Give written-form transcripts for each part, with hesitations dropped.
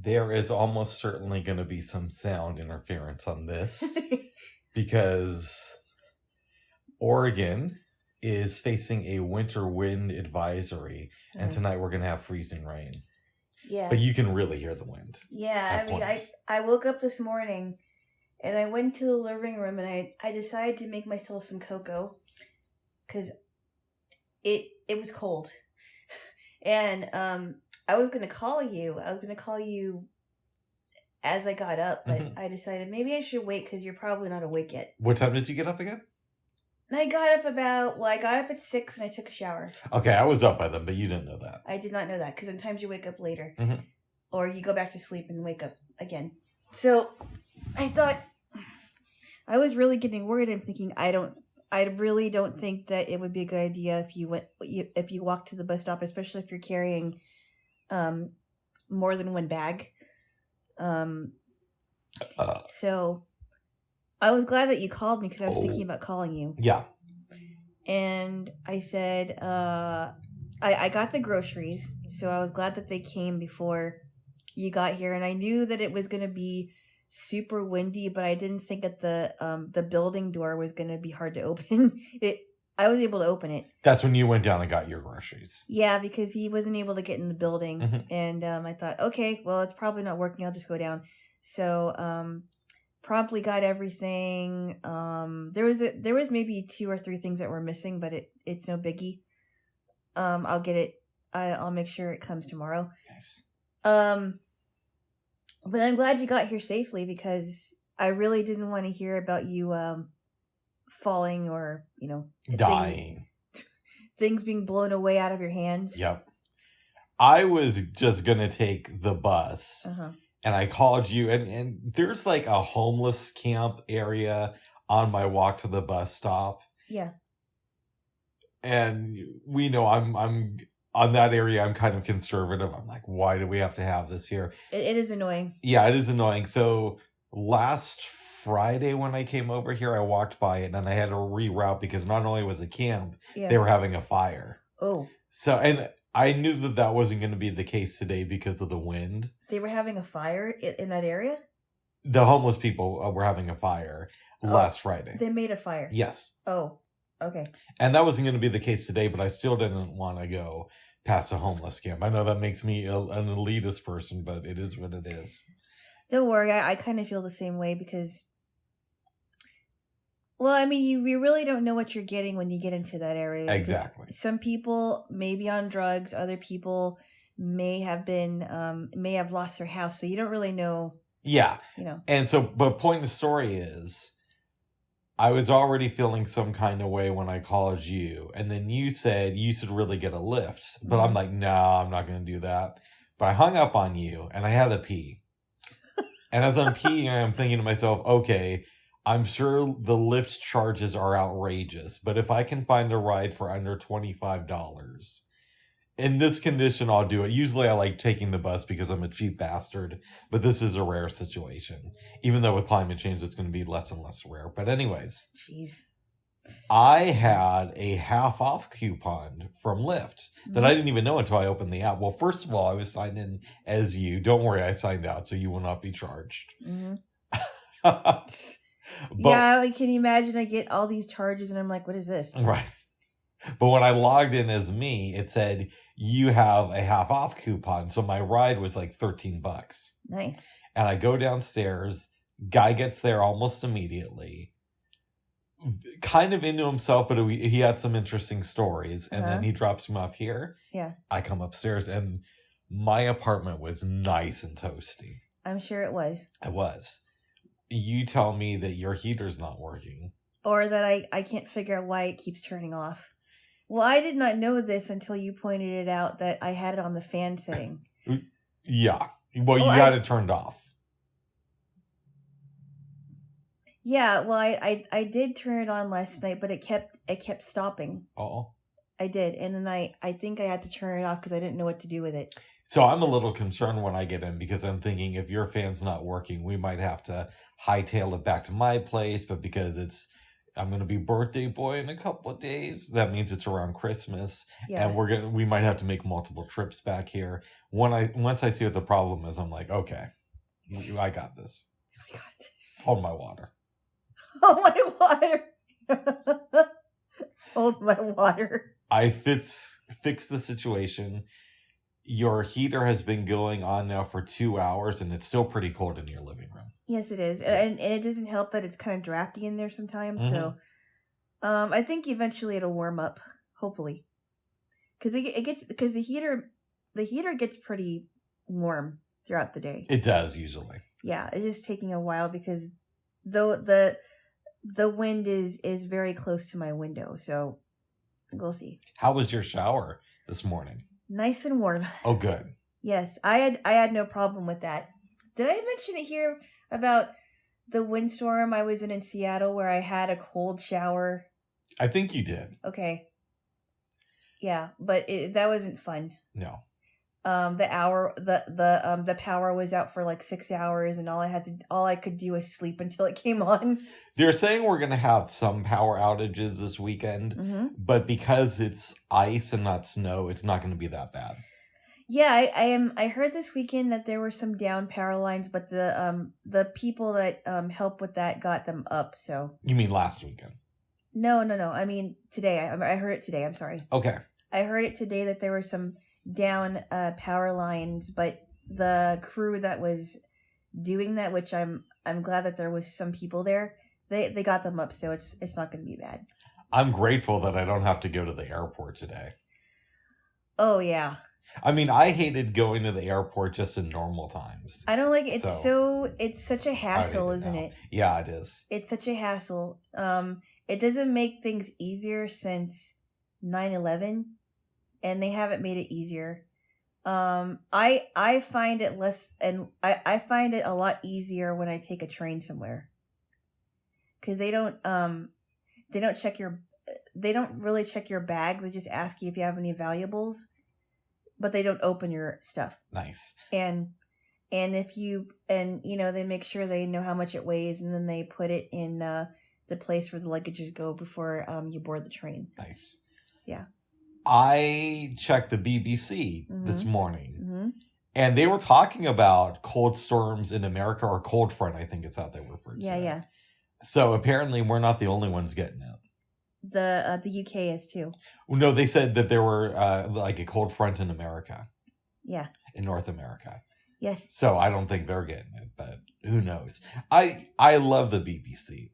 There is almost certainly going to be some sound interference on this because Oregon is facing a winter wind advisory, and tonight we're going to have freezing rain. Yeah. But you can really hear the wind. Yeah, I woke up this morning and I went to the living room and I decided to make myself some cocoa because it was cold. And I was going to call you. I was going to call you as I got up, but I decided maybe I should wait because you're probably not awake yet. What time did you get up again? I got up at 6 and I took a shower. Okay, I was up by then, but you didn't know that. I did not know that because sometimes you wake up later. Mm-hmm. Or you go back to sleep and wake up again. So I thought, I was really getting worried. I'm thinking, I really don't think that it would be a good idea if you walk to the bus stop, especially if you're carrying more than one bag. So I was glad that you called me because I was thinking about calling you. Yeah. And I said, I got the groceries, so I was glad that they came before you got here. And I knew that it was going to be super windy, but I didn't think that the building door was going to be hard to open. I was able to open it. That's when you went down and got your groceries. Yeah, because he wasn't able to get in the building. Mm-hmm. And I thought, okay, well, it's probably not working. I'll just go down. So promptly got everything. There was maybe 2 or 3 things that were missing, but it's no biggie. I'll get it. I'll make sure it comes tomorrow. Nice. But I'm glad you got here safely because I really didn't want to hear about you falling or, dying. Things being blown away out of your hands. Yep. I was just going to take the bus. Uh-huh. And I called you, and there's like a homeless camp area on my walk to the bus stop. Yeah. And we know I'm on that area. I'm kind of conservative. I'm like, why do we have to have this here? It is annoying. Yeah, it is annoying. So last Friday when I came over here, I walked by it and I had to reroute because not only was it camp, they were having a fire. Oh. So, and I knew that wasn't going to be the case today because of the wind. They were having a fire in that area? The homeless people were having a fire last Friday. They made a fire? Yes. Oh, okay. And that wasn't going to be the case today, but I still didn't want to go past a homeless camp. I know that makes me an elitist person, but it is what it is. Don't worry. I kind of feel the same way because... Well, I mean, you really don't know what you're getting when you get into that area. Exactly. Some people may be on drugs. Other people may have lost their house. So you don't really know. Yeah. And so, but point of the story is, I was already feeling some kind of way when I called you. And then you said you should really get a lift. But I'm like, no, I'm not going to do that. But I hung up on you and I had to pee. And as I'm peeing, I'm thinking to myself, okay, I'm sure the lift charges are outrageous, but if I can find a ride for under $25, in this condition, I'll do it. Usually I like taking the bus because I'm a cheap bastard, but this is a rare situation. Even though with climate change, it's going to be less and less rare. But anyways, jeez, I had a half off coupon from Lyft that I didn't even know until I opened the app. Well, first of all, I was signed in as you. Don't worry, I signed out, so you will not be charged. Mm-hmm. Yeah, can you imagine? I get all these charges and I'm like, what is this? Right. But when I logged in as me, it said, you have a half off coupon. So my ride was like $13. Nice. And I go downstairs. Guy gets there almost immediately. Kind of into himself, but he had some interesting stories. And then he drops me off here. Yeah. I come upstairs and my apartment was nice and toasty. I'm sure it was. It was. You tell me that your heater's not working. Or that I can't figure out why it keeps turning off. Well, I did not know this until you pointed it out that I had it on the fan setting. Yeah. Well, you got it turned off. Yeah, well, I did turn it on last night, but it kept stopping. Oh. I did. And then I think I had to turn it off because I didn't know what to do with it. So I'm a little concerned when I get in because I'm thinking if your fan's not working, we might have to hightail it back to my place. But because it's I'm gonna be birthday boy in a couple of days. That means it's around Christmas, Yeah. and we might have to make multiple trips back here. Once I see what the problem is, I'm like, okay, I got this. Hold my water. Oh, my water. Hold my water. I fixed the situation. Your heater has been going on now for 2 hours, and it's still pretty cold in your living room. Yes, it is. Yes. And it doesn't help that it's kind of drafty in there sometimes. Mhm. So, I think eventually it'll warm up. Hopefully, because the heater gets pretty warm throughout the day. It does usually. Yeah, it's just taking a while because though the wind is very close to my window, so we'll see. How was your shower this morning? Nice and warm. Oh, good. Yes, I had no problem with that. Did I mention it here about the windstorm I was in Seattle where I had a cold shower? I think you did. Okay. Yeah, but that wasn't fun. No. The power was out for like 6 hours, and all I could do was sleep until it came on. They're saying we're going to have some power outages this weekend, but because it's ice and not snow, it's not going to be that bad. Yeah, I heard this weekend that there were some down power lines, but the people that help with that got them up. So you mean last weekend? No. I mean today. I heard it today. I'm sorry. Okay. I heard it today that there were some down power lines, but the crew that was doing that, which I'm glad that there was some people there, they got them up, so it's not going to be bad. I'm grateful that I don't have to go to the airport today. Oh yeah. I mean, I hated going to the airport just in normal times. I don't like it. It's such a hassle, isn't it? Yeah, it is. It's such a hassle. It doesn't make things easier since 9/11. And they haven't made it easier. I find it less, and I find it a lot easier when I take a train somewhere, because they don't really check your bags. They just ask you if you have any valuables, but they don't open your stuff. Nice. And if you they make sure they know how much it weighs, and then they put it in the place where the luggages go before you board the train. Nice. Yeah. I checked the BBC this morning, and they were talking about cold storms in America, or cold front, I think it's how they refer to it. Yeah. So apparently we're not the only ones getting it. The UK is too. No, they said that there were like a cold front in America. Yeah. In North America. Yes. So I don't think they're getting it, but who knows? I love the BBC.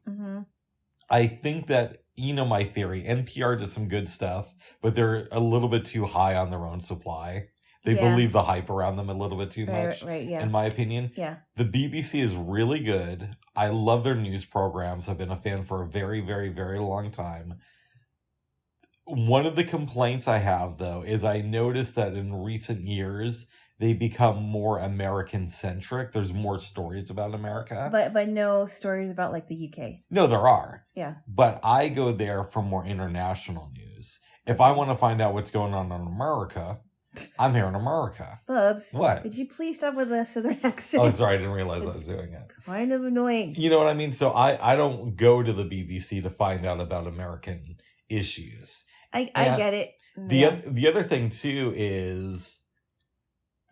I think that, my theory, NPR does some good stuff, but they're a little bit too high on their own supply. They believe the hype around them a little bit too much, right, yeah. In my opinion. Yeah. The BBC is really good. I love their news programs. I've been a fan for a very, very, very long time. One of the complaints I have, though, is I noticed that in recent years, they become more American-centric. There's more stories about America. But no stories about, like, the UK. No, there are. Yeah. But I go there for more international news. If I want to find out what's going on in America, I'm here in America. Bubs. What? Could you please stop with the southern accent? Oh, sorry. I didn't realize I was doing it. Kind of annoying. You know what I mean? So I don't go to the BBC to find out about American issues. I get it. The other thing, too, is...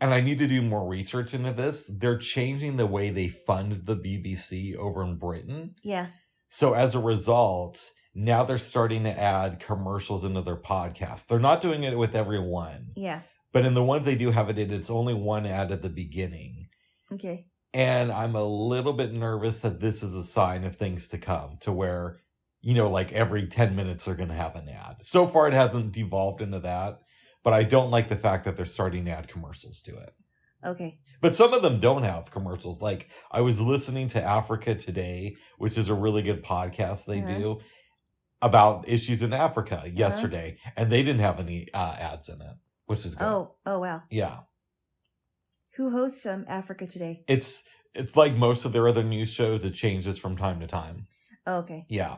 And I need to do more research into this. They're changing the way they fund the BBC over in Britain. Yeah. So as a result, now they're starting to add commercials into their podcast. They're not doing it with every one. Yeah. But in the ones they do have it in, it's only one ad at the beginning. Okay. And I'm a little bit nervous that this is a sign of things to come, to where, like every 10 minutes they're going to have an ad. So far it hasn't devolved into that. But I don't like the fact that they're starting to add commercials to it. Okay. But some of them don't have commercials. Like, I was listening to Africa Today, which is a really good podcast they do, about issues in Africa yesterday. And they didn't have any ads in it, which is good. Oh, wow. Yeah. Who hosts Africa Today? It's like most of their other news shows. It changes from time to time. Oh, okay. Yeah.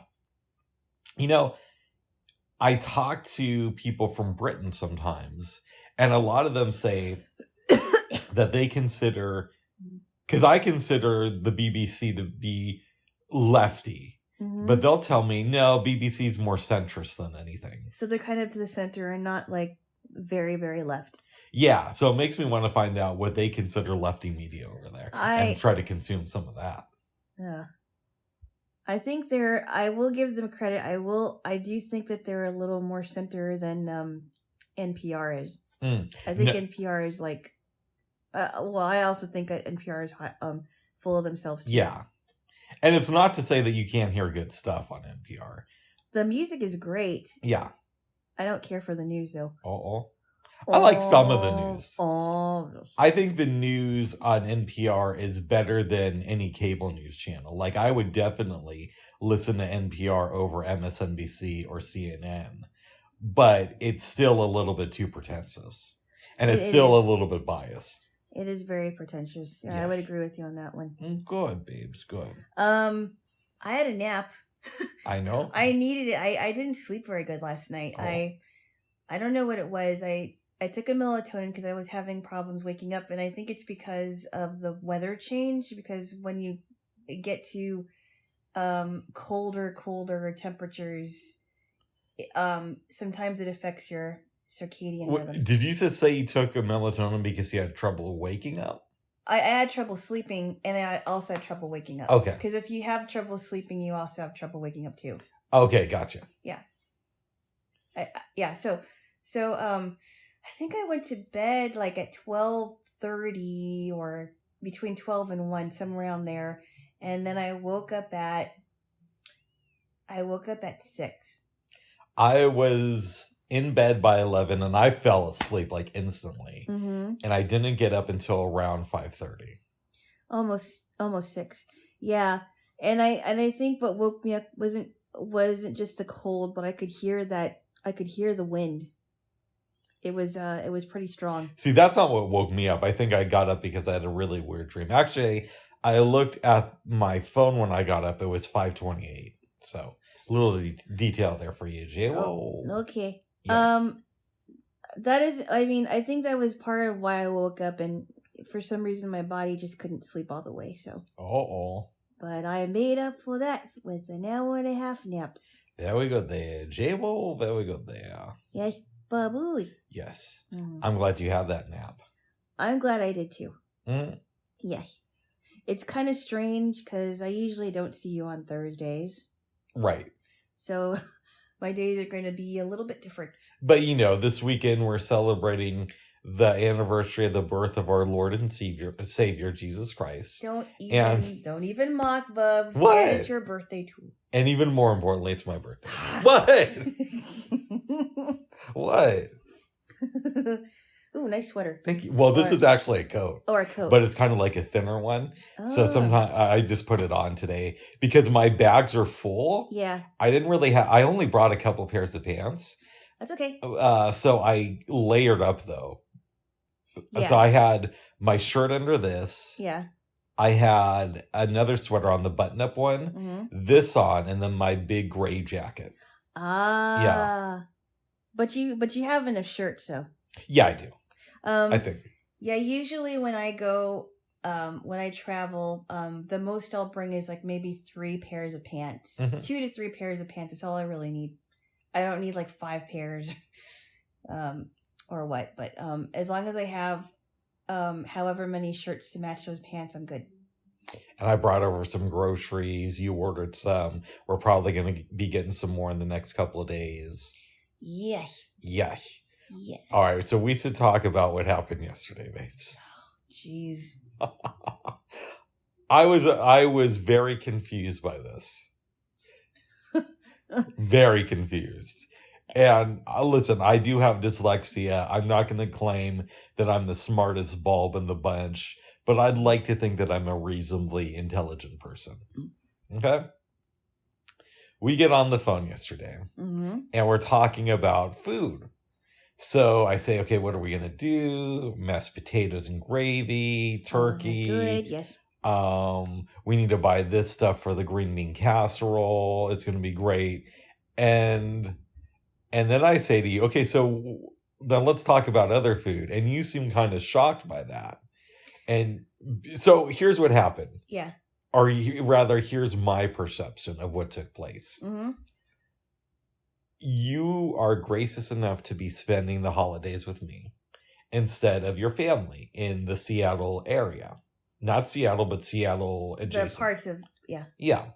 I talk to people from Britain sometimes, and a lot of them say that they consider, because I consider the BBC to be lefty, But they'll tell me, no, BBC's more centrist than anything. So they're kind of to the center and not like very, very left. Yeah, so it makes me want to find out what they consider lefty media over there and try to consume some of that. I think I will give them credit. I do think that they're a little more center than NPR is. I think NPR is like, I also think that NPR is full of themselves too. Yeah. And it's not to say that you can't hear good stuff on NPR. The music is great. Yeah. I don't care for the news though. I like some of the news. I think the news on NPR is better than any cable news channel. Like, I would definitely listen to NPR over MSNBC or CNN. But it's still a little bit too pretentious. And it's still a little bit biased. It is very pretentious. Yeah, yes. I would agree with you on that one. Good, babes. Good. I had a nap. I know. I needed it. I didn't sleep very good last night. Oh. I don't know what it was. I took a melatonin because I was having problems waking up. And I think it's because of the weather change. Because when you get to colder temperatures, sometimes it affects your circadian rhythm. Did you just say you took a melatonin because you had trouble waking up? I had trouble sleeping, and I also had trouble waking up. Okay. Because if you have trouble sleeping, you also have trouble waking up too. Okay, gotcha. Yeah. So I think I went to bed like at 12:30 or between 12 and 1, somewhere around there, and then I woke up at 6. I was in bed by 11 and I fell asleep like instantly. Mm-hmm. And I didn't get up until around 5:30. Almost 6. Yeah. And I think what woke me up wasn't just the cold, but I could hear the wind. It was pretty strong. See, that's not what woke me up. I think I got up because I had a really weird dream. Actually, I looked at my phone when I got up. It was 5:28. So a little detail there for you, Jaylo. Oh, okay. Yes. That is, I mean, I think that was part of why I woke up, and for some reason my body just couldn't sleep all the way. So. But I made up for that with an hour and a half nap. There we go there, Jaylo. There we go there. Yes, babooey. Yes. I'm glad you had that nap. I'm glad I did too. Mm. Yeah. It's kind of strange because I usually don't see you on Thursdays. Right. So my days are going to be a little bit different. But, this weekend we're celebrating the anniversary of the birth of our Lord and Savior Jesus Christ. Don't even mock, Bubs. What? Yeah, it's your birthday too. And even more importantly, it's my birthday. What? What? Ooh, nice sweater. Thank you. Well, this is actually a coat. Or a coat. But it's kind of like a thinner one. Oh. So sometimes I just put it on today because my bags are full. Yeah. I only brought a couple pairs of pants. That's okay. So I layered up though. Yeah. So I had my shirt under this. Yeah. I had another sweater on, the button-up one. Mm-hmm. This on, and then my big gray jacket. Yeah. But you have enough shirts, so. Yeah, I do. I think. Yeah, usually when I go, when I travel, the most I'll bring is like maybe 3 pairs of pants. Mm-hmm. 2 to 3 pairs of pants. That's all I really need. I don't need like 5 pairs, or what. But as long as I have, however many shirts to match those pants, I'm good. And I brought over some groceries. You ordered some. We're probably going to be getting some more in the next couple of days. Yeah. Yeah. Yeah. All right, so we should talk about what happened yesterday, babes. Jeez. I was very confused by this. Very confused. And listen, I do have dyslexia. I'm not going to claim that I'm the smartest bulb in the bunch, but I'd like to think that I'm a reasonably intelligent person. Okay? We get on the phone yesterday, mm-hmm. and we're talking about food. So I say, okay, what are we going to do? Mashed potatoes and gravy, turkey. Good, yes. We need to buy this stuff for the green bean casserole. It's going to be great. And then I say to you, okay, so then let's talk about other food. And you seem kind of shocked by that. And so here's what happened. Yeah. or rather, here's my perception of what took place. Mm-hmm. You are gracious enough to be spending the holidays with me instead of your family in the Seattle area. Not Seattle, but Seattle adjacent. The parts of, yeah. Yeah.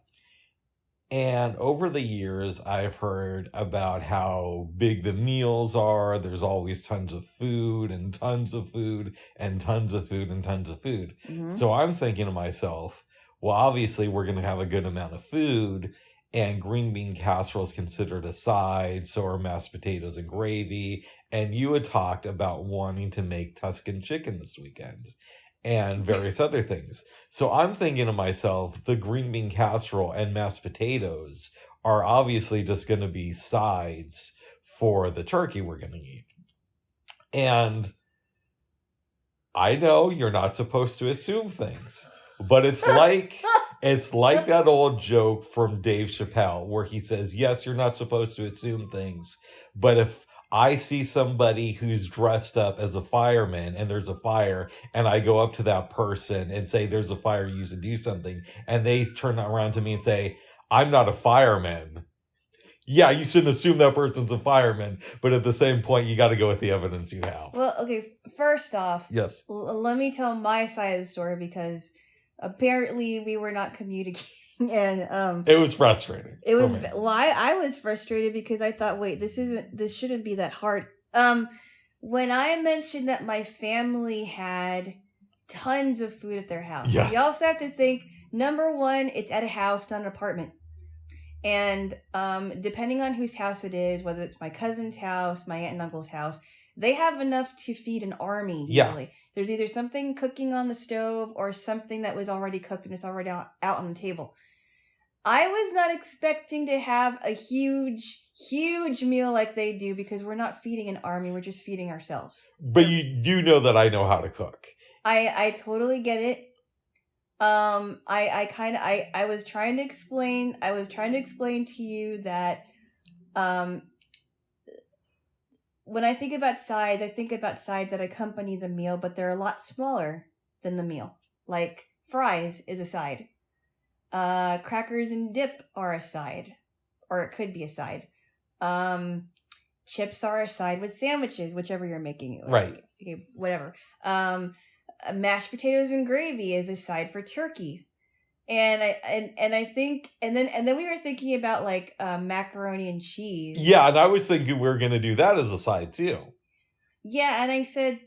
And over the years, I've heard about how big the meals are. There's always tons of food and tons of food and tons of food and tons of food. Mm-hmm. So I'm thinking to myself, well, obviously we're going to have a good amount of food, and green bean casserole is considered a side. So are mashed potatoes and gravy. And you had talked about wanting to make Tuscan chicken this weekend and various other things. So I'm thinking to myself, the green bean casserole and mashed potatoes are obviously just going to be sides for the turkey we're going to eat. And I know you're not supposed to assume things, but it's like that old joke from Dave Chappelle where he says, yes, you're not supposed to assume things, but if I see somebody who's dressed up as a fireman and there's a fire, and I go up to that person and say, there's a fire, you should do something, and they turn around to me and say, I'm not a fireman. Yeah, you shouldn't assume that person's a fireman, but at the same point, you got to go with the evidence you have. Well, okay, first off, yes, let me tell my side of the story, because apparently we were not communicating. And it was frustrating. It was I was frustrated because I thought, wait, this shouldn't be that hard. When I mentioned that my family had tons of food at their house, yes. You also have to think, number one, it's at a house, not an apartment. And depending on whose house it is, whether it's my cousin's house, my aunt and uncle's house, they have enough to feed an army. Usually. Yeah. There's either something cooking on the stove or something that was already cooked and it's already out on the table. I was not expecting to have a huge meal like they do, because we're not feeding an army. We're just feeding ourselves. But you do know that I know how to cook. I totally get it. I was trying to explain to you that, when I think about sides that accompany the meal, but they're a lot smaller than the meal. Like fries is a side. Crackers and dip are a side, or it could be a side. Chips are a side with sandwiches, whichever you're making. Right. Okay, whatever. Mashed potatoes and gravy is a side for turkey. And I think, and then we were thinking about like macaroni and cheese. Yeah, and I was thinking we were going to do that as a side too. Yeah, and I said,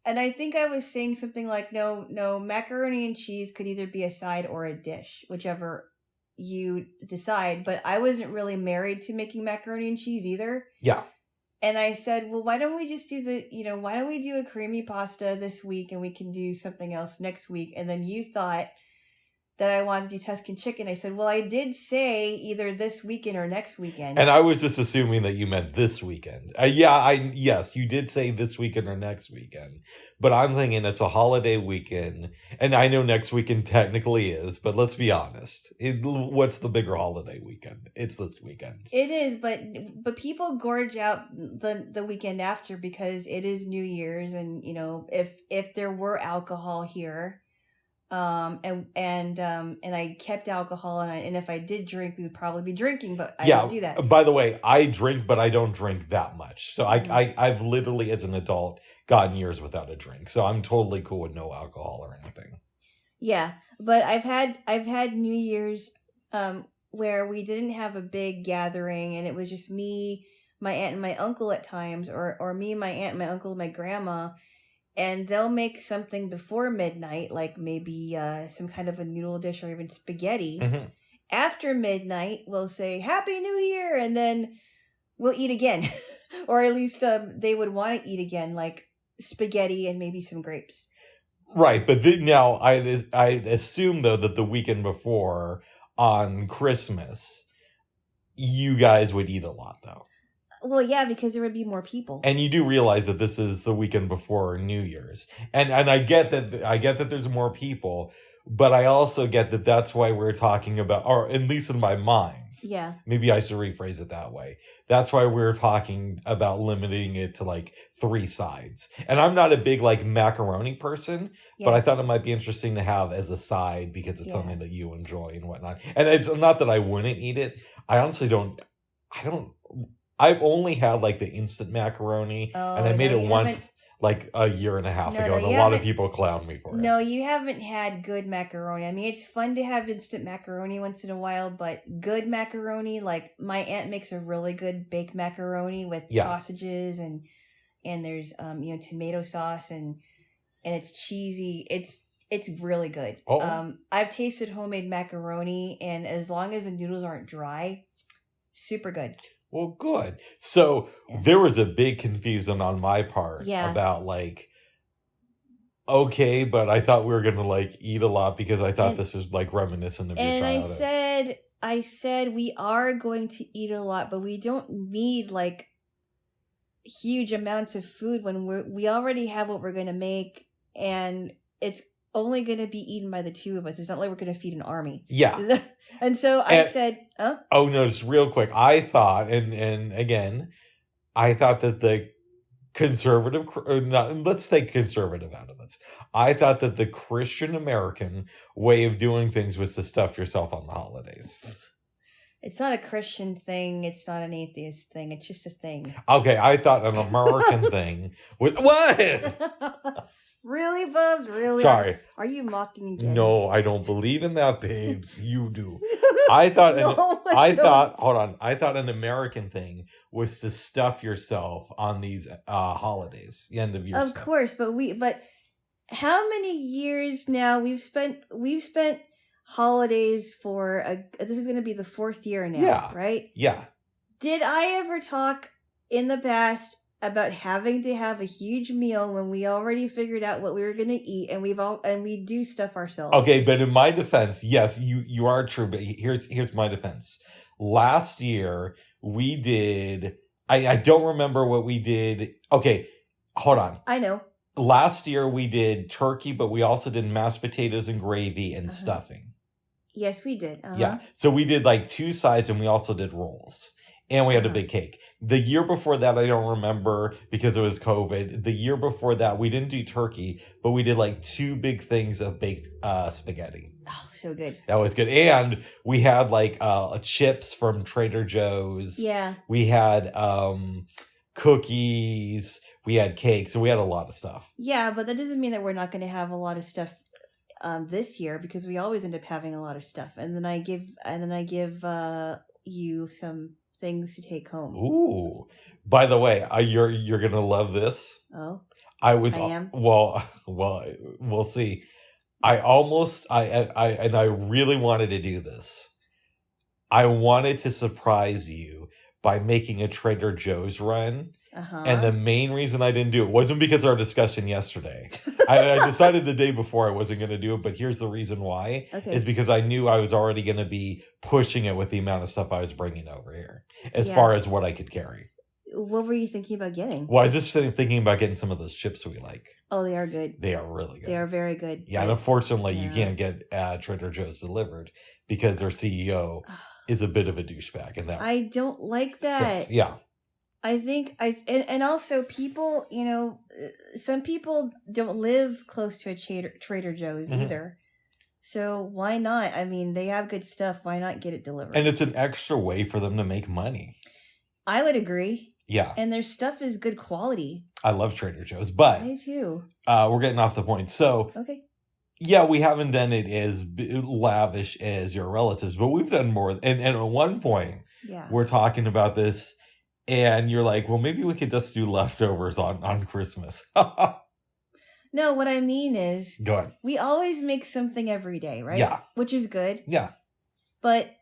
and I think I was saying something like, no, macaroni and cheese could either be a side or a dish, whichever you decide. But I wasn't really married to making macaroni and cheese either. Yeah. And I said, well, why don't we just do why don't we do a creamy pasta this week and we can do something else next week? And then you thought that I wanted to do Tuscan chicken. I said, well, I did say either this weekend or next weekend. And I was just assuming that you meant this weekend. Yes, you did say this weekend or next weekend. But I'm thinking it's a holiday weekend. And I know next weekend technically is, but let's be honest. What's the bigger holiday weekend? It's this weekend. It is, but people gorge out the weekend after because it is New Year's. And, if there were alcohol here, and I kept alcohol, and if I did drink, we would probably be drinking, but I don't do that. By the way, I drink, but I don't drink that much. So I've literally, as an adult, gotten years without a drink. So I'm totally cool with no alcohol or anything. Yeah, but I've had New Year's, where we didn't have a big gathering, and it was just me, my aunt, and my uncle at times, or me, my aunt, my uncle, and my grandma. And they'll make something before midnight, like maybe some kind of a noodle dish or even spaghetti. Mm-hmm. After midnight, we'll say, Happy New Year! And then we'll eat again. Or at least they would want to eat again, like spaghetti and maybe some grapes. Right, but now I assume, though, that the weekend before, on Christmas, you guys would eat a lot, though. Well, yeah, because there would be more people. And you do realize that this is the weekend before New Year's. And I get that there's more people, but I also get that that's why we're talking about, or at least in my mind. Yeah. Maybe I should rephrase it that way. That's why we're talking about limiting it to like 3 sides. And I'm not a big like macaroni person, but I thought it might be interesting to have as a side because it's something that you enjoy and whatnot. And it's not that I wouldn't eat it. I honestly don't. I've only had like the instant macaroni, and I made it once like a year and a half ago, and a lot of people clown me for it. No, you haven't had good macaroni. I mean, it's fun to have instant macaroni once in a while, but good macaroni, like my aunt makes a really good baked macaroni with sausages and there's tomato sauce and it's cheesy. It's really good. I've tasted homemade macaroni, and as long as the noodles aren't dry, super good. Well, good. So there was a big confusion on my part about like, okay, but I thought we were going to like eat a lot because I thought this was like reminiscent of your childhood. And I said we are going to eat a lot, but we don't need like huge amounts of food when we already have what we're going to make, and it's only going to be eaten by the 2 of us. It's not like we're going to feed an army. Yeah. And so I said, Oh, no, just real quick. I thought, and again, I thought that the conservative, let's take conservative out of this. I thought that the Christian American way of doing things was to stuff yourself on the holidays. It's not a Christian thing. It's not an atheist thing. It's just a thing. Okay, I thought an American thing was... What? Really, Bubs? Really? Sorry. Are you mocking again? No, I don't believe in that, babes. You do. I thought hold on. I thought an American thing was to stuff yourself on these holidays, the end of year Of stuff. course, but how many years now we've spent holidays for this is going to be the 4th year now, right? Yeah. Did I ever talk in the past about having to have a huge meal when we already figured out what we were going to eat, and we do stuff ourselves? Okay, but in my defense, yes, you are true, but here's my defense. Last year we did I don't remember what we did. Okay, hold on. I know. Last year we did turkey, but we also did mashed potatoes and gravy and stuffing. Yes, we did. Yeah. So we did like 2 sides, and we also did rolls. And we had a big cake. The year before that, I don't remember because it was COVID. The year before that, we didn't do turkey, but we did like 2 big things of baked spaghetti. Oh, so good. That was good. And we had like chips from Trader Joe's. Yeah. We had cookies. We had cake. So we had a lot of stuff. Yeah, but that doesn't mean that we're not going to have a lot of stuff this year, because we always end up having a lot of stuff. And then I give you some things to take home. Ooh. By the way, you're going to love this. Oh. I am? Well, we'll see. I really wanted to do this. I wanted to surprise you by making a Trader Joe's run. And the main reason I didn't do it wasn't because of our discussion yesterday. I decided the day before I wasn't going to do it, but here's the reason why. Okay. Is because I knew I was already going to be pushing it with the amount of stuff I was bringing over here, as far as what I could carry. What were you thinking about getting? Well, I was just thinking about getting some of those chips we like. Oh, they are good. They are really good. They are very good. Yeah, and unfortunately, you can't get Trader Joe's delivered because their CEO is a bit of a douchebag. In that I don't like that. sense. Yeah. I think and also people, some people don't live close to a Trader Joe's either. So why not? I mean, they have good stuff. Why not get it delivered? And it's an extra way for them to make money. I would agree. Yeah. And their stuff is good quality. I love Trader Joe's, but I too. We're getting off the point. So, okay. Yeah, we haven't done it as lavish as your relatives, but we've done more. And at one point, we're talking about this, and you're like, well, maybe we could just do leftovers on Christmas. No, what I mean is... Go ahead. We always make something every day, right? Yeah. Which is good. Yeah. But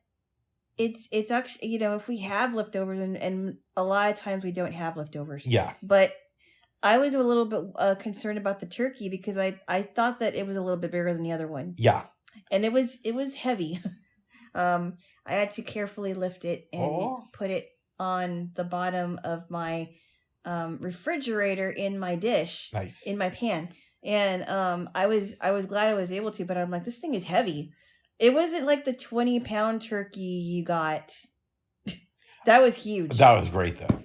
it's actually, if we have leftovers, and a lot of times we don't have leftovers. Yeah. But I was a little bit concerned about the turkey because I thought that it was a little bit bigger than the other one. Yeah. And it was heavy. I had to carefully lift it and put it on the bottom of my refrigerator in my dish. Nice. In my pan. And I was glad I was able to, but I'm like, this thing is heavy. It wasn't like the 20-pound turkey you got. That was huge. That was great though.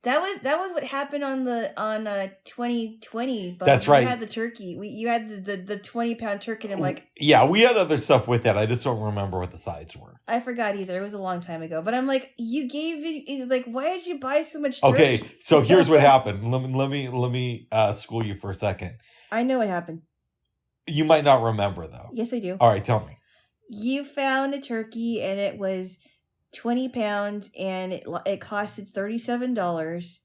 That was what happened on 2020. But That's right. You had the turkey. You had the 20-pound turkey, and I'm like, yeah, we had other stuff with that. I just don't remember what the sides were. I forgot either. It was a long time ago. But I'm like, you gave it. Like, why did you buy so much turkey? Okay, so here's what happened. Let me school you for a second. I know what happened. You might not remember though. Yes, I do. All right, tell me. You found a turkey, and it was 20 pounds, and it costed $37,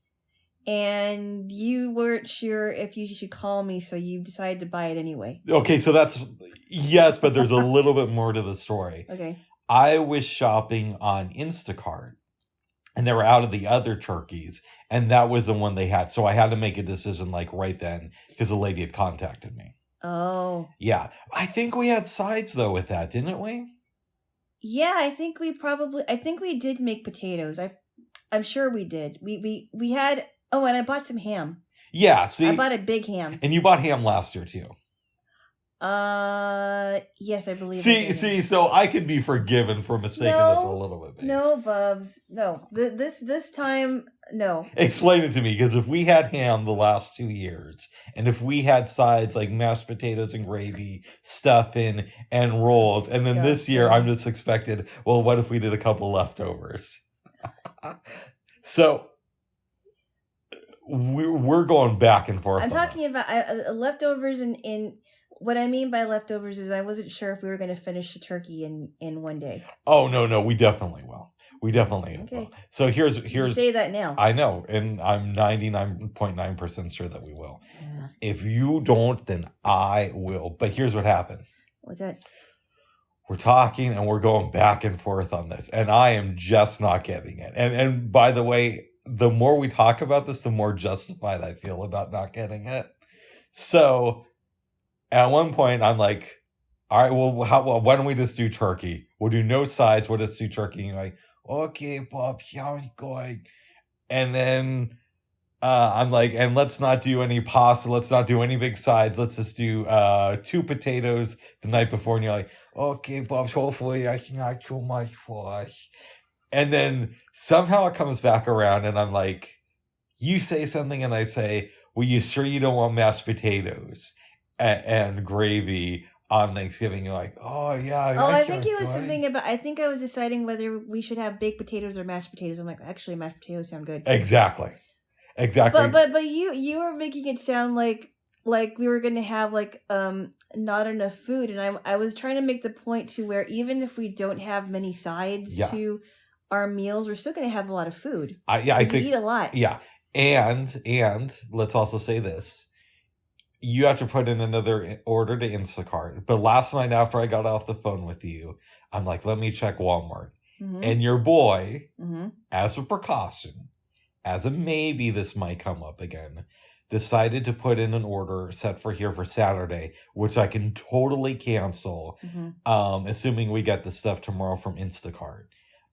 and you weren't sure if you should call me, so you decided to buy it anyway. Okay, so that's yes, but there's a little bit more to the story. Okay. I was shopping on Instacart, and they were out of the other turkeys, and that was the one they had. So I had to make a decision like right then because the lady had contacted me. Oh. Yeah, I think we had sides though with that, didn't we? Yeah, I think we did make potatoes. I'm sure we did. We had, oh, and I bought some ham. Yeah, see, I bought a big ham. And you bought ham last year too. Yes, I believe. See, so I could be forgiven for mistaking this a little bit. Babes. No, Bubs, no. This time, no. Explain it to me, because if we had ham the last 2 years, and if we had sides like mashed potatoes and gravy, stuffing, and rolls, and then this year I'm just expected, well, what if we did a couple leftovers? So we're going back and forth. I'm talking about leftovers in. What I mean by leftovers is I wasn't sure if we were going to finish the turkey in one day. Oh, no, we definitely will. We definitely will. So here's you say that now. I know, and I'm 99.9% sure that we will. Yeah. If you don't, then I will. But here's what happened. What's that? We're talking and we're going back and forth on this, and I am just not getting it. And by the way, the more we talk about this, the more justified I feel about not getting it. So at one point, I'm like, all right, well, why don't we just do turkey? We'll do no sides. We'll just do turkey. And you're like, okay, Bob, how's it going? And then I'm like, and let's not do any pasta. Let's not do any big sides. Let's just do 2 potatoes the night before. And you're like, okay, Bob, hopefully that's not too much for us. And then somehow it comes back around, and I'm like, you say something, and I say, well, you sure you don't want mashed potatoes and gravy on Thanksgiving? You're like, oh yeah. Oh, I think it was something about. I think I was deciding whether we should have baked potatoes or mashed potatoes. I'm like, actually, mashed potatoes sound good. Exactly. But you were making it sound like we were going to have like not enough food, and I was trying to make the point to where even if we don't have many sides to our meals, we're still going to have a lot of food. I think we eat a lot. Yeah, and let's also say this. You have to put in another order to Instacart. But last night after I got off the phone with you, I'm like, let me check Walmart. Mm-hmm. And your boy, as a precaution, as a maybe this might come up again, decided to put in an order set for here for Saturday, which I can totally cancel, assuming we get the stuff tomorrow from Instacart.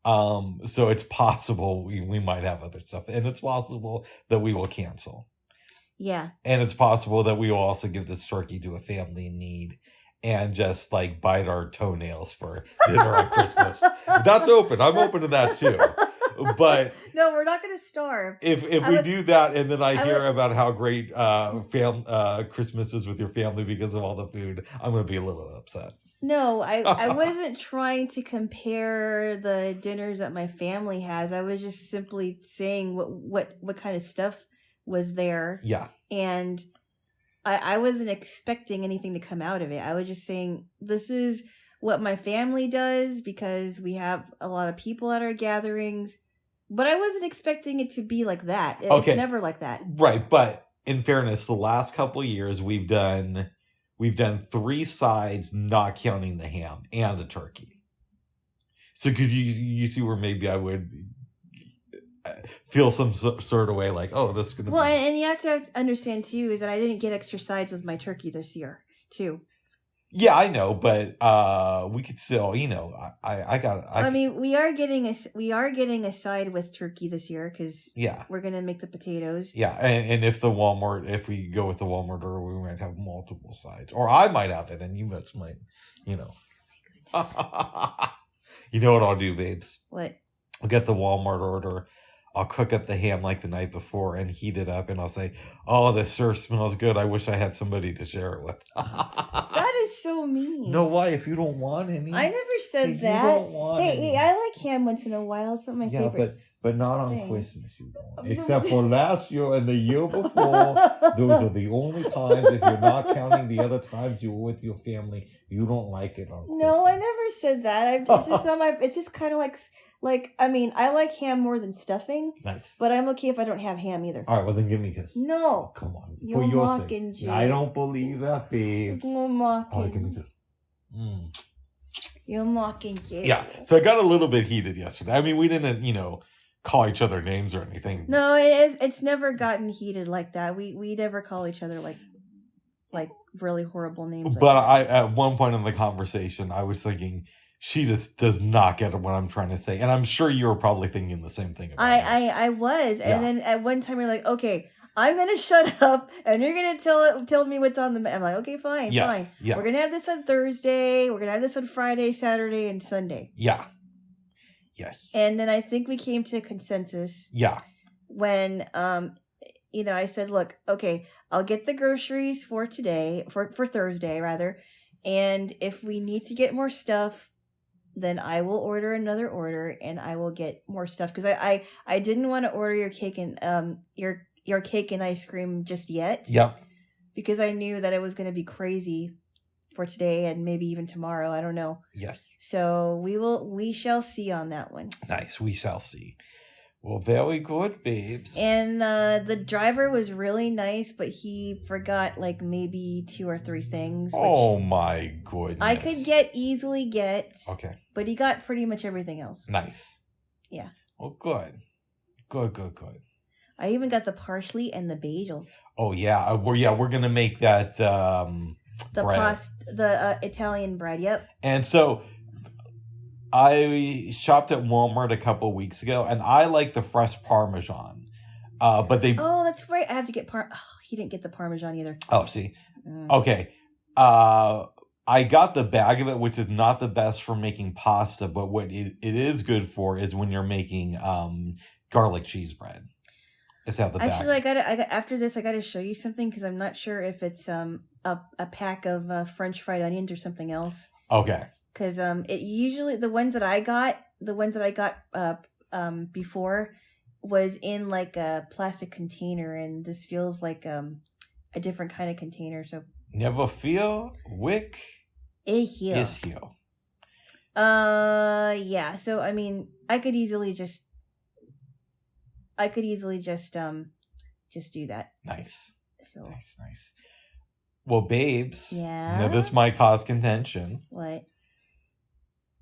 So it's possible we might have other stuff. And it's possible that we will cancel. Yeah. And it's possible that we will also give this turkey to a family in need and just like bite our toenails for dinner on Christmas. That's open. I'm open to that too. But no, we're not going to starve. If we do that, and then I hear about how great Christmas is with your family because of all the food, I'm going to be a little upset. No, I wasn't trying to compare the dinners that my family has. I was just simply saying what kind of stuff was there. Yeah. And I wasn't expecting anything to come out of it. I was just saying, this is what my family does because we have a lot of people at our gatherings. But I wasn't expecting it to be like that. It's never like that. Right. But in fairness, the last couple of years we've done 3 sides, not counting the ham and a turkey. So could you see where maybe I would feel some sort of way like, oh, this is going to be... and you have to understand, too, is that I didn't get extra sides with my turkey this year, too. Yeah, I know, but we could still, I mean, we are getting a side with turkey this year because yeah. we're gonna make the potatoes. Yeah, and if we go with the Walmart order, we might have multiple sides. Or I might have it, and you guys might, you know. You know what I'll do, babes? What? I'll get the Walmart order. I'll cook up the ham like the night before and heat it up, and I'll say, "Oh, this sure smells good. I wish I had somebody to share it with." That is so mean. No, why? If you don't want any, I never said if that. You don't want any. Hey, I like ham once in a while. It's not my favorite. But not on thing. Christmas, you don't. Except for last year and the year before. Those are the only times, if you're not counting the other times you were with your family, you don't like it on Christmas. No, I never said that. It's just not my. It's just kind of like I mean, I like ham more than stuffing. Nice. But I'm okay if I don't have ham either. All right, well then give me a kiss. No. Come on. You're for your mocking, sake. Jay. I don't believe that, babes. You're mocking. All right, give me a kiss. You're mocking, Jay. Yeah. So I got a little bit heated yesterday. I mean, we didn't, call each other names or anything. No, it's never gotten heated like that. We never call each other like really horrible names. But at one point in the conversation, I was thinking she just does not get what I'm trying to say, and I'm sure you were probably thinking the same thing. I was, and then at one time you're like, okay, I'm gonna shut up, and you're gonna tell me what's on the. I'm like, okay, fine, fine. Yeah. We're gonna have this on Thursday. We're gonna have this on Friday, Saturday, and Sunday. Yeah. Yes. And then I think we came to a consensus. Yeah. When I said, look, okay, I'll get the groceries for today, for Thursday rather, and if we need to get more stuff, then I will order another order and I will get more stuff because I didn't want to order your cake and your cake and ice cream just yet. Yep. Because I knew that it was going to be crazy for today and maybe even tomorrow. I don't know. Yes. So we shall see on that one. Nice. We shall see. Well, very good, babes. And the driver was really nice, but he forgot like maybe 2 or 3 things. Oh my goodness. I could easily get. Okay. But he got pretty much everything else. Nice. Yeah. Well, good. Good. I even got the parsley and the basil. Oh yeah. We're gonna make that the Italian bread. Yep. And so I shopped at Walmart a couple weeks ago, and I like the fresh Parmesan. But they. Oh, that's right. I have to get he didn't get the Parmesan either. Oh, see. Okay. I got the bag of it, which is not the best for making pasta, but what it is good for is when you're making garlic cheese bread. Is how the Actually, bag. I got after this. I got to show you something because I'm not sure if it's a pack of French fried onions or something else. Okay. Because it usually the ones that I got before was in like a plastic container, and this feels like a different kind of container. So never feel wick is here. Yeah. So I mean, I could easily just do that. Nice. So. Nice. Well, babes. Yeah. Now this might cause contention. What?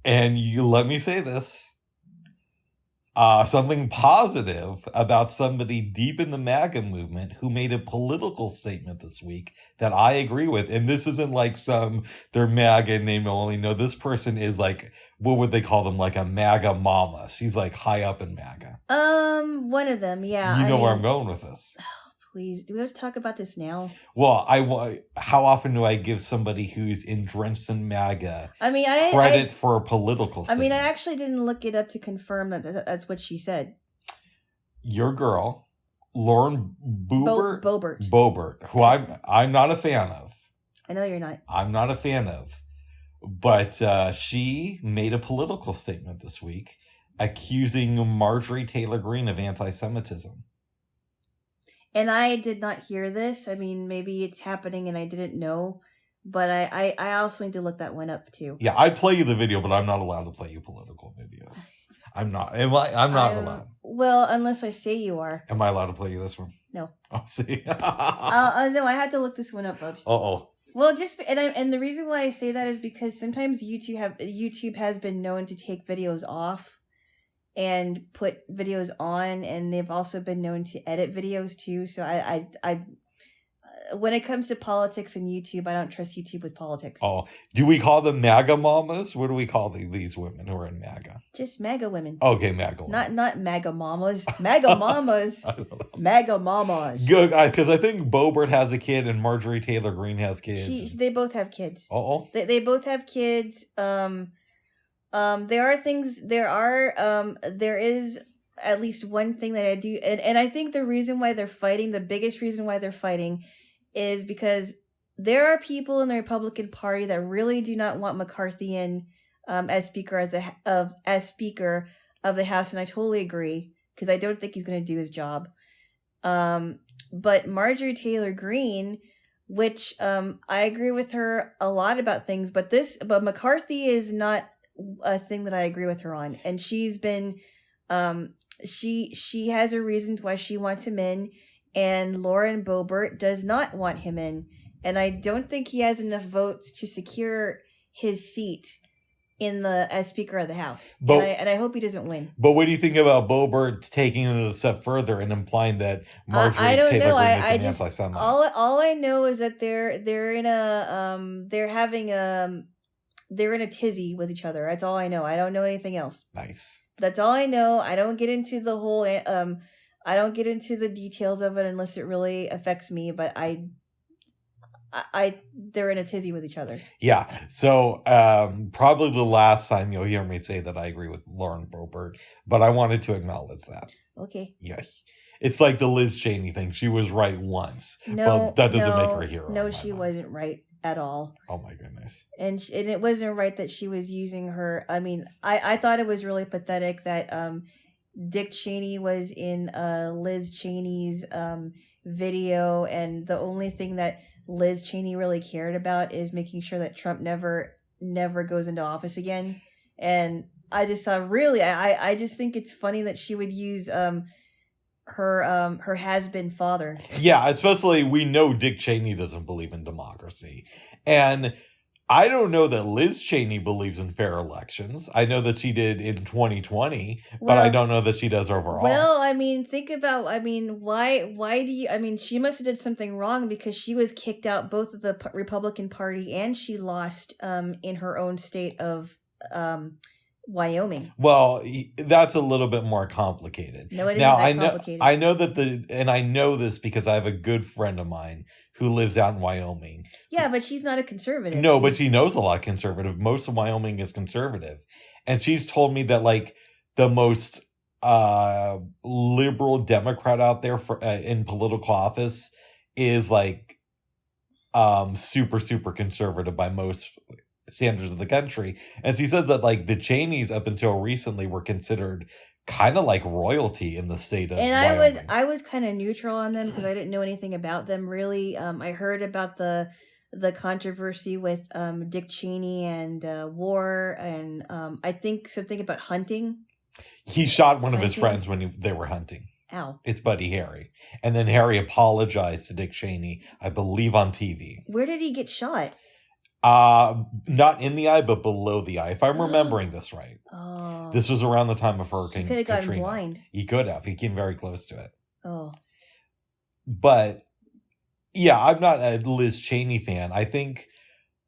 And you let me say this. Something positive about somebody deep in the MAGA movement who made a political statement this week that I agree with. And this isn't like they're MAGA name only. No, this person is like, what would they call them? Like a MAGA mama. She's like high up in MAGA. One of them, yeah. You know where I'm going with this. Please, do we have to talk about this now? Well, how often do I give somebody who's drenched in MAGA credit for a political statement? I mean, I actually didn't look it up to confirm that that's what she said. Your girl, Lauren Boebert, who I'm not a fan of. I know you're not. I'm not a fan of. But she made a political statement this week accusing Marjorie Taylor Greene of anti-Semitism. And I did not hear this. I mean, maybe it's happening and I didn't know. But I also need to look that one up too. Yeah, I'd play you the video, but I'm not allowed to play you political videos. I'm not. I'm not allowed. Well, unless I say you are. Am I allowed to play you this one? No. Oh, see. No, I have to look this one up, bud. Uh-oh. Well, and the reason why I say that is because sometimes YouTube has been known to take videos off and put videos on, and they've also been known to edit videos too. So when it comes to politics and YouTube, I don't trust YouTube with politics. Oh, do we call them MAGA mamas? What do we call these women who are in MAGA? Just MAGA women. Okay, MAGA women. Not MAGA mamas. MAGA mamas. I don't know. MAGA mamas. Good, because I think Boebert has a kid and Marjorie Taylor Greene has kids. They both have kids. Oh. They both have kids. There is at least one thing that I do, and I think the reason why they're fighting, the biggest reason why they're fighting, is because there are people in the Republican Party that really do not want McCarthy in as Speaker of the House, and I totally agree because I don't think he's going to do his job. But Marjorie Taylor Greene, which I agree with her a lot about things, but McCarthy is not a thing that I agree with her on, and she's been she has her reasons why she wants him in, and Lauren Boebert does not want him in, and I don't think he has enough votes to secure his seat as Speaker of the House. And I hope he doesn't win. But what do you think about Boebert taking it a step further and implying that Marjorie I don't Taylor know. Greene is I an just anti-Semite? all I know is that they're in a tizzy with each other. That's all I know. I don't know anything else. Nice. That's all I know. I don't get into the whole I don't get into the details of it unless it really affects me, but they're in a tizzy with each other. Yeah. So probably the last time you'll hear me say that I agree with Lauren Boebert, but I wanted to acknowledge that. Okay. Yes. It's like the Liz Cheney thing. She was right once, but that doesn't make her a hero. No, she wasn't right at all. Oh my goodness. And it wasn't right that she was using her. I mean, I thought it was really pathetic that Dick Cheney was in Liz Cheney's video, and the only thing that Liz Cheney really cared about is making sure that Trump never goes into office again. And I just thought, really, I just think it's funny that she would use her has-been father. Yeah, especially we know Dick Cheney doesn't believe in democracy. And I don't know that Liz Cheney believes in fair elections. I know that she did in 2020, but I don't know that she does overall. Well, I mean, why do you, she must have did something wrong because she was kicked out both of the Republican Party and she lost in her own state of Wyoming. Well, that's a little bit more complicated. No, it isn't that complicated. I know that and I know this because I have a good friend of mine who lives out in Wyoming. Yeah, but she's not a conservative. No, but she knows a lot of conservative. Most of Wyoming is conservative. And she's told me that like the most liberal Democrat out there in political office is like super, super conservative by most standards of the country. And she says that like the Cheneys up until recently were considered kind of like royalty in the state of Wyoming. I was kind of neutral on them because I didn't know anything about them really. I heard about the controversy with Dick Cheney and war, and I think something about hunting. He shot one of his friends when they were hunting. Ow. It's Buddy Harry. And then Harry apologized to Dick Cheney, I believe on TV. Where did he get shot? Not in the eye, but below the eye, if I'm remembering this right. Oh. This was around the time of Hurricane He could have Katrina. gotten blind. He could have. He came very close to it. Oh. But, yeah, I'm not a Liz Cheney fan. I think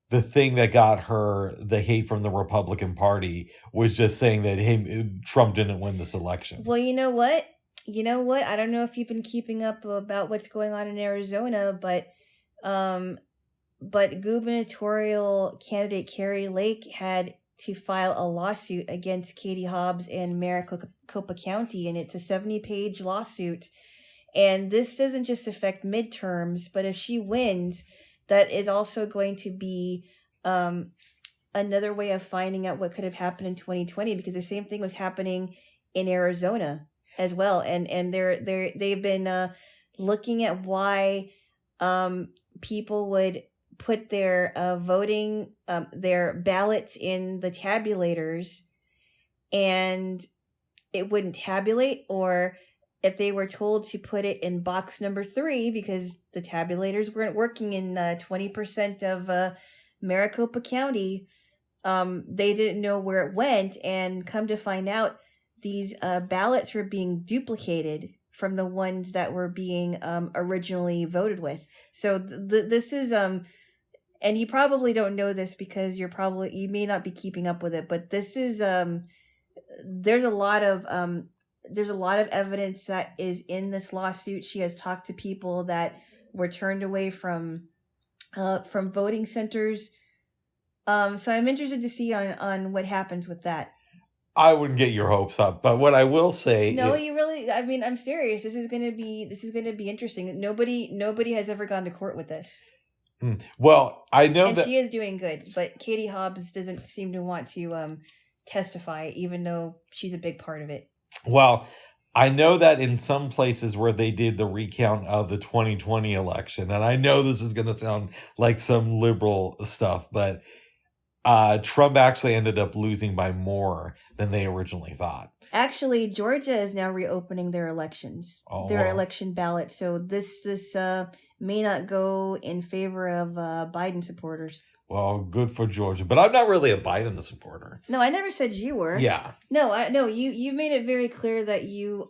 the thing that got her the hate from the Republican Party was just saying that Trump didn't win this election. Well, you know what? I don't know if you've been keeping up about what's going on in Arizona, but gubernatorial candidate Carrie Lake had to file a lawsuit against Katie Hobbs and Maricopa County, and it's a 70-page lawsuit. And this doesn't just affect midterms, but if she wins, that is also going to be another way of finding out what could have happened in 2020, because the same thing was happening in Arizona as well. And they've been looking at why people would put their voting, their ballots in the tabulators and it wouldn't tabulate, or if they were told to put it in box number 3 because the tabulators weren't working in 20% of Maricopa County, they didn't know where it went, and come to find out these ballots were being duplicated from the ones that were being originally voted with. So this is and you probably don't know this because you may not be keeping up with it, but this is there's a lot of evidence that is in this lawsuit. She has talked to people that were turned away from voting centers. So I'm interested to see on what happens with that. I wouldn't get your hopes up, but what I will say, no, you really. I mean, I'm serious. This is gonna be interesting. Nobody has ever gone to court with this. Well, I know and that she is doing good, but Katie Hobbs doesn't seem to want to testify, even though she's a big part of it. Well, I know that in some places where they did the recount of the 2020 election, and I know this is going to sound like some liberal stuff, but Trump actually ended up losing by more than they originally thought. Actually, Georgia is now reopening their elections, their election ballot. So this may not go in favor of Biden supporters. Well, good for Georgia, but I'm not really a Biden supporter. No, I never said you were. Yeah. No, you made it very clear that you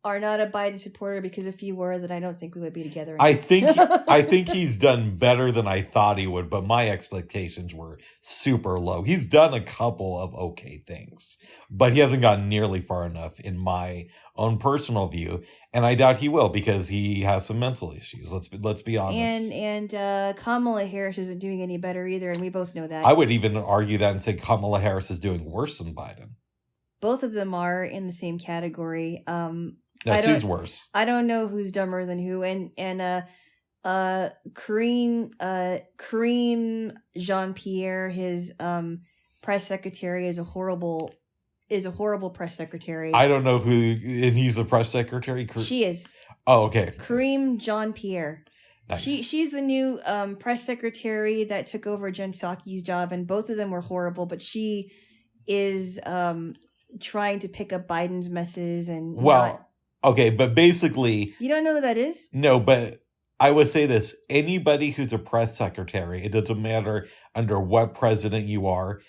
are not a Biden supporter, because if you were, then I don't think we would be together anymore. I think he's done better than I thought he would, but my expectations were super low. He's done a couple of okay things, but he hasn't gotten nearly far enough in my own personal view, and I doubt he will because he has some mental issues. Let's be honest. And Kamala Harris isn't doing any better either, and we both know that. I would even argue that and say Kamala Harris is doing worse than Biden. Both of them are in the same category. That's who's worse. I don't know who's dumber than who. And Kareem Jean-Pierre, his press secretary, is a horrible press secretary. I don't know who, and he's the press secretary. She is. Oh, okay. Kareem Jean-Pierre. Nice. She's the new press secretary that took over Jen Psaki's job, and both of them were horrible. But she is trying to pick up Biden's messes and okay, but basically... You don't know who that is? No, but I would say this. Anybody who's a press secretary, it doesn't matter under what president you are,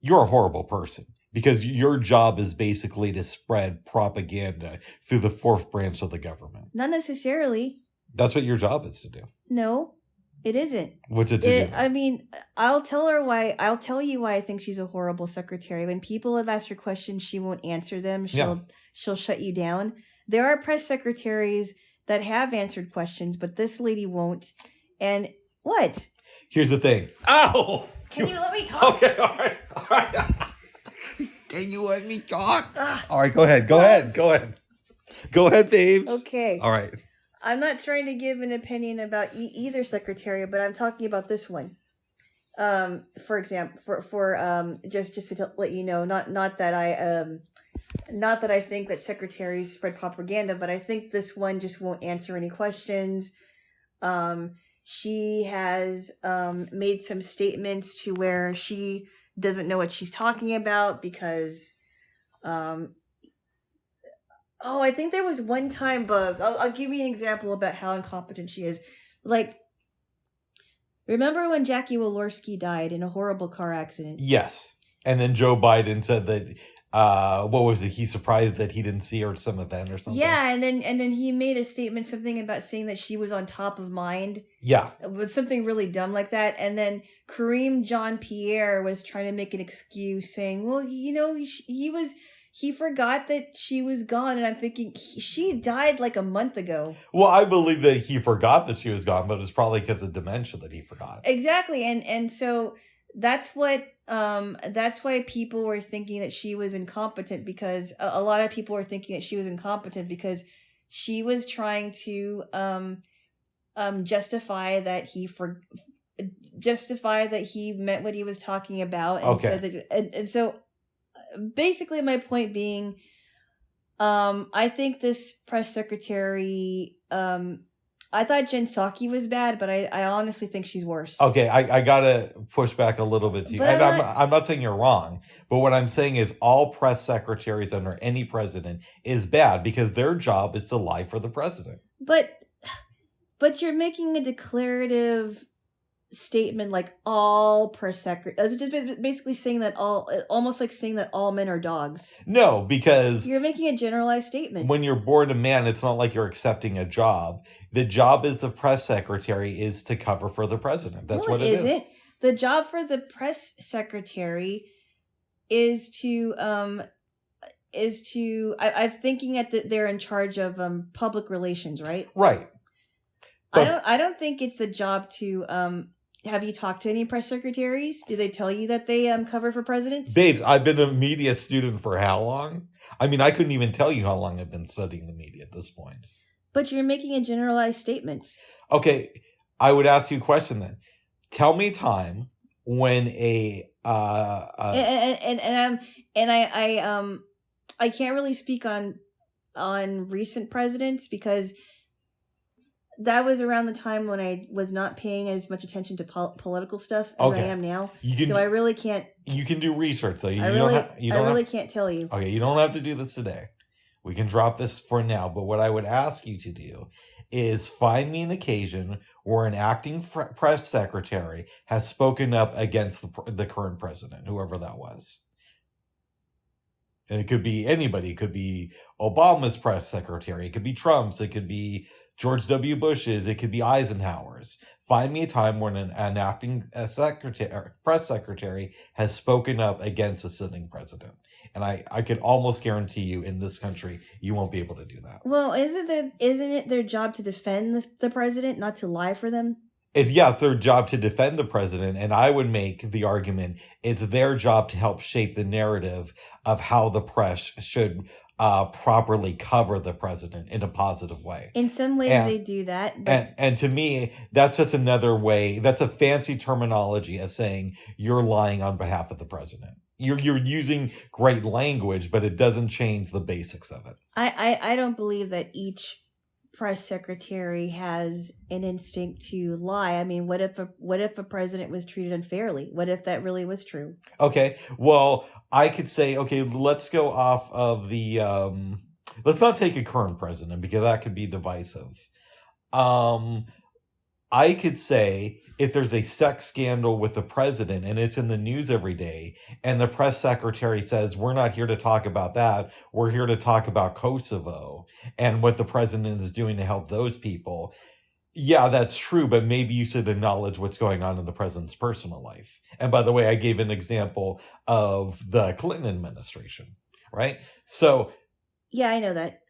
you're a horrible person. Because your job is basically to spread propaganda through the fourth branch of the government. Not necessarily. That's what your job is to do. No, it isn't. What's it to do? I mean, I'll tell you why I think she's a horrible secretary. When people have asked her questions, she won't answer them. She'll shut you down. There are press secretaries that have answered questions, but this lady won't. And what? Here's the thing. Ow! Can you let me talk? Okay, all right. Can you let me talk? All right, go ahead. Go ahead, babes. Okay. All right. I'm not trying to give an opinion about either secretary, but I'm talking about this one. For example, for just to let you know, not that I think that secretaries spread propaganda, but I think this one just won't answer any questions. She has made some statements to where she doesn't know what she's talking about because I think there was one time, but I'll give you an example about how incompetent she is. Like, remember when Jackie Walorski died in a horrible car accident? Yes. And then Joe Biden said that, what was it? He's surprised that he didn't see her at some event or something. Yeah, and then he made a statement, something about saying that she was on top of mind. Yeah. It was something really dumb like that. And then Kareem Jean-Pierre was trying to make an excuse saying, well, he forgot that she was gone. And I'm thinking, she died like a month ago. Well, I believe that he forgot that she was gone, but it's probably because of dementia that he forgot. Exactly. And so that's why people were thinking that she was incompetent, because a lot of people were thinking that she was incompetent because she was trying to justify that he meant what he was talking about. And okay. And so basically my point being, I think this press secretary, I thought Jen Psaki was bad, but I honestly think she's worse. Okay, I gotta push back a little bit to you. But and I'm not saying you're wrong, but what I'm saying is all press secretaries under any president is bad because their job is to lie for the president. But you're making a declarative statement like all press secretaries. It's just basically saying that almost like saying that all men are dogs. No, because you're making a generalized statement. When you're born a man, it's not like you're accepting a job. The job as the press secretary is to cover for the president. That's what it is. Isn't. The job for the press secretary is to I'm thinking they're in charge of public relations, right? Right. But I don't think it's a job to have you talked to any press secretaries? Do they tell you that they cover for presidents? Babes, I've been a media student for how long? I mean, I couldn't even tell you how long I've been studying the media at this point. But you're making a generalized statement. Okay, I would ask you a question then. Tell me a time when I can't really speak on recent presidents because that was around the time when I was not paying as much attention to political stuff as I am now. So I really can't. You can do research though. I really can't tell you. Okay, you don't have to do this today. We can drop this for now. But what I would ask you to do is find me an occasion where an acting press secretary has spoken up against the current president, whoever that was. And it could be anybody. It could be Obama's press secretary. It could be Trump's. It could be George W. Bush's. It could be Eisenhower's. Find me a time when an acting press secretary has spoken up against a sitting president. And I could almost guarantee you in this country, you won't be able to do that. Well, isn't it their job to defend the president, not to lie for them? It's their job to defend the president. And I would make the argument it's their job to help shape the narrative of how the press should properly cover the president in a positive way. In some ways they do that. But... And to me, that's just another way. That's a fancy terminology of saying you're lying on behalf of the president. You're using great language, but it doesn't change the basics of it. I don't believe that each press secretary has an instinct to lie. I mean, what if a president was treated unfairly? What if that really was true? Okay, well, I could say, okay, let's go off of the let's not take a current president because that could be divisive. I could say if there's a sex scandal with the president and it's in the news every day and the press secretary says, we're not here to talk about that. We're here to talk about Kosovo and what the president is doing to help those people. Yeah, that's true. But maybe you should acknowledge what's going on in the president's personal life. And by the way, I gave an example of the Clinton administration, right? So yeah, I know that.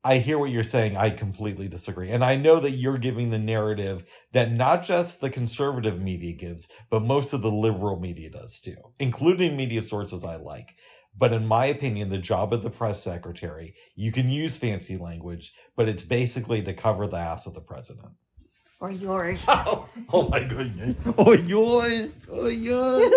I hear what you're saying. I completely disagree. And I know that you're giving the narrative that not just the conservative media gives, but most of the liberal media does too, including media sources I like. But in my opinion, the job of the press secretary, you can use fancy language, but it's basically to cover the ass of the president. Or yours. Oh my goodness. Or yours. Or yours.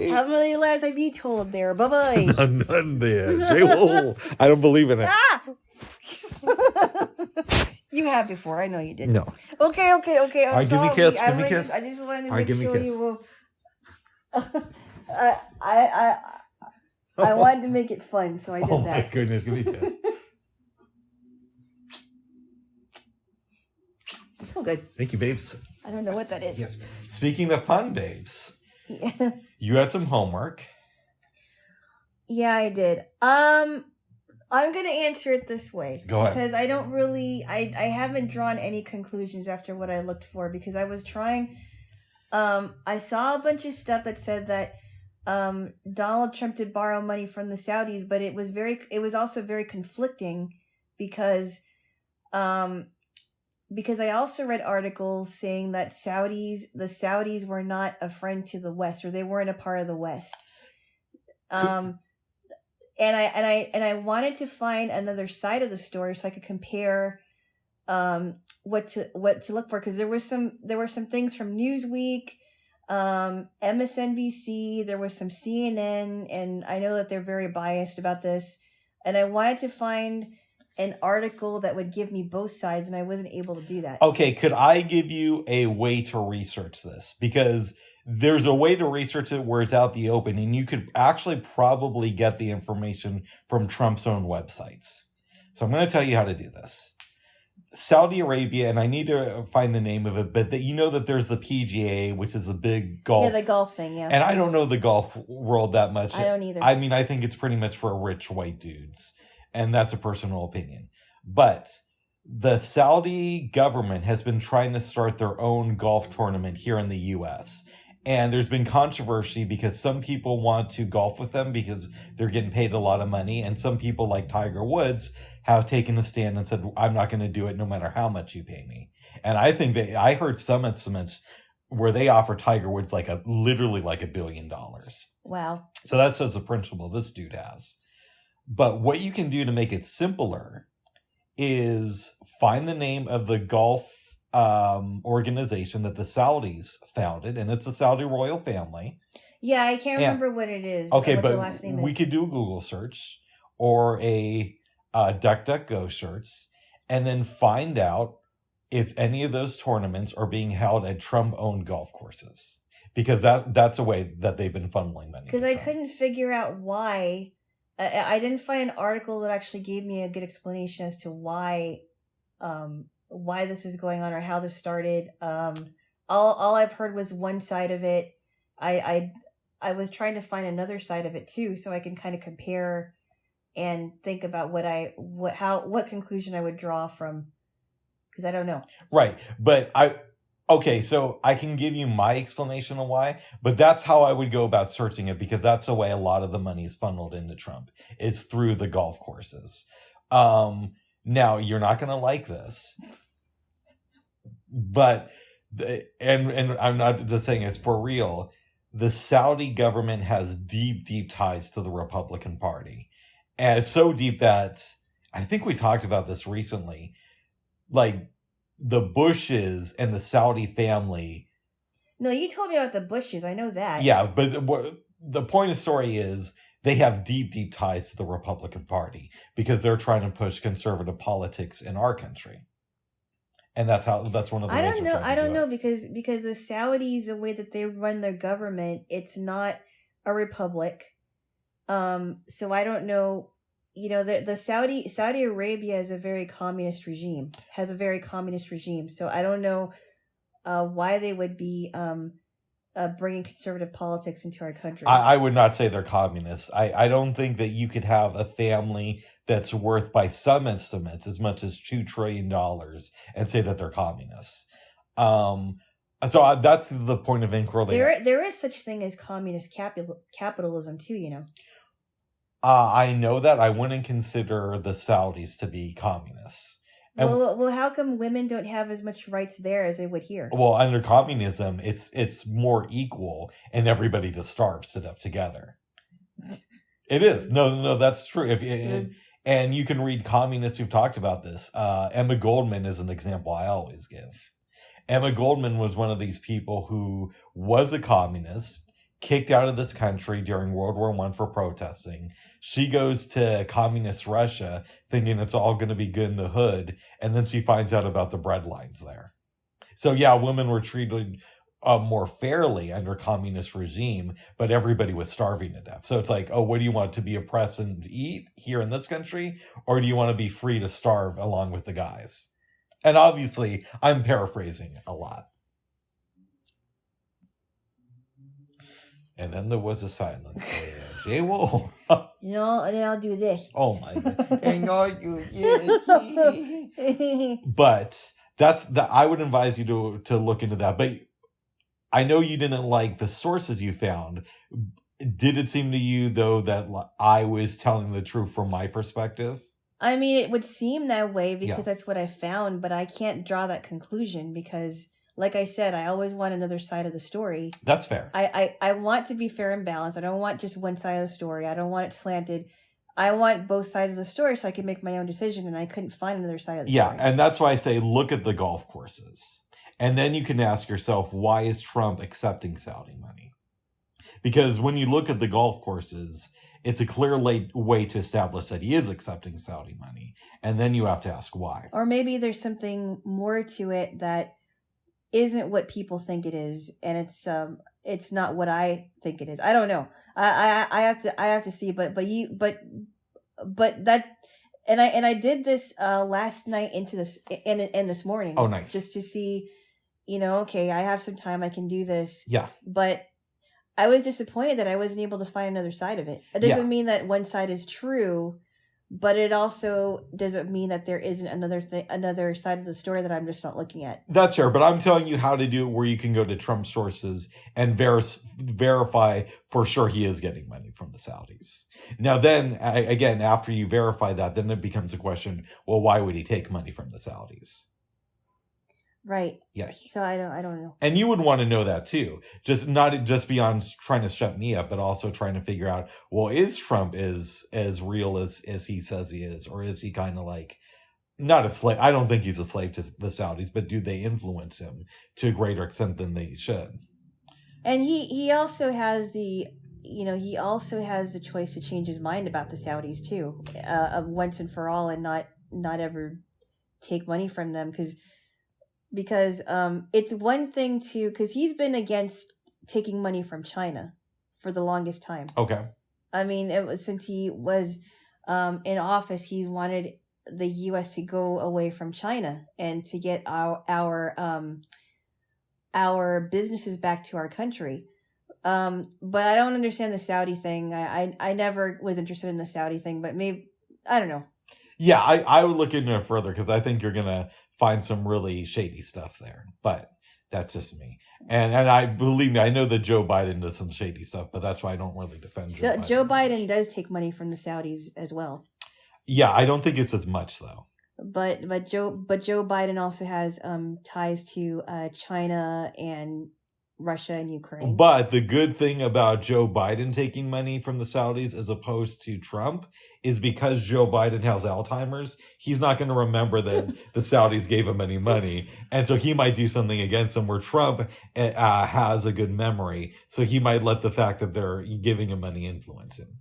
How many lies have you told there? Bye-bye. None there. Jaylo. I don't believe in it. Ah! You have before. I know you did. No. Okay. I'm sorry. Give me a kiss. Give me a kiss. I just wanted to make sure you will. I wanted to make it fun, so I did that. Oh my goodness. Give me a kiss. Oh, good. Thank you, babes. I don't know what that is. Yes. Speaking of fun, babes, yeah. You had some homework. Yeah, I did. I'm going to answer it this way. Go ahead. Because I don't really, I haven't drawn any conclusions after what I looked for because I was trying, I saw a bunch of stuff that said that Donald Trump did borrow money from the Saudis, but it was also very conflicting because I also read articles saying that the Saudis were not a friend to the West, or they weren't a part of the West. And I wanted to find another side of the story so I could compare what to look for, because there were some things from Newsweek, MSNBC, there was some CNN, and I know that they're very biased about this, and I wanted to find an article that would give me both sides, and I wasn't able to do that. Okay, could I give you a way to research this? Because there's a way to research it where it's out the open, and you could actually probably get the information from Trump's own websites. So I'm going to tell you how to do this. Saudi Arabia, and I need to find the name of it, but that that there's the PGA, which is the big golf. Yeah, the golf thing, yeah. And I don't know the golf world that much. I don't either. I mean, I think it's pretty much for rich white dudes, and that's a personal opinion. But the Saudi government has been trying to start their own golf tournament here in the U.S., and there's been controversy because some people want to golf with them because they're getting paid a lot of money. And some people like Tiger Woods have taken a stand and said, I'm not going to do it no matter how much you pay me. And I think I heard some estimates where they offer Tiger Woods literally like $1 billion. Wow. So that's just a principle this dude has. But what you can do to make it simpler is find the name of the golf organization that the Saudis founded, and it's a Saudi royal family. Yeah, I can't remember what it is. Okay, what but the last name we is. could do a Google search or a DuckDuckGo search, and then find out if any of those tournaments are being held at Trump-owned golf courses, because that's a way that they've been funneling money. Because I couldn't figure out why. I didn't find an article that actually gave me a good explanation as to why this is going on or how this started. All I've heard was one side of it. I was trying to find another side of it too, so I can kind of compare and think about what conclusion I would draw from, because I don't know. Right, but so I can give you my explanation of why, but that's how I would go about searching it, because that's the way a lot of the money is funneled into Trump, is through the golf courses. Now, you're not going to like this, but, and I'm not just saying it's for real, the Saudi government has deep, deep ties to the Republican Party. And it's so deep that, I think we talked about this recently, like, the Bushes and the Saudi family. No, you told me about the Bushes. I know that. Yeah, but the point of the story is they have deep, deep ties to the Republican Party because they're trying to push conservative politics in our country. And that's one of the ways I don't know because the Saudis, the way that they run their government, it's not a republic. So I don't know. The Saudi Arabia is a very communist regime. So I don't know why they would be bringing conservative politics into our country. I would not say they're communists. I don't think that you could have a family that's worth, by some estimates, as much as $2 trillion and say that they're communists. So that's the point of inquiry. There is such thing as communist capitalism too, I know that. I wouldn't consider the Saudis to be communists. Well, how come women don't have as much rights there as they would here? Well, under communism, it's more equal, and everybody just starves to death together. It is. No, that's true. And you can read communists who've talked about this. Emma Goldman is an example I always give. Emma Goldman was one of these people who was a communist, kicked out of this country during World War I for protesting. She goes to communist Russia thinking it's all going to be good in the hood, and then she finds out about the bread lines there. So yeah, women were treated more fairly under communist regime, but everybody was starving to death. So it's like, oh, what do you want, to be oppressed and eat here in this country? Or do you want to be free to starve along with the guys? And obviously, I'm paraphrasing a lot. And then there was a silence. Jaylo. And I'll do this. Oh my God. And I'll do this. But I would advise you to look into that. But I know you didn't like the sources you found. Did it seem to you, though, that I was telling the truth from my perspective? I mean, it would seem that way because that's what I found, but I can't draw that conclusion because, like I said, I always want another side of the story. That's fair. I want to be fair and balanced. I don't want just one side of the story. I don't want it slanted. I want both sides of the story so I can make my own decision, and I couldn't find another side of the story. Yeah, and that's why I say look at the golf courses. And then you can ask yourself, why is Trump accepting Saudi money? Because when you look at the golf courses, it's a clear way to establish that he is accepting Saudi money. And then you have to ask why. Or maybe there's something more to it that isn't what people think it is, and it's not what I think it is. I don't know. I have to see, but that, And I did this last night into this and this morning. Oh, nice. Just to see, okay, I have some time, I can do this. Yeah. But I was disappointed that I wasn't able to find another side of it. It doesn't mean that one side is true, but it also doesn't mean that there isn't another side of the story that I'm just not looking at. That's fair, but I'm telling you how to do it where you can go to Trump sources and verify for sure he is getting money from the Saudis. Now then, again, after you verify that, then it becomes a question, well, why would he take money from the Saudis? Right. Yeah. So I don't know. And you would want to know that too. Just not just beyond trying to shut me up, but also trying to figure out, well, is Trump as real as he says he is? Or is he kind of like not a slave? I don't think he's a slave to the Saudis, but do they influence him to a greater extent than they should? And he also has the choice to change his mind about the Saudis too, once and for all, and not ever take money from them because it's one thing because he's been against taking money from China for the longest time. Okay. I mean, it was since he was in office, he wanted the U.S. to go away from China and to get our businesses back to our country. But I don't understand the Saudi thing. I never was interested in the Saudi thing, but maybe, I don't know. Yeah, I would look into it further because I think you're going to find some really shady stuff there. But that's just me. And I believe me, I know that Joe Biden does some shady stuff, but that's why I don't really defend Joe Biden. Joe Biden does take money from the Saudis as well. Yeah, I don't think it's as much though. But Joe Biden also has ties to China and Russia and Ukraine. But the good thing about Joe Biden taking money from the Saudis as opposed to Trump is because Joe Biden has Alzheimer's, he's not going to remember that the Saudis gave him any money. And so he might do something against him where Trump has a good memory. So he might let the fact that they're giving him money influence him.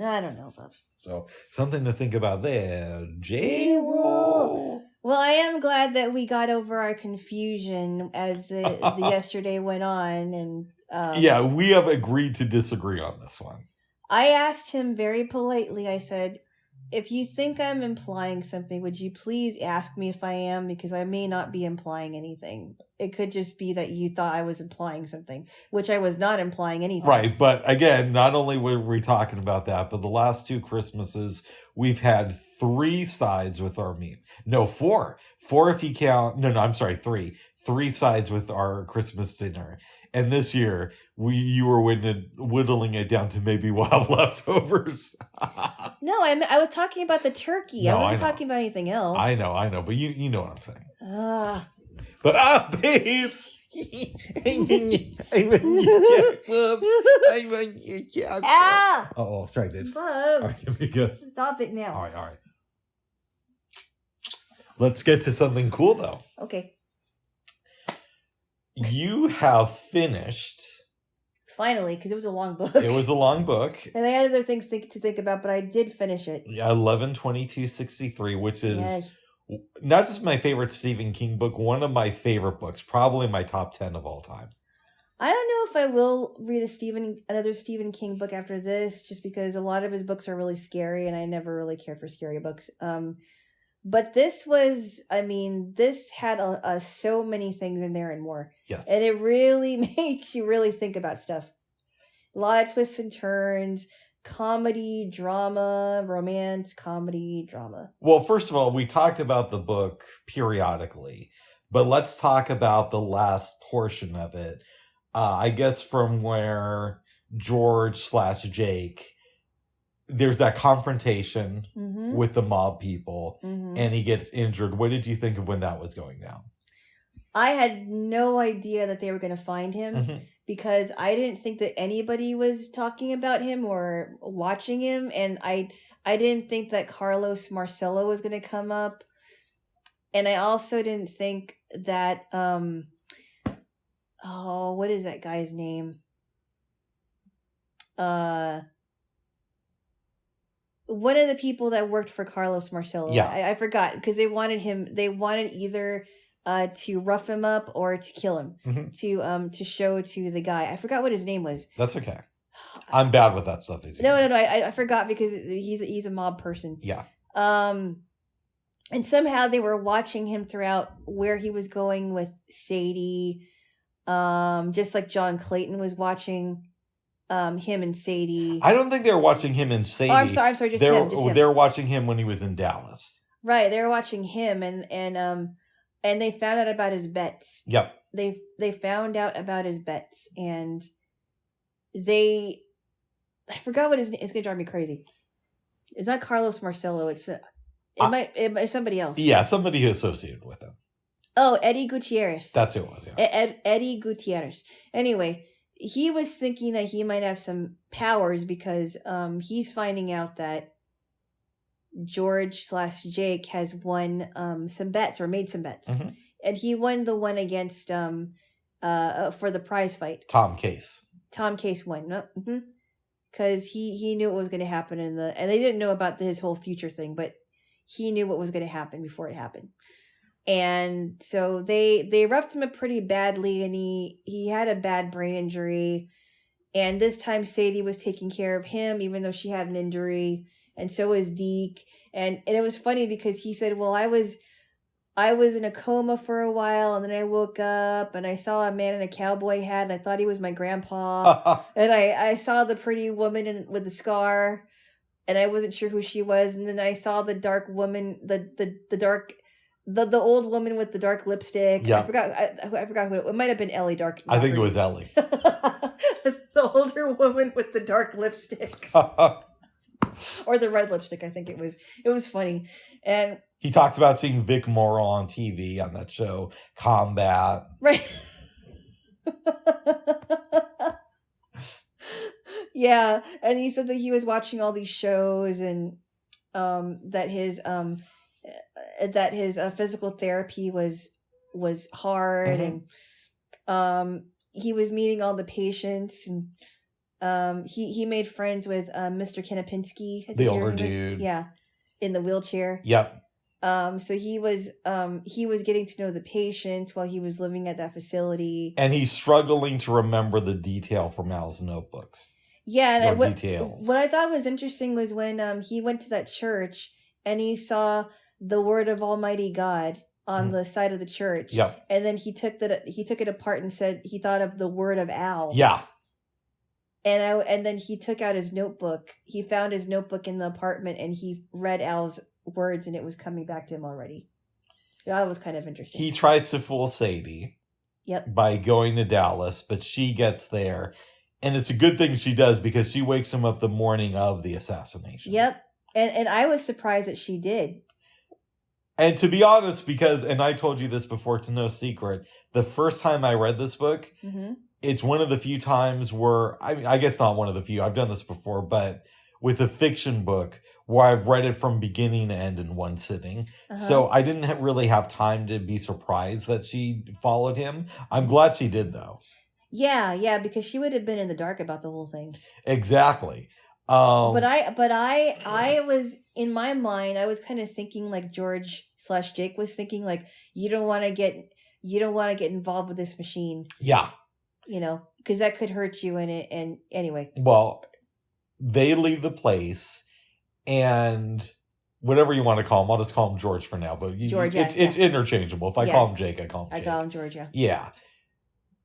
I don't know, Bob. So something to think about there. Jaylo. Well, I am glad that we got over our confusion as the yesterday went on, and yeah, we have agreed to disagree on this one. I asked him very politely. I said, "If you think I'm implying something, would you please ask me if I am? Because I may not be implying anything. It could just be that you thought I was implying something, which I was not implying anything." Right, but again, not only were we talking about that, but the last two Christmases, we've had 3 sides with our meme. No, 4. 4 if you count. No, I'm sorry, 3. 3 sides with our Christmas dinner. And this year, you were whittling it down to maybe we'll have leftovers. No, I was talking about the turkey. No, I wasn't talking about anything else. I know, but you know what I'm saying. But babes! I'm on your jack. Ah! Oh, sorry, babes. Bubs. All right, here we go. Stop it now. All right. Let's get to something cool, though. Okay. You have finished. Finally, because it was a long book. It was a long book. And I had other things to think about, but I did finish it. 11/22/63, which is Yes. not just my favorite Stephen King book, one of my favorite books, probably my top 10 of all time. I don't know if I will read another Stephen King book after this, just because a lot of his books are really scary, and I never really cared for scary books. But this had so many things in there and more. Yes. And it really makes you really think about stuff. A lot of twists and turns, comedy, drama, romance, comedy, drama. Well, first of all, we talked about the book periodically, but let's talk about the last portion of it. I guess from where George/Jake, there's that confrontation with the mob people, and he gets injured. What did you think of when that was going down? I had no idea that they were going to find him because I didn't think that anybody was talking about him or watching him, and I didn't think that Carlos Marcello was going to come up, and I also didn't think that what is that guy's name? One of the people that worked for Carlos Marcello. Yeah. I forgot because they wanted either to rough him up or to kill him, to show to the guy. I forgot what his name was. That's okay. I'm bad with that stuff. No. I forgot because he's a mob person. Yeah. And somehow they were watching him throughout where he was going with Sadie. Just like John Clayton was watching him and Sadie. I don't think they were watching him and Sadie. Oh, I'm sorry, just him. They were watching him when he was in Dallas. Right, they were watching him, and they found out about his bets. Yep. They found out about his bets, and I forgot what his name. It's gonna drive me crazy. It's not Carlos Marcello. It might somebody else. Yeah, somebody associated with him. Oh, Eddie Gutierrez. That's who it was. Yeah. Eddie Gutierrez. Anyway, he was thinking that he might have some powers because he's finding out that George/Jake has won some bets or made some bets, and he won the one against for the prize fight. Tom Case won. No. Because he knew what was going to happen and they didn't know about his whole future thing, but he knew what was going to happen before it happened. And so they roughed him up pretty badly, and he had a bad brain injury. And this time Sadie was taking care of him, even though she had an injury, and so was Deke. And it was funny because he said, well, I was in a coma for a while, and then I woke up and I saw a man in a cowboy hat, and I thought he was my grandpa. And I saw the pretty woman with the scar, and I wasn't sure who she was. And then I saw the dark woman, the old woman with the dark lipstick. Yeah. I forgot who it might have been Ellie Dark. I think it was Ellie. The older woman with the dark lipstick. Or the red lipstick, I think it was. It was funny. And he talked about seeing Vic Morrow on TV on that show, Combat. Right. Yeah, and he said that he was watching all these shows, and that his physical therapy was hard, and he was meeting all the patients, and he made friends with Mr. Kanapinski, the older dude. Yeah, in the wheelchair. Yep. So he was getting to know the patients while he was living at that facility, and he's struggling to remember the detail from Al's notebooks. Yeah, and details. What I thought was interesting was when he went to that church and he saw the word of Almighty God on the side of the church. Yeah, and then he took it apart and said he thought of the word of Al. Yeah. And then he took out his notebook. He found his notebook in the apartment, and he read Al's words, and it was coming back to him already. That was kind of interesting. He tries to fool Sadie. Yep. By going to Dallas, but she gets there, and it's a good thing she does because she wakes him up the morning of the assassination. Yep. And I was surprised that she did. And to be honest, and I told you this before, it's no secret, the first time I read this book, it's one of the few times where, I guess not one of the few, I've done this before, but with a fiction book where I've read it from beginning to end in one sitting. So I didn't really have time to be surprised that she followed him. I'm glad she did, though. Yeah, because she would have been in the dark about the whole thing. Exactly. But I was, in my mind, I was kind of thinking like George/Jake was thinking, like, you don't want to get involved with this machine. Yeah. Because that could hurt you in it. And anyway. Well, they leave the place, and whatever you want to call him, I'll just call him George for now. But George, it's interchangeable. If I call him Jake, I call him Jake. I call him George, yeah. Yeah.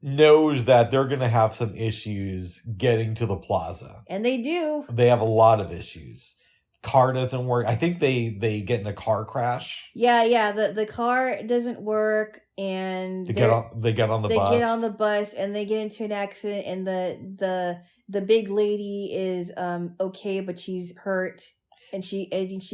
Knows that they're going to have some issues getting to the plaza. And they do. They have a lot of issues. Car doesn't work. I think they get in a car crash. Yeah. The car doesn't work, and they get on the bus. They get on the bus, and they get into an accident, and the big lady is okay, but she's hurt, and she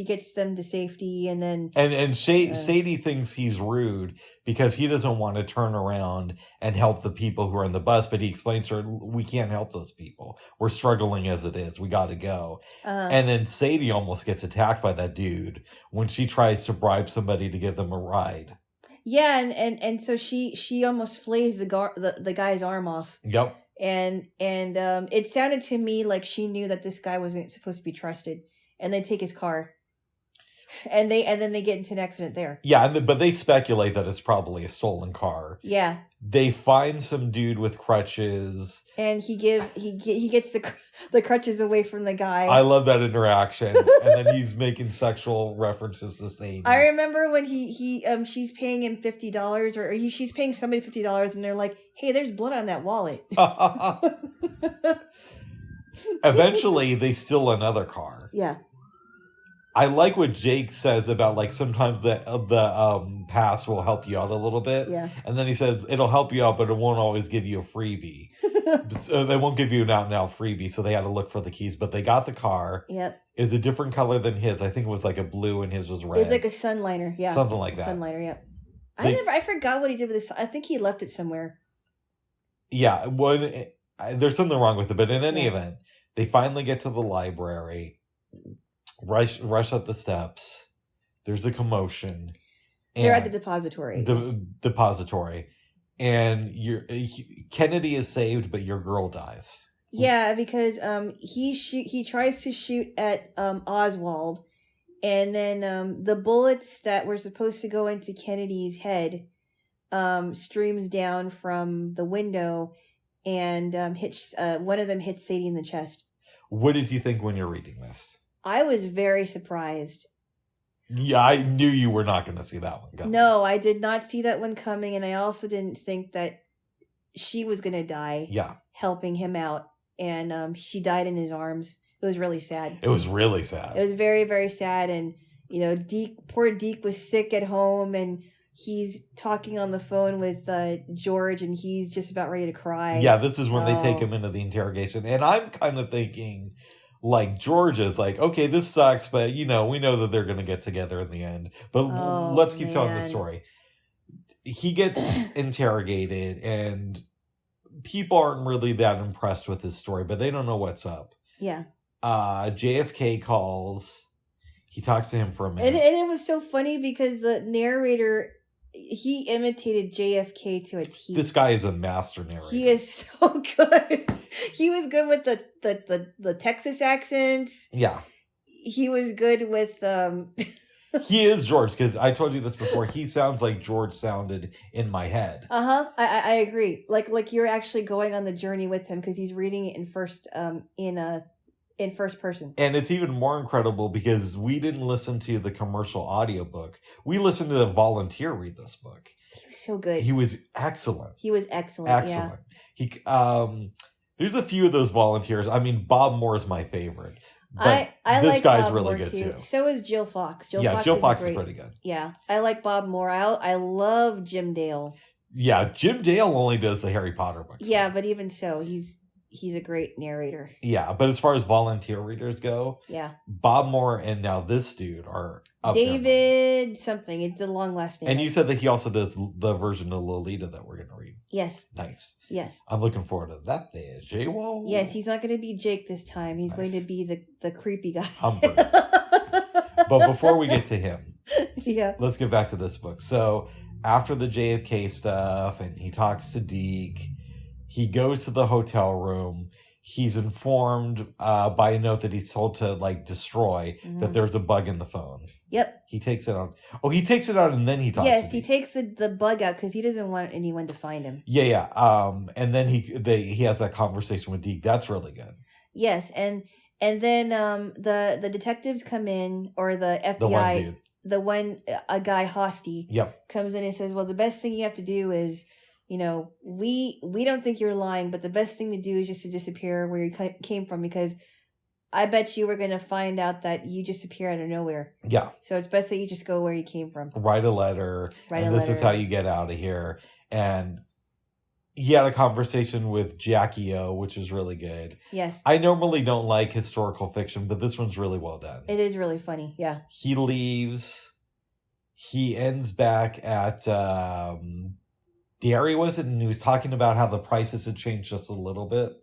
gets them to safety, and then Sadie thinks he's rude because he doesn't want to turn around and help the people who are on the bus, but he explains to her, we can't help those people. We're struggling as it is. We got to go. And then Sadie almost gets attacked by that dude when she tries to bribe somebody to give them a ride. Yeah, and so she almost flays the guy's arm off. Yep. And it sounded to me like she knew that this guy wasn't supposed to be trusted, and they take his car. And then they get into an accident there. Yeah, but they speculate that it's probably a stolen car. Yeah. They find some dude with crutches. And he gets the crutches away from the guy. I love that interaction. And then he's making sexual references to Sadie. I remember when she's paying him $50 or she's paying somebody $50 and they're like, hey, there's blood on that wallet. Eventually, they steal another car. Yeah. I like what Jake says about like sometimes the past will help you out a little bit. Yeah. And then he says it'll help you out, but it won't always give you a freebie. So they won't give you an out and out freebie. So they had to look for the keys, but they got the car. Yep. It was a different color than his. I think it was like a blue and his was red. It's like a sunliner. Yeah. Something like that. Sunliner. Yeah. I forgot what he did with this. I think he left it somewhere. Yeah. There's something wrong with it, but in any event, they finally get to the library. Rush up the steps. There's a commotion. They're at the depository. Depository. And Kennedy is saved, but your girl dies. Yeah, because he tries to shoot at Oswald, and then the bullets that were supposed to go into Kennedy's head streams down from the window and hits one of them hits Sadie in the chest. What did you think when you're reading this? I was very surprised. Yeah, I knew you were not going to see that one coming. No, I did not see that one coming, and I also didn't think that she was going to die. Yeah. Helping him out, and she died in his arms. It was really sad. It was really sad. It was very, very sad, and poor Deke was sick at home, and he's talking on the phone with George, and he's just about ready to cry. Yeah, this is when they take him into the interrogation, and I'm kind of thinking, like, George is like, okay, this sucks, but we know that they're going to get together in the end. But let's keep telling the story. He gets interrogated, and people aren't really that impressed with his story, but they don't know what's up. Yeah. JFK calls. He talks to him for a minute. And it was so funny because the narrator, he imitated JFK to a T. This guy is a master narrator. He is so good. He was good with the Texas accents. Yeah. He was good with He is George, because I told you this before. He sounds like George sounded in my head. I agree. Like you're actually going on the journey with him because he's reading it in first person. And it's even more incredible because we didn't listen to the commercial audiobook. We listened to a volunteer read this book. He was so good. He was excellent. Excellent. Yeah. He there's a few of those volunteers. I mean, Bob Moore is my favorite. But I this like guy's Bob really Moore good too. So is Jill Fox. Jill Fox is pretty good. Yeah, I like Bob Moore. I love Jim Dale. Yeah, Jim Dale only does the Harry Potter books. Yeah, but even so, he's a great narrator. Yeah, but as far as volunteer readers go, yeah, Bob Moore and now this dude are up David something. It's a long last name. And you said that he also does the version of Lolita that we're going to read. Yes. Nice. Yes. I'm looking forward to that. There, Jaylo. Yes, he's not going to be Jake this time. He's going to be the creepy guy. Humphrey. But before we get to him, yeah, let's get back to this book. So after the JFK stuff, and he talks to Deke, he goes to the hotel room. He's informed by a note that he's told to destroy that there's a bug in the phone. Yep. He takes it out. Oh, he takes it out and then he talks. Yes, he takes the bug out because he doesn't want anyone to find him. Yeah. And then he has that conversation with Deke. That's really good. Yes, and then the detectives come in, or the FBI, a guy Hosty. Yep. Comes in and says, well, the best thing you have to do is, we don't think you're lying, but the best thing to do is just to disappear where you came from, because I bet you were going to find out that you just appear out of nowhere. Yeah. So it's best that you just go where you came from. Write a letter. This is how you get out of here. And he had a conversation with Jackie O, which is really good. Yes. I normally don't like historical fiction, but this one's really well done. It is really funny. Yeah. He leaves. He ends back at Derry, was it? And he was talking about how the prices had changed just a little bit.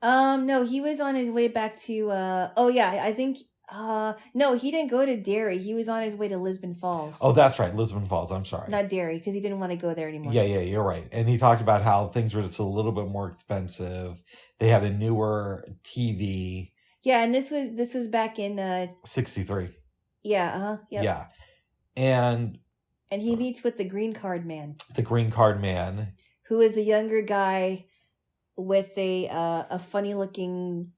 No, he was on his way back to, I think, no, he didn't go to Derry. He was on his way to Lisbon Falls. Oh, that's right. Lisbon Falls. I'm sorry. Not Derry, because he didn't want to go there anymore. Yeah, you're right. And he talked about how things were just a little bit more expensive. They had a newer TV. Yeah, and this was back in 63. Yeah, yep. Yeah. And he meets with the green card man. The green card man. Who is a younger guy with a funny looking...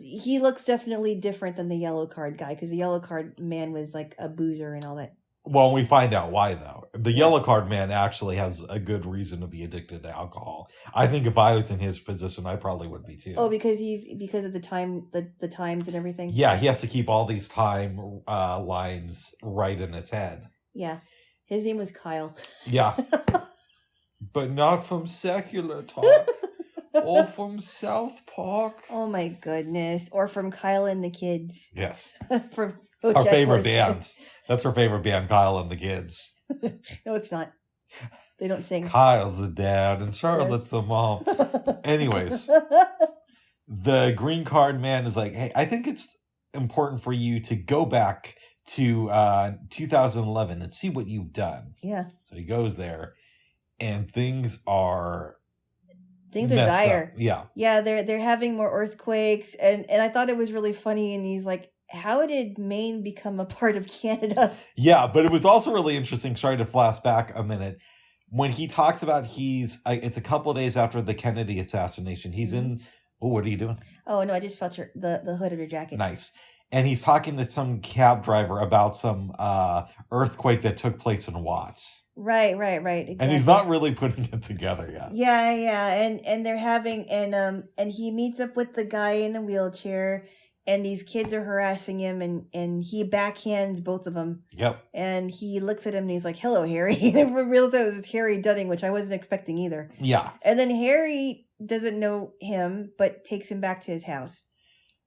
He looks definitely different than the yellow card guy, because the yellow card man was like a boozer and all that. Well, we find out why, though. The yellow card man actually has a good reason to be addicted to alcohol. I think if I was in his position, I probably would be too. Oh, because of the time, the times and everything? Yeah, he has to keep all these time lines right in his head. Yeah. His name was Kyle. Yeah. But not from Secular Talk. Or from South Park. Oh my goodness. Or from Kyle and the Kids. Yes. From our favorite bands. That's her favorite band, Kyle and the Kids. No, it's not. They don't sing. Kyle's the dad and Charlotte's the mom. Anyways, the green card man is like, hey, I think it's important for you to go back to 2011 and see what you've done. Yeah. So he goes there, and things are dire. Up. Yeah. Yeah, they're having more earthquakes, and I thought it was really funny, and he's like, how did Maine become a part of Canada? Yeah, but it was also really interesting, sorry to flash back a minute, when he talks about it's a couple of days after the Kennedy assassination. He's in... Oh, what are you doing? Oh, no, I just felt the hood of your jacket. Nice. And he's talking to some cab driver about some earthquake that took place in Watts. Right. Exactly. And he's not really putting it together yet. Yeah. And they're having... And he meets up with the guy in a wheelchair... And these kids are harassing him, and he backhands both of them. Yep. And he looks at him, and he's like, hello, Harry. And we realized it was Harry Dunning, which I wasn't expecting either. Yeah. And then Harry doesn't know him, but takes him back to his house.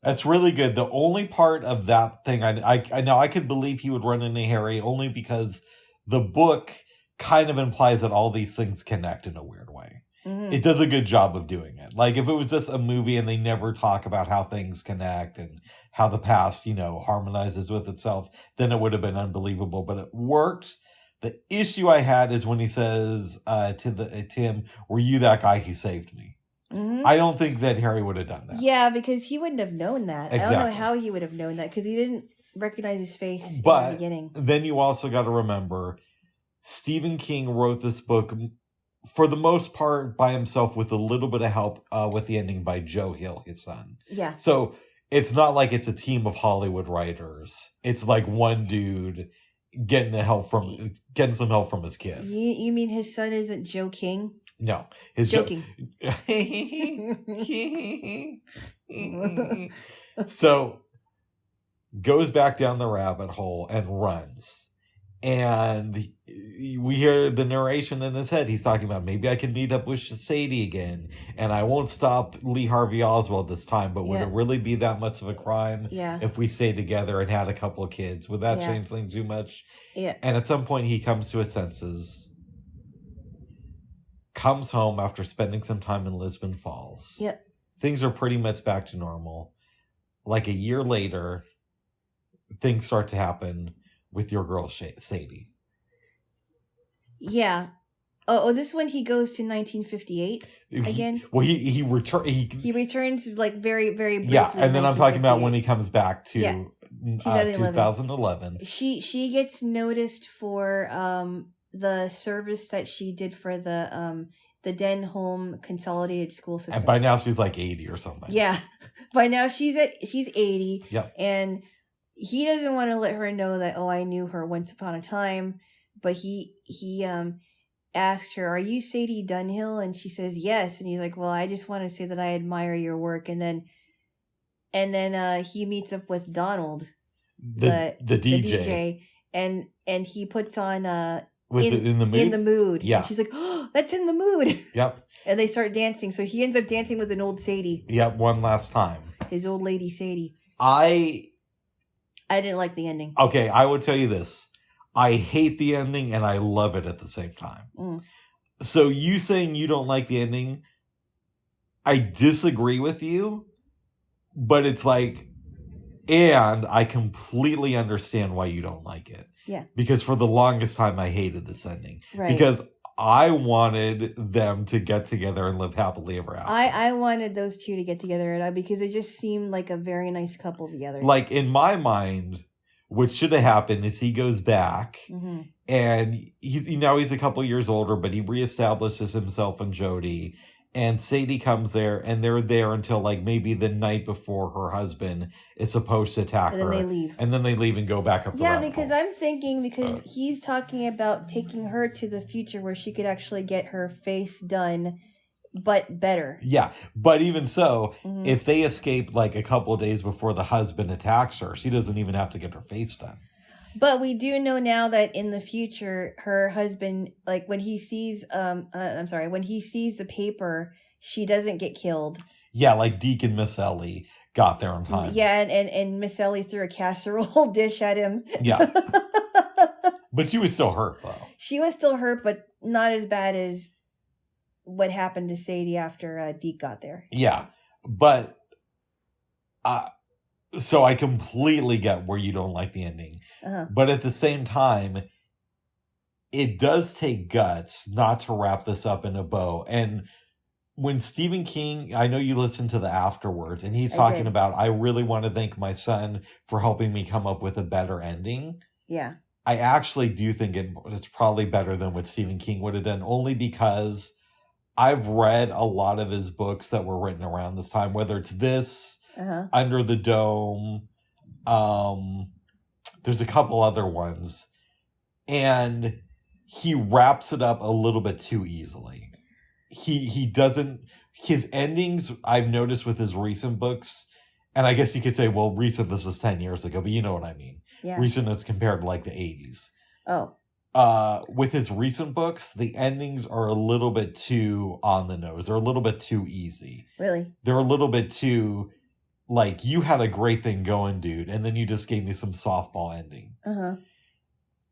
That's really good. The only part of that thing, I know I could believe he would run into Harry, only because the book kind of implies that all these things connect in a weird way. Mm-hmm. It does a good job of doing it. Like, if it was just a movie and they never talk about how things connect and how the past, harmonizes with itself, then it would have been unbelievable. But it works. The issue I had is when he says to him, were you that guy who saved me? Mm-hmm. I don't think that Harry would have done that. Yeah, because he wouldn't have known that. Exactly. I don't know how he would have known that, because he didn't recognize his face in the beginning. Then you also got to remember, Stephen King wrote this book for the most part by himself, with a little bit of help with the ending by Joe Hill, his son. Yeah. So it's not like it's a team of Hollywood writers. It's like one dude getting some help from his kid. You mean his son isn't Joe King? No. Joking. So goes back down the rabbit hole and runs. And we hear the narration in his head. He's talking about, maybe I can meet up with Sadie again, and I won't stop Lee Harvey Oswald this time, but would it really be that much of a crime if we stayed together and had a couple of kids? Would that change things too much? Yeah. And at some point he comes to his senses, comes home after spending some time in Lisbon Falls. Yep. Things are pretty much back to normal. Like a year later, things start to happen with your girl Sadie. Yeah. Oh, this one he goes to 1958 again. He returns like very, very briefly. Yeah, and then I'm talking about when he comes back to 2011. She gets noticed for the service that she did for the Denholm Consolidated School System. And by now she's like 80 or something. Yeah, by now she's 80. Yep. And he doesn't want to let her know that, I knew her once upon a time, but he asked her, are you Sadie Dunhill? And she says, yes. And he's like, well, I just want to say that I admire your work. And then he meets up with Donald, the DJ, and he puts on was it In the Mood? In the Mood. Yeah. And she's like, that's In the Mood. Yep. And they start dancing. So he ends up dancing with an old Sadie. Yep, one last time. His old lady Sadie. I didn't like the ending. Okay, I would tell you this. I hate the ending and I love it at the same time. Mm. So you saying you don't like the ending, I disagree with you, but it's like, and I completely understand why you don't like it. Yeah. Because for the longest time I hated this ending. Right. Because I wanted them to get together and live happily ever after. I wanted those two to get together because it just seemed like a very nice couple together. Like, in my mind, what should have happened is he goes back Mm-hmm. and he's a couple years older, but he reestablishes himself and Jody. And Sadie comes there, and they're there until like maybe the night before her husband is supposed to attack And her. then they leave. And then they leave and go back up the rabbit because hole. I'm thinking because he's talking about taking her to the future where she could actually get her face done, but better. Yeah, but even so, Mhm. if they escape like a couple of days before the husband attacks her, she doesn't even have to get her face done. But we do know now that in the future, her husband, like when he sees, when he sees the paper, she doesn't get killed. Yeah, like Deacon Miss Ellie got there in time. Yeah, and Miss Ellie threw a casserole dish at him. Yeah. But she was still hurt, though. She was still hurt, but not as bad as what happened to Sadie after Deke got there. Yeah, but so I completely get where you don't like the ending. Uh-huh. But at the same time, it does take guts not to wrap this up in a bow. And when Stephen King, I know you listened to the afterwards, and he's talking about, I really want to thank my son for helping me come up with a better ending. Yeah. I actually do think it's probably better than what Stephen King would have done, only because I've read a lot of his books that were written around this time, whether it's this, Under the Dome, there's a couple other ones, and he wraps it up a little bit too easily. He doesn't, his endings, I've noticed with his recent books, and I guess you could say, well, recent, this was 10 years ago, but you know what I mean. Yeah. Recent as compared to like the 80s. Oh. With his recent books, the endings are a little bit too on the nose. They're a little bit too easy. Really? They're a little bit too, like, you had a great thing going, dude, and then you just gave me some softball ending. Uh-huh.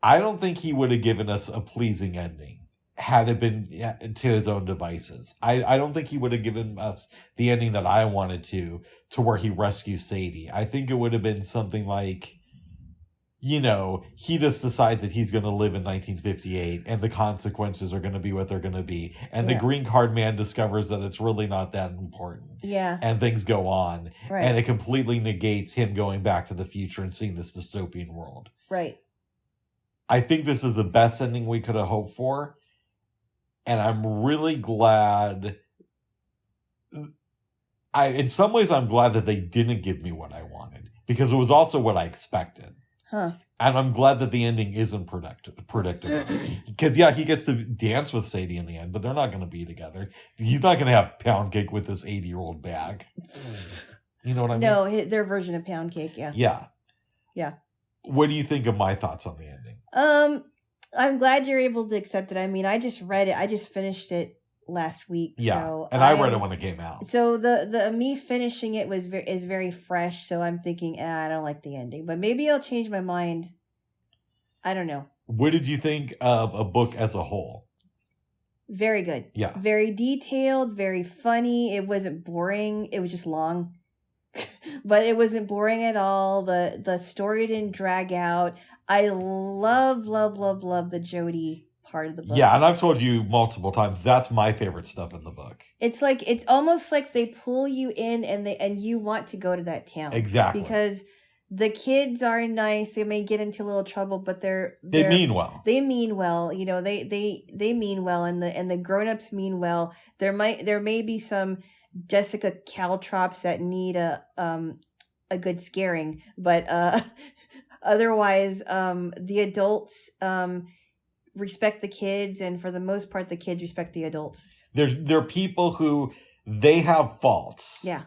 I don't think he would have given us a pleasing ending had it been to his own devices. I don't think he would have given us the ending that I wanted to where he rescues Sadie. I think it would have been something like, you know, he just decides that he's going to live in 1958 and the consequences are going to be what they're going to be. And the green card man discovers that it's really not that important. Yeah. And things go on. Right. And it completely negates him going back to the future and seeing this dystopian world. Right. I think this is the best ending we could have hoped for. And I'm really glad. In some ways, I'm glad that they didn't give me what I wanted, because it was also what I expected. Huh. And I'm glad that the ending isn't predictable. Because, yeah, he gets to dance with Sadie in the end, but they're not going to be together. He's not going to have pound cake with this 80-year-old bag. You know what I mean? No, their version of pound cake, yeah. Yeah. Yeah. What do you think of my thoughts on the ending? I'm glad you're able to accept it. I mean, I just read it. I just finished it last week. Yeah, so and I read it when it came out. So the me finishing it is very fresh. So I'm thinking, I don't like the ending, but maybe I'll change my mind. I don't know. What did you think of a book as a whole? Very good. Yeah. Very detailed, very funny. It wasn't boring. It was just long. But it wasn't boring at all. The story didn't drag out. I love the Jody part of the book. Yeah, and I've told you multiple times, that's my favorite stuff in the book. It's like, it's almost like they pull you in and you want to go to that town. Exactly. Because the kids are nice. They may get into a little trouble, but they mean well. They mean well. You know, they mean well, and the grown-ups mean well. There may be some Jessica Caltrops that need a good scaring, but otherwise the adults respect the kids, and for the most part the kids respect the adults. They're people who, they have faults. Yeah.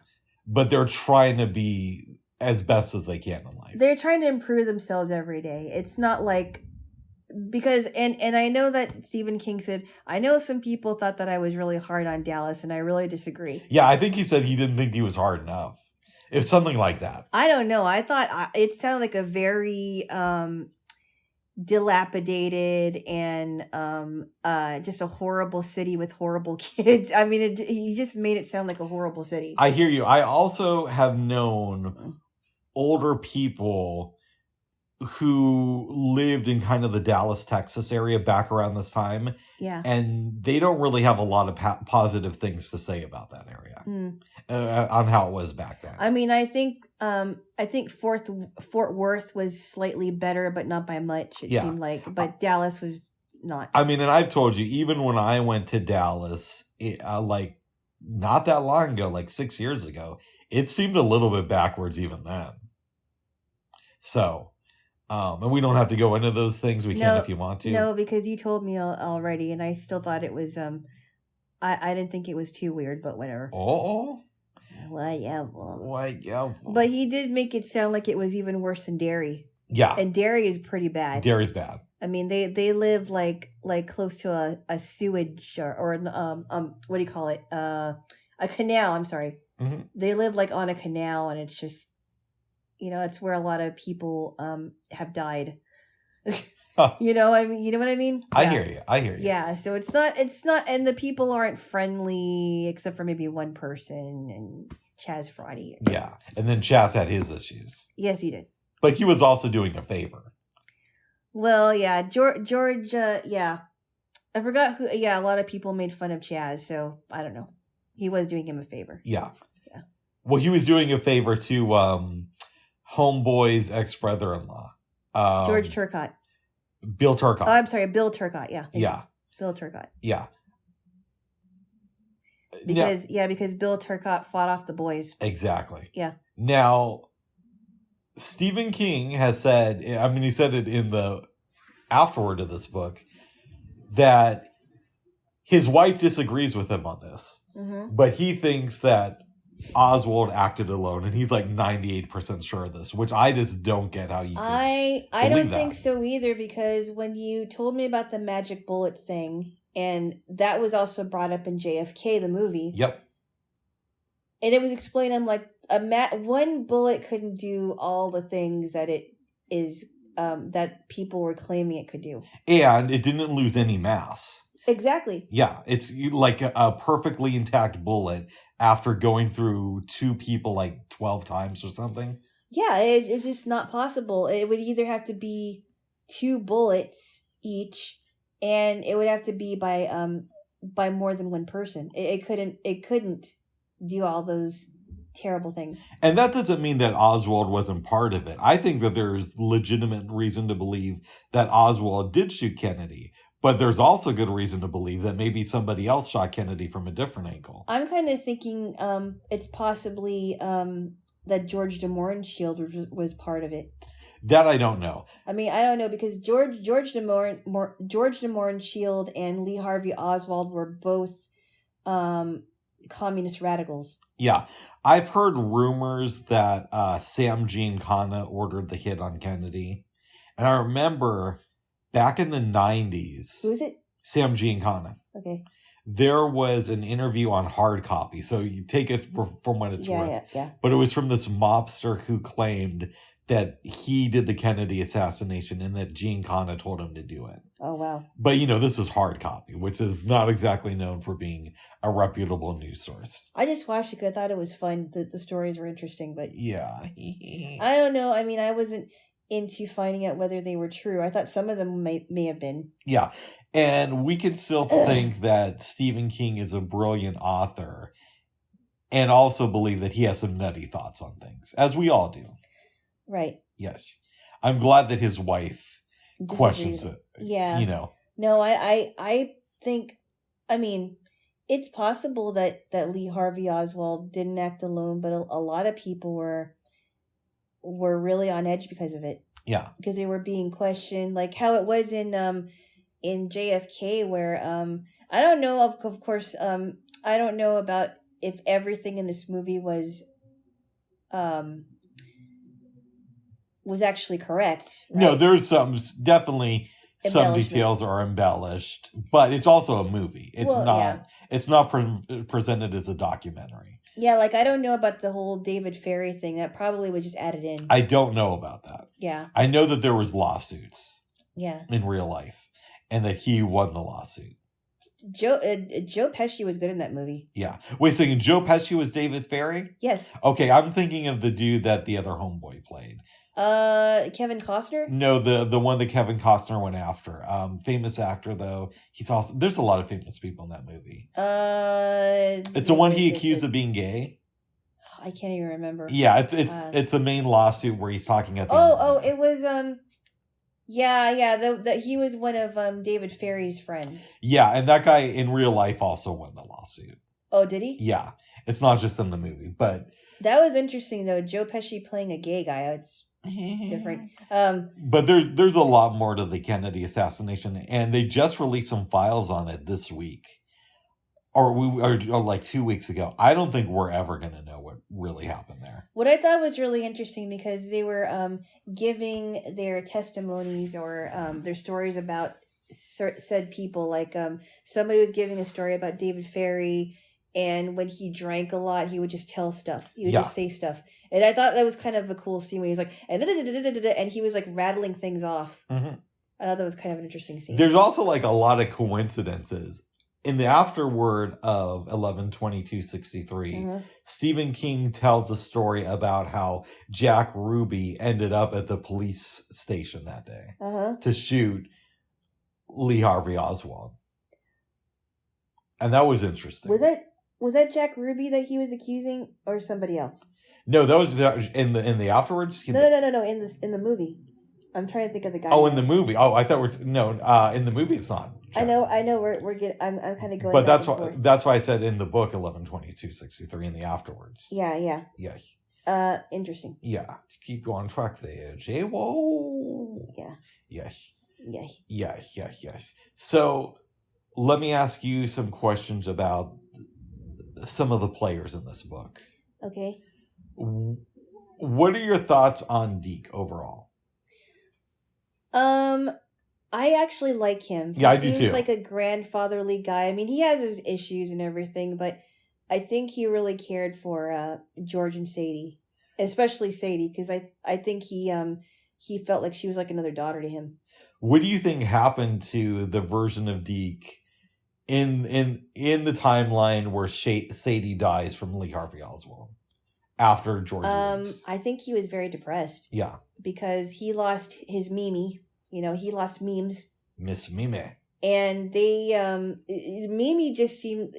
But they're trying to be as best as they can in life. They're trying to improve themselves every day. It's not like, because and I know that Stephen King said, I know some people thought that I was really hard on Dallas, and I really disagree. Yeah, I think he said he didn't think he was hard enough. It's something like that. I don't know. I thought it sounded like a very dilapidated and just a horrible city with horrible kids. I mean, he just made it sound like a horrible city. I hear you. I also have known older people who lived in kind of the Dallas, Texas area back around this time. Yeah. And they don't really have a lot of positive things to say about that area. on how it was back then. I mean, I think Fort Worth was slightly better, but not by much. It seemed like, but Dallas was not. I mean, and I've told you, even when I went to Dallas, like not that long ago, like 6 years ago, it seemed a little bit backwards even then. So, and we don't have to go into those things. We can if you want to. No, because you told me already, and I still thought it was. I didn't think it was too weird, but whatever. Oh. Whatever. But he did make it sound like it was even worse than Derry. Yeah. And Derry is pretty bad. Derry's bad. I mean, they live like close to a sewage or what do you call it? A canal. I'm sorry. Mm-hmm. They live like on a canal, and it's just, it's where a lot of people have died. You know what I mean? Yeah. I hear you. Yeah, so it's not, and the people aren't friendly except for maybe one person, and Chaz Frotty. Yeah, and then Chaz had his issues. Yes, he did. But he was also doing a favor. Well, yeah, George, yeah. I forgot who, a lot of people made fun of Chaz, so I don't know. He was doing him a favor. Yeah. Yeah. Well, he was doing a favor to Homeboy's ex-brother-in-law. George Turcotte. Bill Turcotte. Oh, I'm sorry, Bill Turcotte, yeah. Yeah. Bill Turcotte. Yeah. Because Bill Turcotte fought off the boys. Exactly. Yeah. Now, Stephen King has said, I mean, he said it in the afterword of this book, that his wife disagrees with him on this. Mm-hmm. But he thinks that Oswald acted alone, and he's like 98% sure of this, which I just don't get how you I don't think so either, because when you told me about the magic bullet thing, and that was also brought up in JFK, the movie. Yep. And it was explained, I'm like, one bullet couldn't do all the things that it is, that people were claiming it could do. And it didn't lose any mass. Exactly. Yeah, it's like a perfectly intact bullet after going through two people like 12 times or something. Yeah, it's just not possible. It would either have to be 2 bullets each, and it would have to be by more than one person. It couldn't do all those terrible things. And that doesn't mean that Oswald wasn't part of it. I think that there's legitimate reason to believe that Oswald did shoot Kennedy. But there's also good reason to believe that maybe somebody else shot Kennedy from a different angle. I'm kind of thinking it's possibly that George de Mohrenschildt was part of it. That I don't know. I mean, I don't know, because George de Mohrenschildt and Lee Harvey Oswald were both communist radicals. Yeah. I've heard rumors that Sam Giancana ordered the hit on Kennedy. And I remember back in the 90s. Who is it? Sam Giancana. Okay. There was an interview on hard copy. So you take it from what it's worth. Yeah. But it was from this mobster who claimed that he did the Kennedy assassination and that Giancana told him to do it. Oh, wow. But, this is hard copy, which is not exactly known for being a reputable news source. I just watched it because I thought it was fun. The stories were interesting, but... Yeah. I don't know. I mean, I wasn't into finding out whether they were true. I thought some of them may have been. Yeah. And we can still think that Stephen King is a brilliant author and also believe that he has some nutty thoughts on things, as we all do. Right. Yes. I'm glad that his wife questions it. Yeah. No, I think, I mean, it's possible that Lee Harvey Oswald didn't act alone, but a lot of people were really on edge because of it. Yeah. Because they were being questioned, like how it was in JFK, where I don't know, of course, I don't know about if everything in this movie was actually correct. Right? No, there's definitely some details are embellished, but it's also a movie. It's not presented as a documentary. Yeah, like I don't know about the whole David Ferry thing. That probably was just added in. I don't know about that. Yeah. I know that there was lawsuits. Yeah. In real life, and that he won the lawsuit. Joe Pesci was good in that movie. Yeah. Wait a second. Joe Pesci was David Ferry? Yes. Okay, I'm thinking of the dude that the other homeboy played. Kevin Costner? No, the one that Kevin Costner went after. Famous actor though. He's also there's a lot of famous people in that movie. It's the one he accused of being gay. I can't even remember. Yeah, it's the main lawsuit where he's talking at the end. It was that he was one of David Ferry's friends. Yeah, and that guy in real life also won the lawsuit. Oh, did he? Yeah, it's not just in the movie, but that was interesting though. Joe Pesci playing a gay guy. It's different. But there's a lot more to the Kennedy assassination, and they just released some files on it this week, or like 2 weeks ago. I don't think we're ever going to know what really happened there. What I thought was really interesting because they were giving their testimonies or their stories about said people. Like somebody was giving a story about David Ferry, and when he drank a lot, he would just tell stuff. He would just say stuff. And I thought that was kind of a cool scene when he was like, and he was like rattling things off. Mm-hmm. I thought that was kind of an interesting scene. There's also like a lot of coincidences. In the afterword of 11/22/63, mm-hmm. Stephen King tells a story about how Jack Ruby ended up at the police station that day to shoot Lee Harvey Oswald. And that was interesting. Was that Jack Ruby that he was accusing, or somebody else? No, that was in the afterwards. No. In the movie, I'm trying to think of the guy. Oh, in the movie. Oh, I thought in the movie it's not. Jack. I know. We're getting. I'm kind of going. But that's why I said in the book 11/22/63 in the afterwards. Yeah. Interesting. Yeah, to keep you on track there, Jaylo. Yeah. Yes. So, let me ask you some questions about some of the players in this book. Okay. What are your thoughts on Deke overall? I actually like him. I do too. He's like a grandfatherly guy. I mean, he has his issues and everything, but I think he really cared for George and Sadie, especially Sadie, because I think he felt like she was like another daughter to him. What do you think happened to the version of Deke in the timeline where Sadie dies from Lee Harvey Oswald after George leaves? I think he was very depressed. Yeah. Because he lost his Mimi. He lost Memes. Miss Mimi. And they Mimi just seemed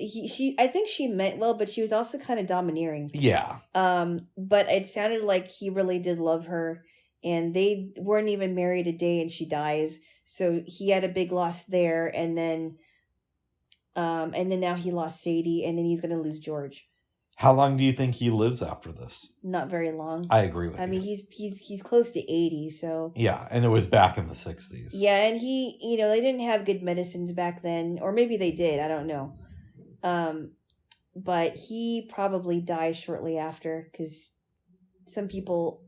I think she meant well, but she was also kind of domineering. Yeah. But it sounded like he really did love her, and they weren't even married a day and she dies. So he had a big loss there, and then now he lost Sadie, and then he's gonna lose George. How long do you think he lives after this? Not very long. I agree with you. I mean, he's close to 80, so... Yeah, and it was back in the 60s. Yeah, and he, they didn't have good medicines back then. Or maybe they did, I don't know. But he probably died shortly after, because some people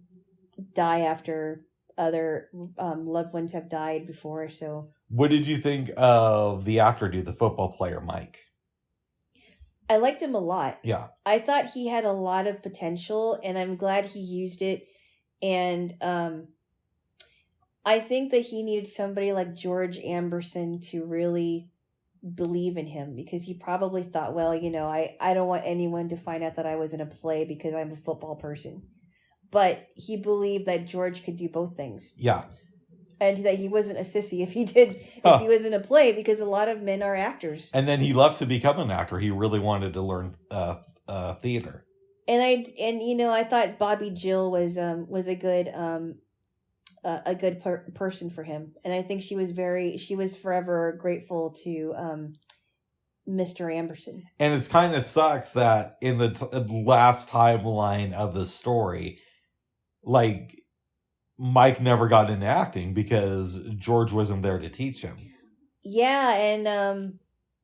die after other loved ones have died before, so... What did you think of the actor the football player, Mike? I liked him a lot. Yeah. I thought he had a lot of potential, and I'm glad he used it. And I think that he needed somebody like George Amberson to really believe in him, because he probably thought, well, I don't want anyone to find out that I was in a play because I'm a football person. But he believed that George could do both things. Yeah. And that he wasn't a sissy if he was in a play, because a lot of men are actors. And then he left to become an actor. He really wanted to learn theater. And I thought Bobby Jill was a good person for him, and I think she was forever grateful to Mr. Amberson. And it's kind of sucks that in the last timeline of the story, like, Mike never got into acting because George wasn't there to teach him. Yeah, and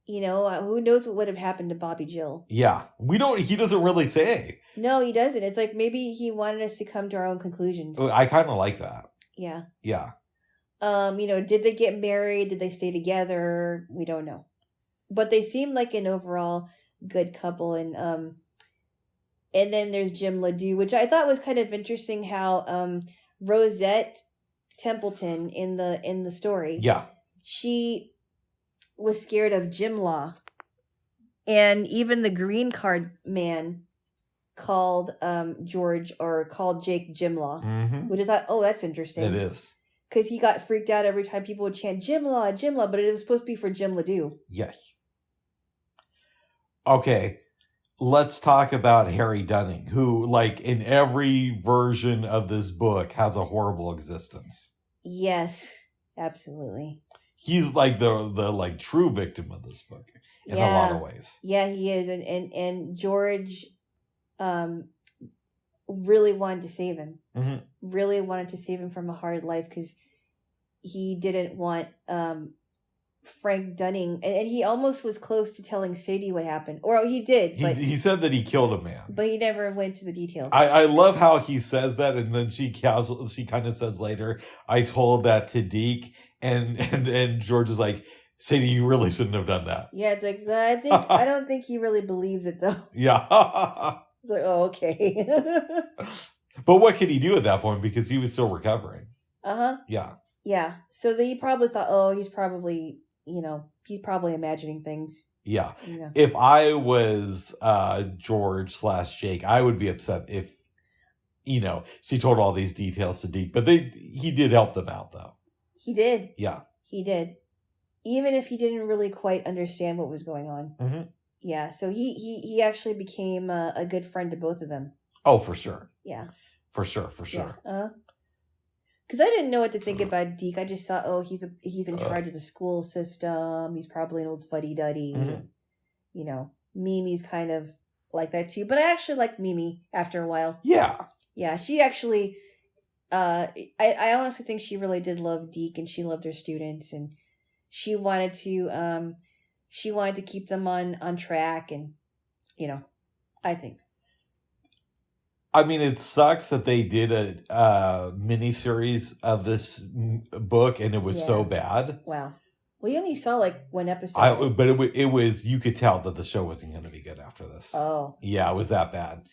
who knows what would have happened to Bobby Jill? Yeah, he doesn't really say. No, he doesn't. It's like maybe he wanted us to come to our own conclusions. I kind of like that. Yeah. Yeah. Did they get married? Did they stay together? We don't know, but they seem like an overall good couple. And then there's Jim Ledoux, which I thought was kind of interesting. How Rosette Templeton in the story. Yeah. She was scared of Jim Law. And even the green card man called George or called Jake Jimlaw, Mm-hmm. which I thought, oh, that's interesting. It is. Because he got freaked out every time people would chant Jimlaw, Jimlaw, but it was supposed to be for Jim Ledoux. Yes. Okay. Let's talk about Harry Dunning, who, like, in every version of this book has a horrible existence. Yes, absolutely. He's like the like true victim of this book in a lot of ways. Yeah, he is. And George really wanted to save him. Mm-hmm. Really wanted to save him from a hard life because he didn't want Frank Dunning, and he almost was close to telling Sadie what happened. Or he did, but He said that he killed a man. But he never went to the details. I love how he says that, and then she kind of says later, I told that to Deke, and George is like, Sadie, you really shouldn't have done that. Yeah, it's like, I don't think he really believes it, though. Yeah. It's like, oh, okay. But what could he do at that point? Because he was still recovering. Uh-huh. Yeah. Yeah. So he probably thought, oh, he's probably imagining things. Yeah. You know. If I was George / Jake, I would be upset if, she told all these details to Deke. But he did help them out, though. He did. Yeah. He did. Even if he didn't really quite understand what was going on. Mm-hmm. Yeah. So he actually became a good friend to both of them. Oh, for sure. Yeah. For sure. Yeah. Because I didn't know what to think about Deke. I just thought, oh, he's in charge of the school system. He's probably an old fuddy-duddy. Mm-hmm. Mimi's kind of like that too. But I actually liked Mimi after a while. Yeah. Yeah, she actually... I honestly think she really did love Deke, and she loved her students, and she wanted to keep them on track, and, I think. I mean, it sucks that they did a miniseries of this book, and it was so bad. Wow. Well, you only saw like one episode. But it was, you could tell that the show wasn't going to be good after this. Oh. Yeah, it was that bad.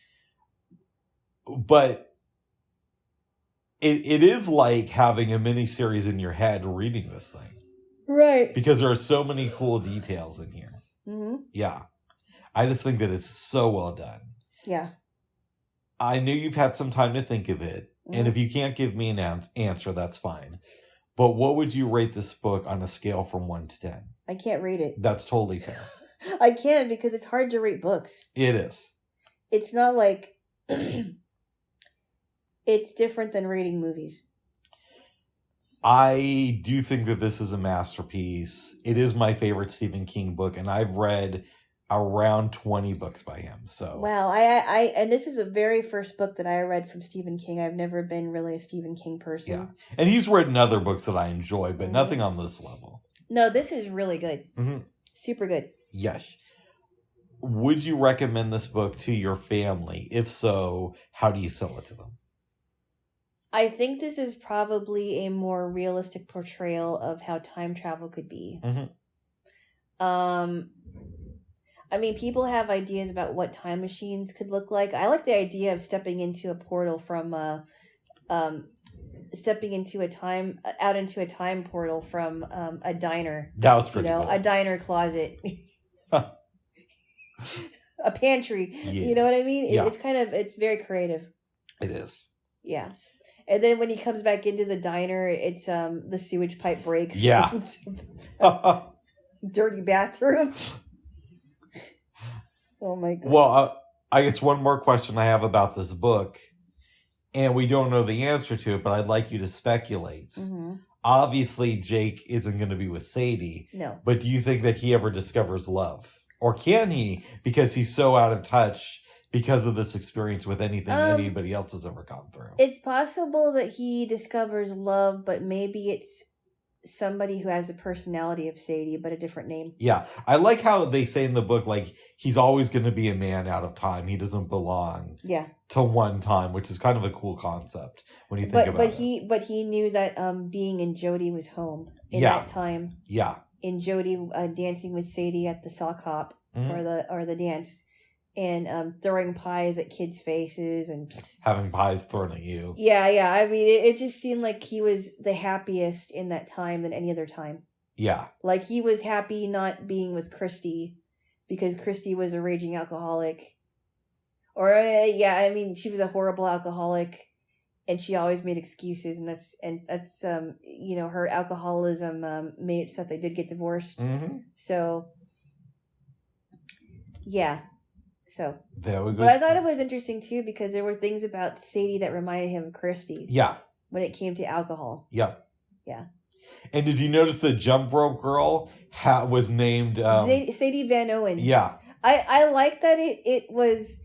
But it is like having a miniseries in your head reading this thing. Right. Because there are so many cool details in here. Mm-hmm. Yeah. I just think that it's so well done. Yeah. I knew you've had some time to think of it. Mm-hmm. And if you can't give me an answer, that's fine. But what would you rate this book on a scale from 1 to 10? I can't rate it. That's totally fair. I can't, because it's hard to rate books. It is. It's not like... It's different than rating movies. I do think that this is a masterpiece. It is my favorite Stephen King book, and I've read around 20 books by him. So wow, I and this is the very first book that I read from Stephen King. I've never been really a Stephen King person. Yeah, and he's written other books that I enjoy, but nothing on this level. No, this is really good. Mm-hmm. Super good. Yes. Would you recommend this book to your family? If so, how do you sell it to them? I think this is probably a more realistic portrayal of how time travel could be. Mm-hmm. I mean, people have ideas about what time machines could look like. I like the idea of stepping into a portal from, stepping into a time portal from a diner. That was pretty cool. A diner closet. A pantry. Yes. You know what I mean? Yeah. It's very creative. It is. Yeah. And then when he comes back into the diner, it's the sewage pipe breaks. Yeah. Dirty bathroom. Oh my god. Well, I guess one more question I have about this book, and we don't know the answer to it, but I'd like you to speculate. Mm-hmm. Obviously, Jake isn't going to be with Sadie. No. But do you think that he ever discovers love? Or can he, because he's so out of touch because of this experience with anything anybody else has ever gone through? It's possible that he discovers love, but maybe it's somebody who has the personality of Sadie, but a different name. Yeah. I like how they say in the book, like, he's always going to be a man out of time. He doesn't belong to one time, which is kind of a cool concept when you think about it. But he knew that being in Jody was home in that time. Yeah. In Jody dancing with Sadie at the sock hop or the dance. And throwing pies at kids' faces and having pies thrown at you. Yeah. I mean, it just seemed like he was the happiest in that time than any other time. Yeah. Like he was happy not being with Christy because Christy was a raging alcoholic. Or yeah, I mean, she was a horrible alcoholic, and she always made excuses, and that's you know, her alcoholism made it so that they did get divorced. Mm-hmm. So yeah, so. There we go. But I thought it was interesting too because there were things about Sadie that reminded him of Christy. Yeah. When it came to alcohol. Yep. Yeah. And did you notice the jump rope girl was named Sadie Van Owen? Yeah. I like that it was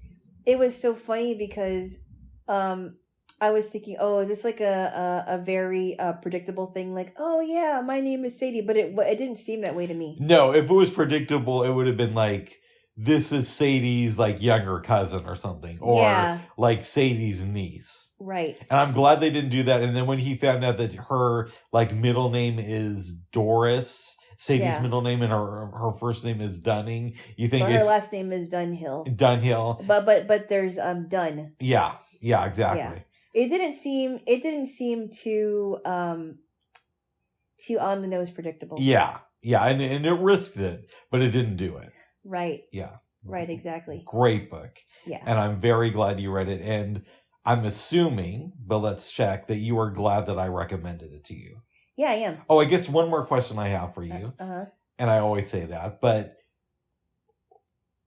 so funny because I was thinking, oh, is this like a very predictable thing? Like, oh yeah, my name is Sadie, but it didn't seem that way to me. No, if it was predictable, it would have been like, this is Sadie's like younger cousin or something, or like Sadie's niece. Right. And I'm glad they didn't do that. And then when he found out that her like middle name is Doris, Sadie's middle name, and her first name is Dunning, you think her last name is Dunhill. But there's Dunn. Yeah. Yeah, exactly. Yeah. It didn't seem too on the nose predictable. Yeah. Yeah, and it risked it, but it didn't do it. Right. Yeah. Right, exactly. Great book. Yeah. And I'm very glad you read it. And I'm assuming, but let's check, that you are glad that I recommended it to you. Yeah, I am. Oh, I guess one more question I have for you. Uh-huh. And I always say that, but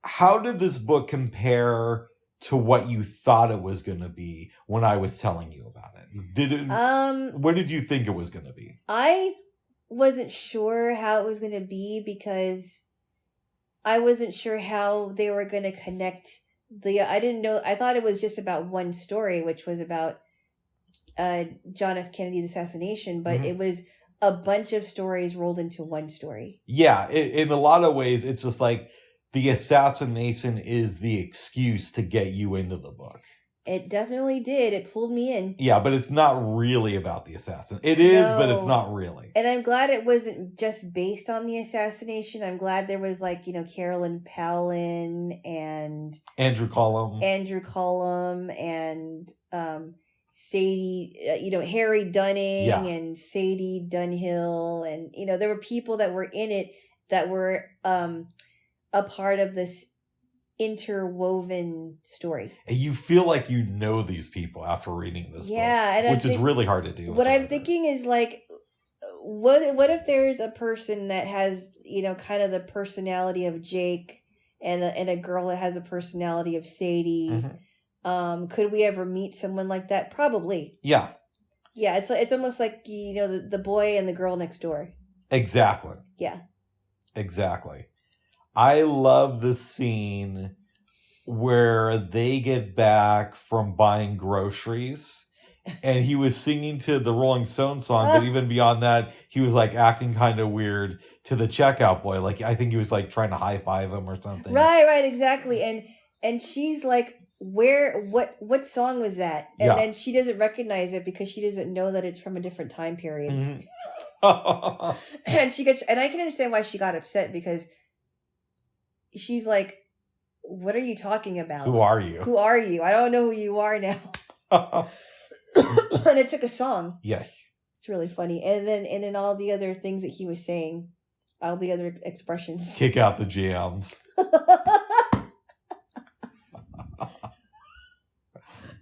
how did this book compare to what you thought it was going to be when I was telling you about it? Did it? What did you think it was going to be? I wasn't sure how it was going to be because I wasn't sure how they were going to connect I didn't know. I thought it was just about one story, which was about John F. Kennedy's assassination, but it was a bunch of stories rolled into one story. Yeah, in a lot of ways, it's just like the assassination is the excuse to get you into the book. It definitely did. It pulled me in. Yeah, but it's not really about the assassin. It is, but it's not really. And I'm glad it wasn't just based on the assassination. I'm glad there was like, you know, Carolyn Powlin and Andrew Cullum and Sadie, you know, Harry Dunning and Sadie Dunhill. And, you know, there were people that were in it that were a part of this interwoven story. And you feel like you know these people after reading this book, which is really hard to do. What I'm thinking is like, what if there's a person that has, you know, kind of the personality of Jake and a girl that has a personality of Sadie? Could we ever meet someone like that? Probably. Yeah. Yeah, it's almost like, you know, the boy and the girl next door. Exactly. Yeah. Exactly. I love the scene where they get back from buying groceries and he was singing to the Rolling Stones song, but even beyond that, he was like acting kind of weird to the checkout boy. Like, I think he was like trying to high five him or something. Right, exactly. And she's like, what song was that? And then she doesn't recognize it because she doesn't know that it's from a different time period. And I can understand why she got upset because she's like, what are you talking about? Who are you? I don't know who you are now. And it took a song. Yeah. It's really funny. And then all the other things that he was saying, all the other expressions. Kick out the jams.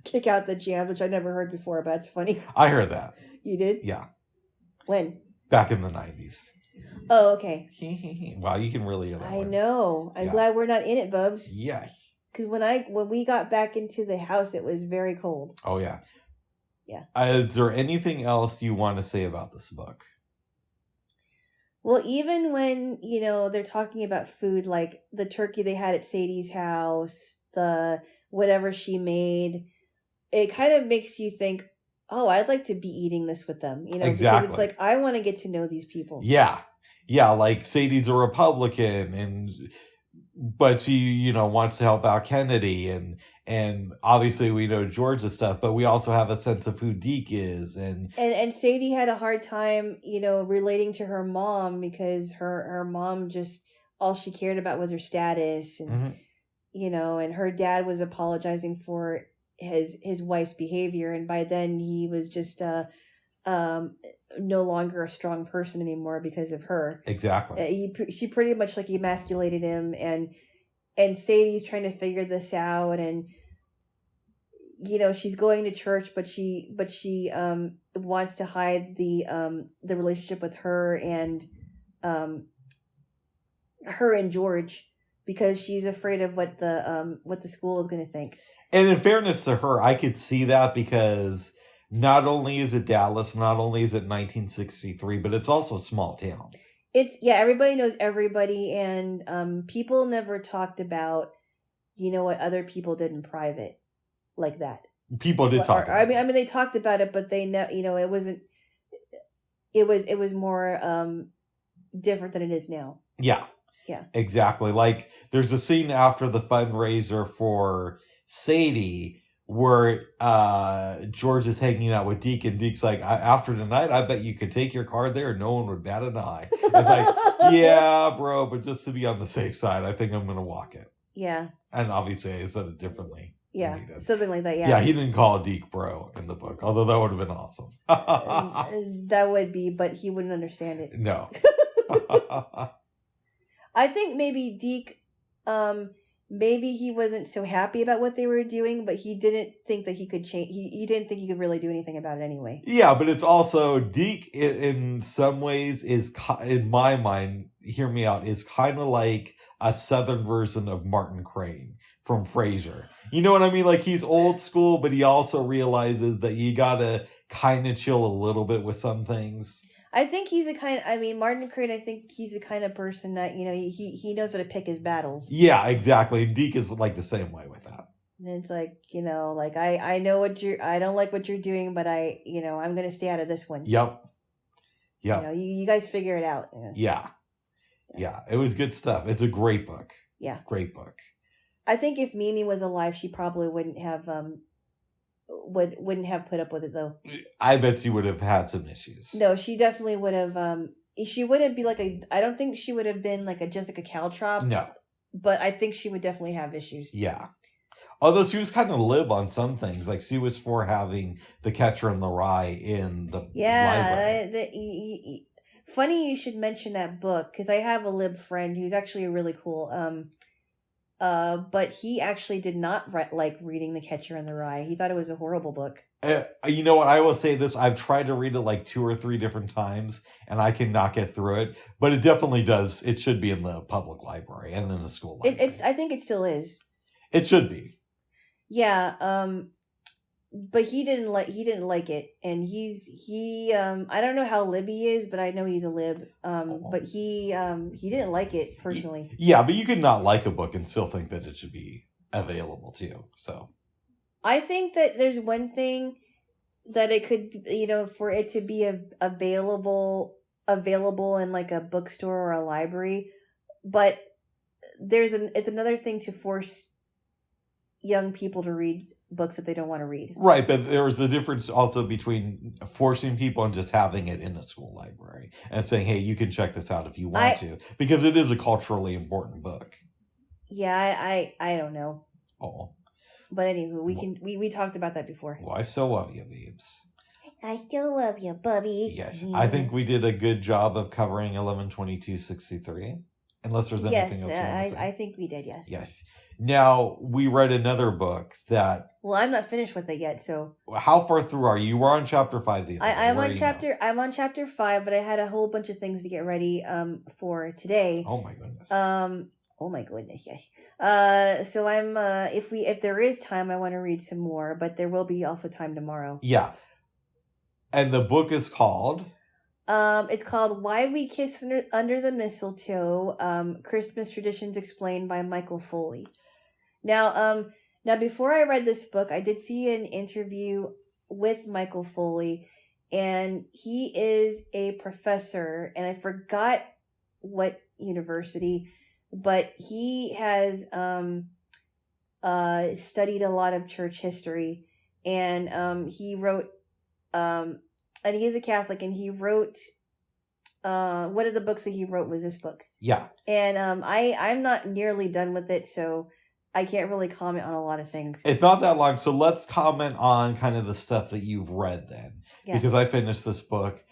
Kick out the jams, which I never heard before, but it's funny. I heard that. You did? Yeah. When? Back in the 90s. Oh, okay. Wow, you can really hear that. I know. I'm glad we're not in it, Bubs. Yeah. Because when we got back into the house, it was very cold. Oh, yeah. Yeah. Is there anything else you want to say about this book? Well, even when, you know, they're talking about food, like the turkey they had at Sadie's house, the whatever she made, it kind of makes you think, oh, I'd like to be eating this with them. You know, exactly. Because it's like, I want to get to know these people. Yeah. Yeah, like Sadie's a Republican, but she, you know, wants to help out Kennedy, and obviously we know George's stuff, but we also have a sense of who Deke is, and Sadie had a hard time, you know, relating to her mom because her mom just all she cared about was her status, and you know, and her dad was apologizing for his wife's behavior, and by then he was just no longer a strong person anymore because of her. Exactly. She pretty much like emasculated him, and Sadie's trying to figure this out, and she's going to church, but she wants to hide the relationship with her and George, because she's afraid of what the school is going to think. And in fairness to her, I could see that, because not only is it Dallas, not only is it 1963, but it's also a small town. Everybody knows everybody, and people never talked about, what other people did in private like that. People did talk about it. I mean, they talked about it, but they it wasn't. It was more different than it is now. Yeah. Yeah. Exactly. Like, there's a scene after the fundraiser for Sadie where George is hanging out with Deke, and Deke's like, after tonight, I bet you could take your card there and no one would bat an eye. It's like, yeah, bro, but just to be on the safe side, I think I'm going to walk it. Yeah. And obviously I said it differently. Yeah, something like that, yeah. Yeah, he didn't call Deke bro in the book, although that would have been awesome. That would be, but he wouldn't understand it. No. I think maybe Deke, maybe he wasn't so happy about what they were doing, but he didn't think that he could change. He didn't think he could really do anything about it anyway. Yeah, but it's also, Deke in some ways is, in my mind, hear me out, is kind of like a southern version of Martin Crane from Frasier. You know what I mean? Like, he's old school, but he also realizes that you gotta kind of chill a little bit with some things. I think he's Martin Crane, I think he's the kind of person that, he knows how to pick his battles. Yeah, exactly. And Deke is like the same way with that. And it's like, I know I don't like what you're doing, but I'm going to stay out of this one. Yep. You guys figure it out. Yeah. It was good stuff. It's a great book. Yeah. Great book. I think if Mimi was alive, she probably wouldn't have put up with it, though. I bet she would have had some issues. No, she definitely would have. She wouldn't be I don't think she would have been like a Jessica Caltrop. No. But I think she would definitely have issues. Yeah. Although she was kind of lib on some things. Like, she was for having The Catcher in the Rye in the library. Funny you should mention that book, because I have a lib friend who's actually really cool. But he actually did not like reading The Catcher in the Rye. He thought it was a horrible book. You know what? I will say this. I've tried to read it like 2 or 3 different times, and I cannot get through it. But it definitely does. It should be in the public library and in the school library. I think it still is. It should be. Yeah. But he didn't like it, and I don't know how lib he is, but I know he's a lib. But he didn't like it personally. Yeah, but you could not like a book and still think that it should be available to you. So I think that there's one thing that it could, for it to be available in like a bookstore or a library, but it's another thing to force young people to read books that they don't want to read. Right, but there's a difference also between forcing people and just having it in a school library and saying, hey, you can check this out if you want to, because it is a culturally important book. Yeah, I don't know. Oh. But anyway, we talked about that before. Well, I still love you, babes. I still love you, Bubby. Yes, I think we did a good job of covering 11/22/63. Unless there's anything else you want to say. I think we did, yes. Yes. Now, we read another book that... Well, I'm not finished with it yet, so... How far through are you? You were on chapter 5 the other day. I'm on chapter 5, but I had a whole bunch of things to get ready for today. Oh my goodness. Oh my goodness, yes. So I'm if there is time, I want to read some more, but there will be also time tomorrow. Yeah. And the book is called... It's called Why We Kiss Under the Mistletoe, Christmas Traditions Explained by Michael Foley. Now before I read this book, I did see an interview with Michael Foley, and he is a professor, and I forgot what university, but he has studied a lot of church history, and he wrote and he's a Catholic, and he wrote one of the books that he wrote was this book. Yeah. And I'm not nearly done with it, so I can't really comment on a lot of things. It's not that long, so let's comment on kind of the stuff that you've read then. Yeah. Because I finished this book.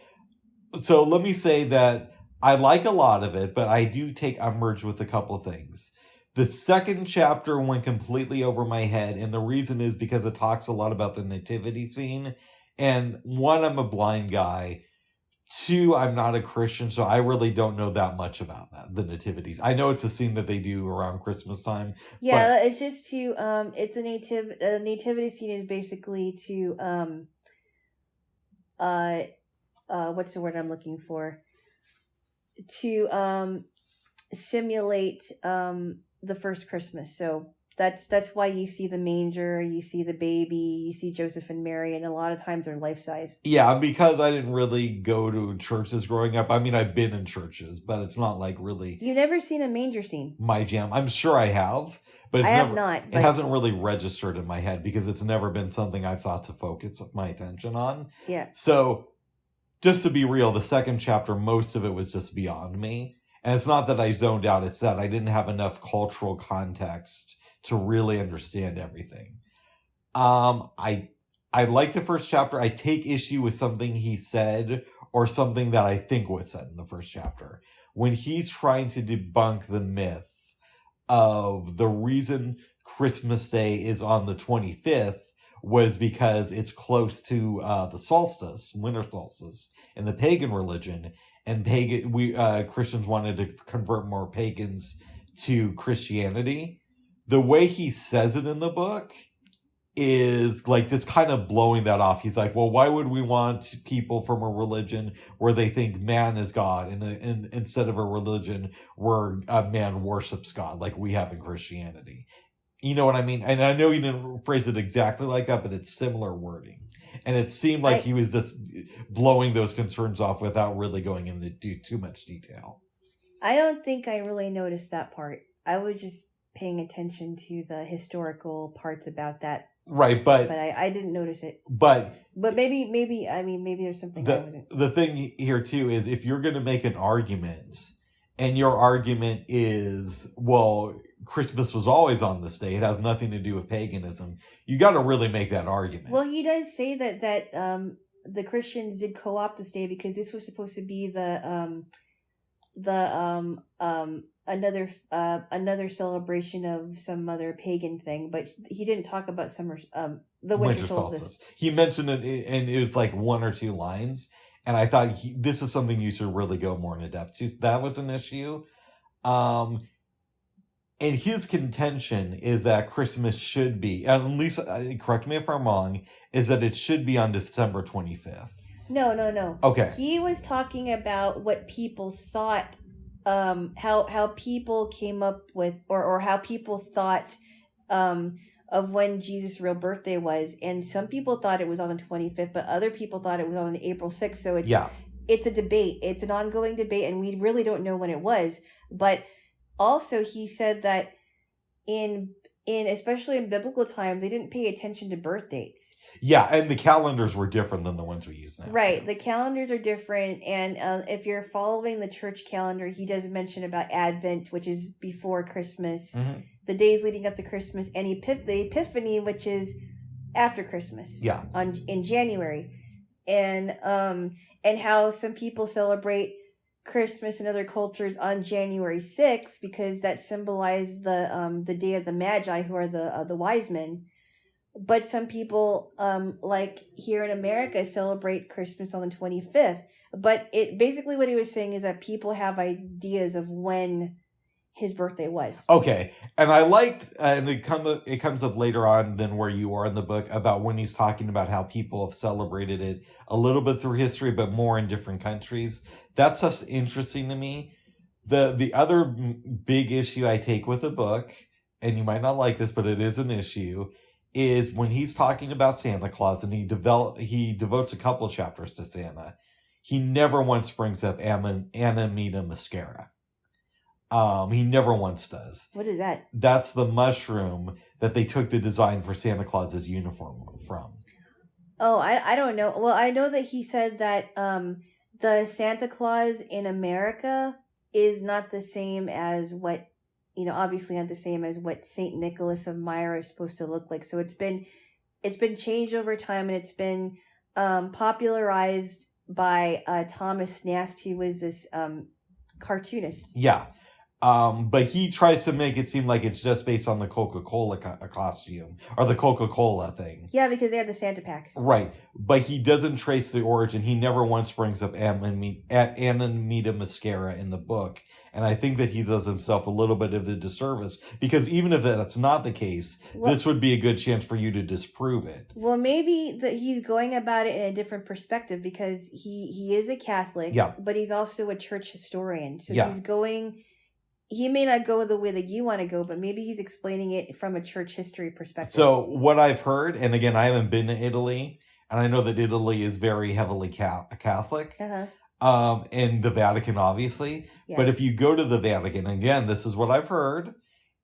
So let me say that I like a lot of it, but I do take umbrage with a couple of things. The second chapter went completely over my head, and the reason is because it talks a lot about the nativity scene. And one, I'm a blind guy. Two, I'm not a Christian, so I really don't know that much about that, the nativities. I know it's a scene that they do around Christmas time. Yeah, it's just to it's a nativity scene is basically to what's the word I'm looking for? To simulate the first Christmas. So that's why you see the manger, you see the baby, you see Joseph and Mary, and a lot of times they're life size. Yeah, because I didn't really go to churches growing up. I mean, I've been in churches, but it's not like really You've never seen a manger scene? my jam. I'm sure I have, but it's I never, have not. It hasn't really registered in my head because it's never been something I've thought to focus my attention on. Yeah. So, just to be real, the second chapter, most of it was just beyond me. And it's not that I zoned out, it's that I didn't have enough cultural context to really understand everything. I like the first chapter. I take issue with something he said or something that I think was said in the first chapter. When he's trying to debunk the myth of the reason Christmas Day is on the 25th was because it's close to the solstice, winter solstice, in the pagan religion. And Christians wanted to convert more pagans to Christianity. The way he says it in the book is like just kind of blowing that off. He's like, well, why would we want people from a religion where they think man is God and instead of a religion where a man worships God like we have in Christianity? You know what I mean? And I know he didn't phrase it exactly like that, but it's similar wording. And it seemed like he was just blowing those concerns off without really going into too much detail. I don't think I really noticed that part. I was just paying attention to the historical parts about that. Right, but I didn't notice it. But maybe there's something I wasn't. The thing here too is if you're going to make an argument, and your argument is, well, Christmas was always on this day, it has nothing to do with paganism, you got to really make that argument. Well, he does say that the Christians did co-opt this day because this was supposed to be another celebration of some other pagan thing, but he didn't talk about the winter solstice. He mentioned it, and it was like one or two lines, and I thought this is something you should really go more into depth to. That was an issue. And his contention is that Christmas should be, at least, correct me if I'm wrong, is that it should be on December 25th. No. Okay. He was talking about what people thought, how people came up with, or how people thought of when Jesus' real birthday was. And some people thought it was on the 25th, but other people thought it was on April 6th. So it's a debate. It's an ongoing debate, and we really don't know when it was. But also, he said that especially in biblical times, they didn't pay attention to birth dates. Yeah, and the calendars were different than the ones we use now. Right, the calendars are different, and if you're following the church calendar, he does mention about Advent, which is before Christmas, the days leading up to Christmas, and the Epiphany, which is after Christmas. Yeah, in January, and how some people celebrate Christmas in other cultures on January 6th because that symbolized the day of the Magi, who are the wise men. But some people, like here in America, celebrate Christmas on the 25th. But basically what he was saying is that people have ideas of when his birthday was. Okay, and I liked, and it comes up later on than where you are in the book about when he's talking about how people have celebrated it a little bit through history, but more in different countries. That stuff's interesting to me. The other big issue I take with the book, and you might not like this, but it is an issue, is when he's talking about Santa Claus, and he devotes a couple chapters to Santa. He never once brings up Amanita muscaria. He never once does. What is that? That's the mushroom that they took the design for Santa Claus's uniform from. Oh, I don't know. Well, I know that he said that the Santa Claus in America is not the same as what, obviously not the same as what Saint Nicholas of Myra is supposed to look like. So it's been changed over time, and it's been popularized by Thomas Nast, who was this cartoonist. Yeah. But he tries to make it seem like it's just based on the Coca-Cola costume or the Coca-Cola thing. Yeah, because they had the Santa packs. Right. But he doesn't trace the origin. He never once brings up Amanita Mascara in the book. And I think that he does himself a little bit of a disservice because even if that's not the case, this would be a good chance for you to disprove it. Well, maybe he's going about it in a different perspective because he is a Catholic, but he's also a church historian. So he's going... He may not go the way that you want to go, but maybe he's explaining it from a church history perspective. So what I've heard, and again, I haven't been to Italy, and I know that Italy is very heavily Catholic, and the Vatican, obviously. Yeah. But if you go to the Vatican, again, this is what I've heard,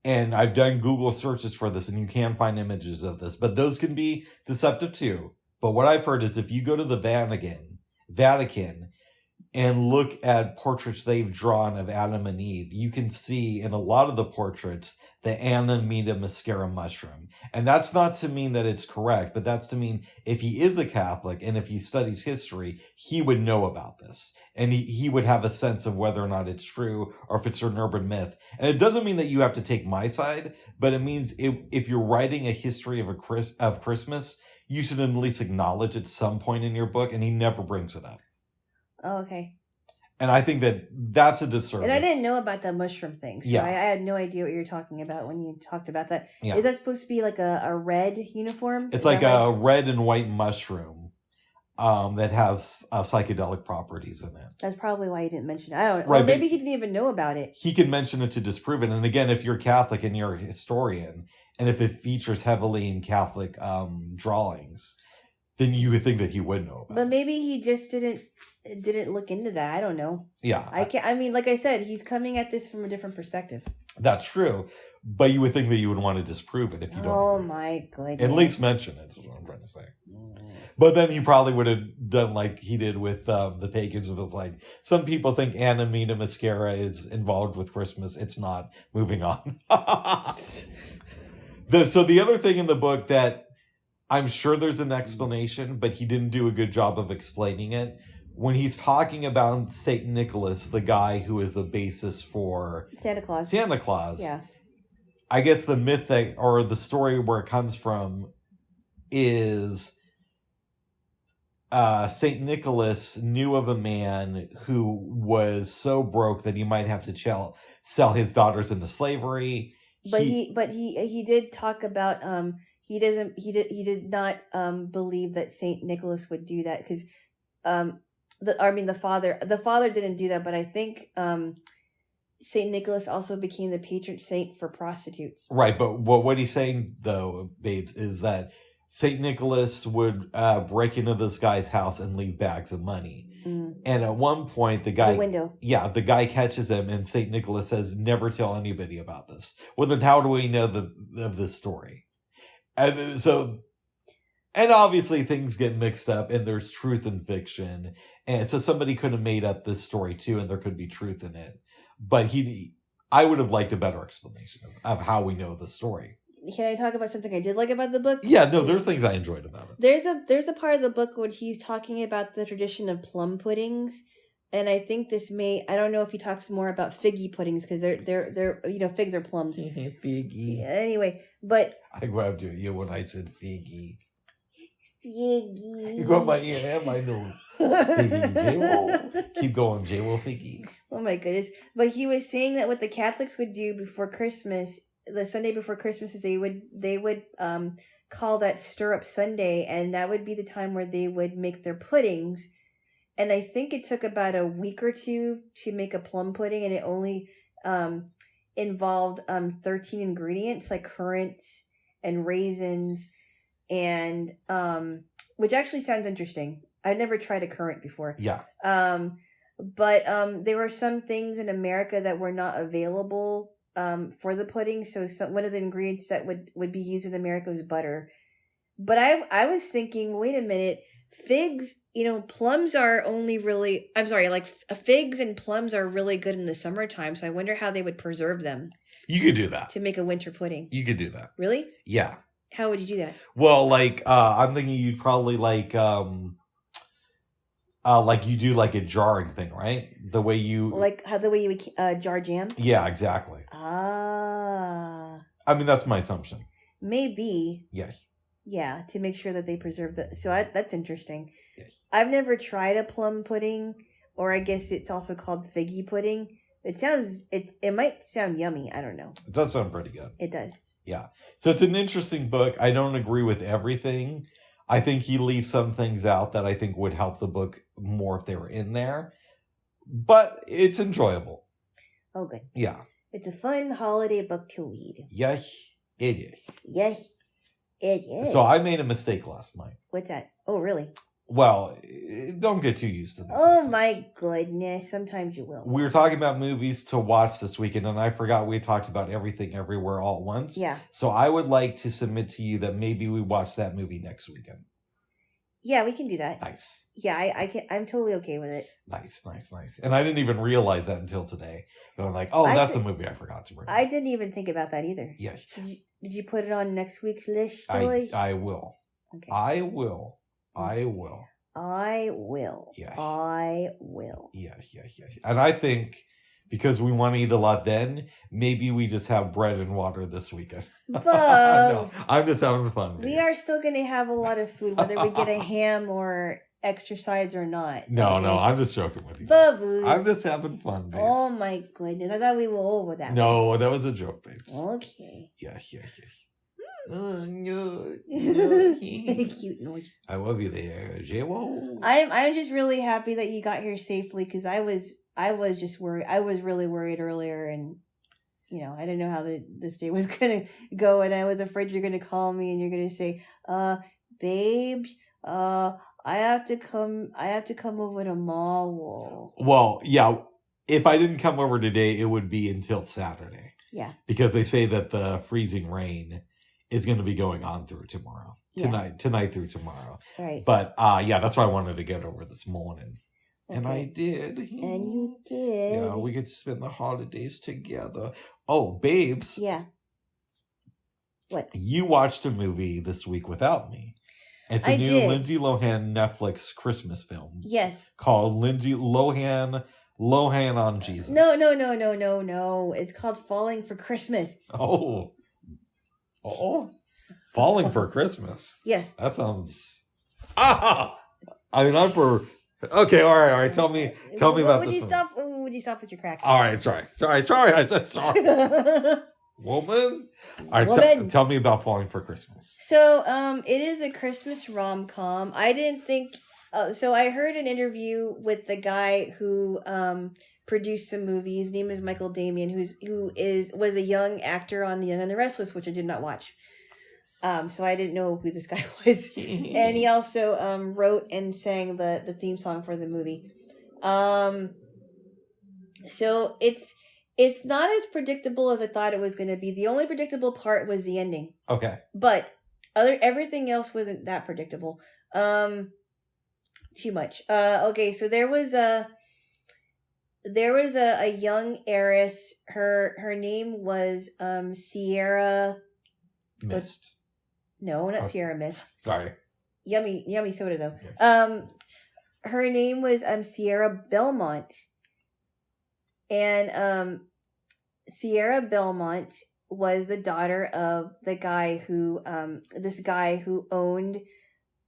and I've done Google searches for this, and you can find images of this, but those can be deceptive too. But what I've heard is if you go to the Vatican, and look at portraits they've drawn of Adam and Eve, you can see in a lot of the portraits the Amanita Mascara mushroom. And that's not to mean that it's correct, but that's to mean if he is a Catholic and if he studies history, he would know about this. And he would have a sense of whether or not it's true or if it's an urban myth. And it doesn't mean that you have to take my side, but it means if you're writing a history of Christmas, you should at least acknowledge at some point in your book, and he never brings it up. Oh, okay. And I think that's a disservice. And I didn't know about that mushroom thing. So I had no idea what you were talking about when you talked about that. Yeah. Is that supposed to be like a red uniform? It's like a red and white mushroom that has psychedelic properties in it. That's probably why he didn't mention it. I don't know. Right, or maybe he didn't even know about it. He can mention it to disprove it. And again, if you're Catholic and you're a historian, and if it features heavily in Catholic drawings, then you would think that he would know about it. But maybe he just didn't look into that. I don't know. Yeah. I mean, like I said, he's coming at this from a different perspective. That's true. But you would think that you would want to disprove it if you don't. Oh, my goodness. At least mention it, is what I'm trying to say. But then he probably would have done like he did with the pagans, with like, some people think Amanita Mascara is involved with Christmas. It's not. Moving on. So the other thing in the book that I'm sure there's an explanation, but he didn't do a good job of explaining it. When he's talking about St. Nicholas, the guy who is the basis for Santa Claus. Yeah. I guess the myth or the story where it comes from is St. Nicholas knew of a man who was so broke that he might have to sell his daughters into slavery. But he did talk about he did not believe that St. Nicholas would do that because the father didn't do that, but I think St. Nicholas also became the patron saint for prostitutes. Right, but what he's saying though, babes, is that St. Nicholas would break into this guy's house and leave bags of money. Mm. And at one point, the guy catches him, and St. Nicholas says, "Never tell anybody about this." Well, then how do we know of this story? And so, and obviously things get mixed up, and there's truth in fiction, and so somebody could have made up this story too, and there could be truth in it. But I would have liked a better explanation of how we know the story. Can I talk about something I did like about the book? Yeah, no, there's things I enjoyed about it. There's a part of the book where he's talking about the tradition of plum puddings, and I think I don't know if he talks more about figgy puddings because they're figs are plums. Figgy. Anyway, but I grabbed you when I said figgy. Figgy. You got my ear and my nose. Figgy, Jaylo. Keep going, Jaylo, figgy. Oh my goodness! But he was saying that what the Catholics would do before Christmas. The Sunday before Christmas is they would call that Stirrup Sunday, and that would be the time where they would make their puddings. And I think it took about a week or two to make a plum pudding, and it only involved 13 ingredients like currants and raisins, and which actually sounds interesting. I've never tried a currant before. Yeah. But there were some things in America that were not available for the pudding, so one of the ingredients that would be used in America was butter. But I was thinking, wait a minute, figs, plums are only really, I'm sorry, like figs and plums are really good in the summertime, so I wonder how they would preserve them. You could do that. To make a winter pudding. You could do that. Really? Yeah. How would you do that? Well, like, I'm thinking you'd probably Like you do like a jarring thing, right? The way you Like how the way you would jar jam? Yeah, exactly. Ah. I mean, that's my assumption. Maybe. Yes. Yeah, to make sure that they preserve that. So that's interesting. Yes. I've never tried a plum pudding, or I guess it's also called figgy pudding. It might sound yummy. I don't know. It does sound pretty good. It does. Yeah. So it's an interesting book. I don't agree with everything. I think he leaves some things out that I think would help the book more if they were in there. But it's enjoyable. Oh, good. Yeah. It's a fun holiday book to read. Yes, it is. Yes, it is. So I made a mistake last night. What's that? Oh, really? Well, don't get too used to this. Oh, my goodness. Sometimes you will. We were talking about movies to watch this weekend, and I forgot we talked about Everything Everywhere All at Once. Yeah. So I would like to submit to you that maybe we watch that movie next weekend. Yeah, we can do that. Nice. Yeah, I'm totally okay with it. Nice. And I didn't even realize that until today. But I'm like, that's a movie I forgot to bring up. I didn't even think about that either. Yes. Did you put it on next week's list, I will. Okay. I will. I will. Yes. I will. Yes. And I think because we want to eat a lot then, maybe we just have bread and water this weekend. No, I'm just having fun. We are still going to have a lot of food, whether we get a ham or exercise or not. No, I'm just joking with you. Bubbles. I'm just having fun, babes. Oh my goodness. I thought we were over that. No, that was a joke, babes. Okay. Yes. No. Cute noise. I love you there, Jaylo. I'm just really happy that you got here safely because I was just worried. I was really worried earlier, and I didn't know how this day was gonna go, and I was afraid you're gonna call me and you're gonna say, babes, I have to come over tomorrow. Well, yeah. If I didn't come over today, it would be until Saturday. Yeah. Because they say that the freezing rain is going to be going on through tomorrow. Tonight through tomorrow. Right. But that's why I wanted to get over this morning. Okay. And I did. And you did. Yeah, we could spend the holidays together. Oh, babes. Yeah. What? You watched a movie this week without me. It's a new Lindsay Lohan Netflix Christmas film. Yes. Called Lindsay Lohan on Jesus. No. It's called Falling for Christmas. Oh. Falling for Christmas. Yes. That sounds. I mean, I'm for. Okay, all right. Tell me about this one. Would you stop with your cracks? All right, sorry. I said sorry. Woman. All right, tell me about Falling for Christmas. So, it is a Christmas rom-com. I didn't think. So I heard an interview with the guy who produced some movies. His name is Michael Damian, who was a young actor on The Young and the Restless, which I did not watch. So I didn't know who this guy was. And he also wrote and sang the theme song for the movie. So it's not as predictable as I thought it was going to be. The only predictable part was the ending. Okay. But everything else wasn't that predictable. Too much. Okay, so there was a young heiress. Her name was Sierra Mist. No, not Sierra Mist. Sorry. Yummy soda though. Yes. Her name was Sierra Belmont. And Sierra Belmont was the daughter of the guy who owned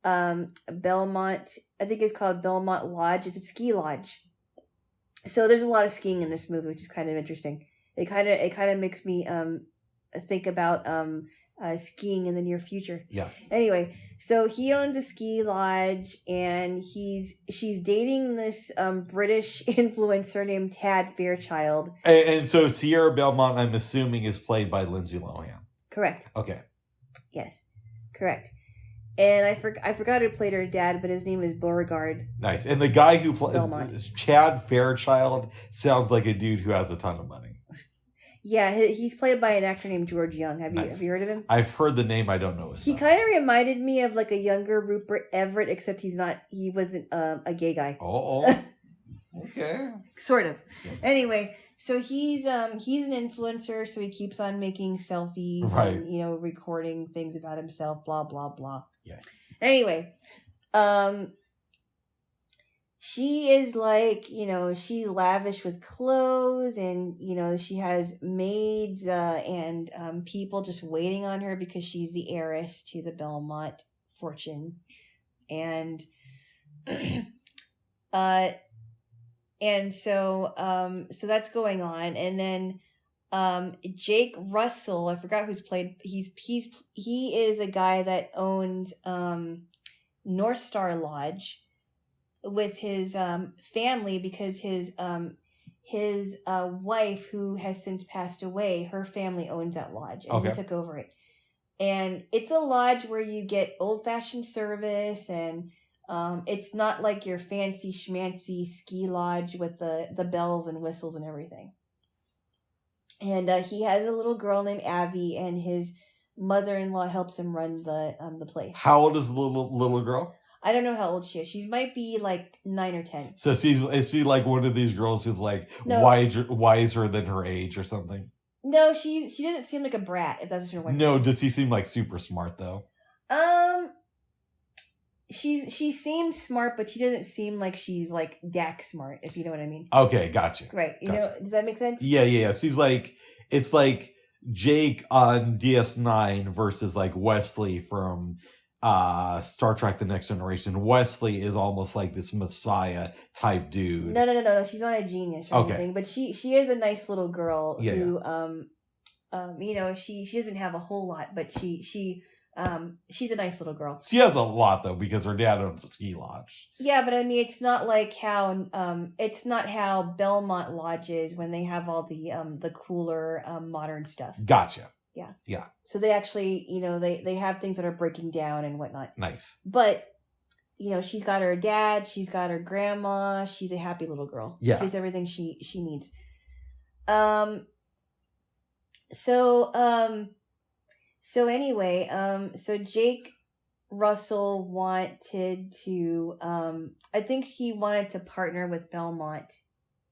Belmont. I think it's called Belmont Lodge. It's a ski lodge. So there's a lot of skiing in this movie, which is kind of interesting. It kind of makes me think about skiing in the near future. Yeah. Anyway, so he owns a ski lodge, and she's dating this British influencer named Tad Fairchild. And so Sierra Belmont, I'm assuming, is played by Lindsay Lohan. Correct. Okay. Yes, correct. And I forgot who played her dad, but his name is Beauregard. Nice. And the guy who played Chad Fairchild sounds like a dude who has a ton of money. Yeah, he's played by an actor named George Young. Have you heard of him? I've heard the name. I don't know his name. He kind of reminded me of like a younger Rupert Everett, except he wasn't a gay guy. Oh, okay. Sort of. Yeah. Anyway, so he's an influencer, so he keeps on making selfies, right? And recording things about himself, blah blah blah. Yeah. Anyway, she is like, she's lavish with clothes, and she has maids and people just waiting on her because she's the heiress to the Belmont fortune. And so that's going on. And then Jake Russell, I forgot who's played. He is a guy that owns North Star Lodge with his family, because his wife, who has since passed away, her family owns that lodge, and he took over it. And it's a lodge where you get old-fashioned service, and it's not like your fancy schmancy ski lodge with the bells and whistles and everything. And he has a little girl named Abby, and his mother-in-law helps him run the place. How old is the little girl? I don't know how old she is. She might be like 9 or 10. So is she like one of these girls who's like wiser than her age or something? No, she doesn't seem like a brat, if that's what you're wondering. No, does she seem like super smart though? She seems smart, but she doesn't seem like she's like DAC smart, if you know what I mean. Okay, gotcha. Right. Does that make sense? Yeah. She's like, it's like Jake on DS9 versus like Wesley from Star Trek The Next Generation. Wesley is almost like this messiah type dude. No. She's not a genius or anything, but she is a nice little girl who she doesn't have a whole lot, but she's a nice little girl. She has a lot though, because her dad owns a ski lodge. Yeah, but I mean, it's not like how it's not how Belmont Lodge is when they have all the cooler modern stuff. Gotcha. Yeah. So they actually, they have things that are breaking down and whatnot. Nice. But, she's got her dad, she's got her grandma, she's a happy little girl. Yeah. She gets everything she needs. So anyway, so Jake Russell wanted to, I think he wanted to partner with Belmont.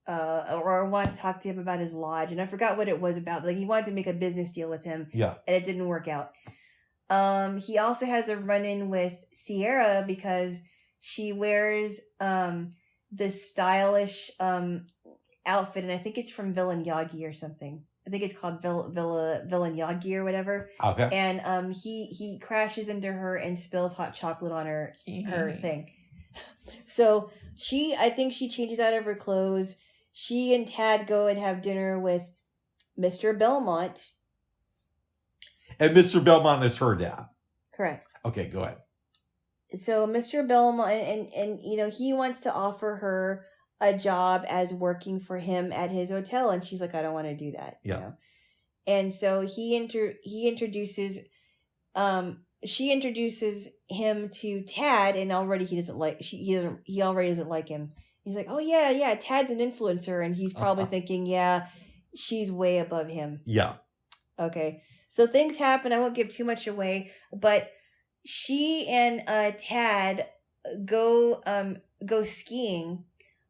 Or wanted to talk to him about his lodge, and I forgot what it was about. Like, he wanted to make a business deal with him, and it didn't work out. He also has a run-in with Sierra because she wears this stylish outfit, and I think it's from Villanaghi or something. I think it's called Villanaghi or whatever. Okay. And he crashes into her and spills hot chocolate on her thing. So I think she changes out of her clothes. She and Tad go and have dinner with Mr. Belmont. And Mr. Belmont is her dad. Correct. Okay, go ahead. So Mr. Belmont, and he wants to offer her a job as working for him at his hotel, and she's like, I don't want to do that. Yeah. And so she introduces him to Tad, and already he already doesn't like him. He's like, oh yeah, Tad's an influencer, and he's probably thinking, yeah, she's way above him. Yeah. Okay. So things happen. I won't give too much away, but she and Tad go skiing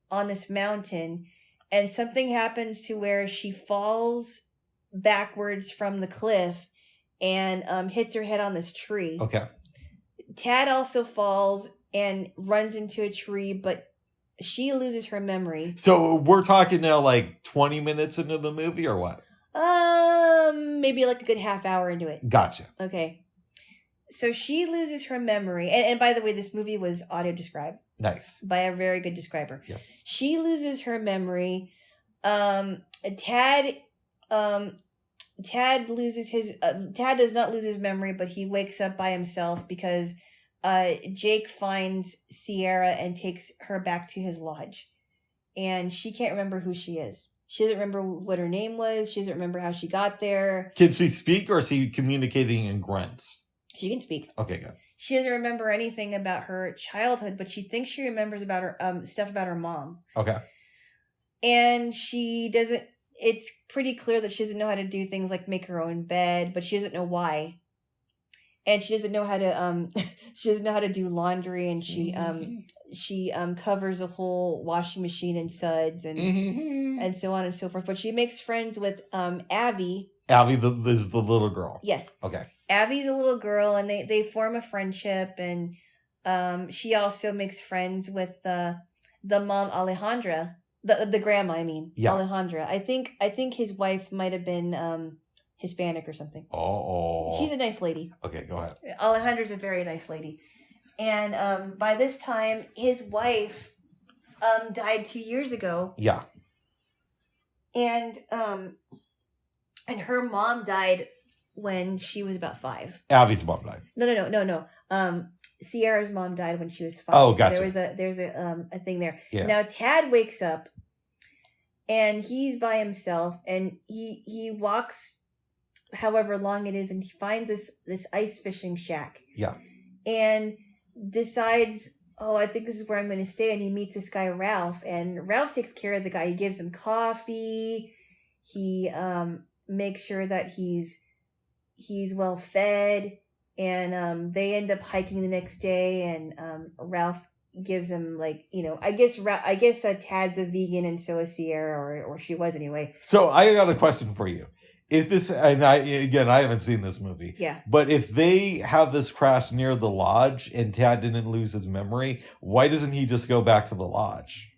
on this mountain, and something happens to where she falls backwards from the cliff and hits her head on this tree. Okay. Tad also falls and runs into a tree, but she loses her memory. So we're talking now like 20 minutes into the movie or what? Maybe like a good half hour into it. Gotcha. Okay. So she loses her memory. And by the way, this movie was audio described. Nice. By a very good describer. Yes. She loses her memory. Tad loses his... Tad does not lose his memory, but he wakes up by himself because Jake finds Sierra and takes her back to his lodge. And she can't remember who she is. She doesn't remember what her name was. She doesn't remember how she got there. Can she speak, or is he communicating in grunts? She can speak. Okay, good. She doesn't remember anything about her childhood, but she thinks she remembers about her stuff about her mom. Okay. And she doesn't... It's pretty clear that she doesn't know how to do things like make her own bed, but she doesn't know why. And she doesn't know how to she doesn't know how to do laundry, and she covers a whole washing machine in suds and so on and so forth. But she makes friends with Abby. Abby is the little girl. Yes. Okay. Abby's a little girl, and they form a friendship, and she also makes friends with the mom Alejandra, the grandma, I mean, Yeah. Alejandra. I think his wife might have been Hispanic or something. Oh. She's a nice lady. Okay, go ahead. Alejandra's a very nice lady. And by this time, his wife died 2 years ago. Yeah. And her mom died when she was about 5. Abby's mom died. No. Sierra's mom died when she was 5. Oh, gotcha. So there's a thing there. Yeah. Now Tad wakes up, and he's by himself, and he walks, however long it is, and he finds this ice fishing shack. Yeah. And decides, oh, I think this is where I'm going to stay. And he meets this guy Ralph, and Ralph takes care of the guy. He gives him coffee. He makes sure that he's well fed. And they end up hiking the next day, and Ralph gives him, like, I guess Tad's a vegan, and so is Sierra, or she was anyway. So I got a question for you. If this, and I haven't seen this movie. Yeah. But if they have this crash near the lodge and Tad didn't lose his memory, why doesn't he just go back to the lodge?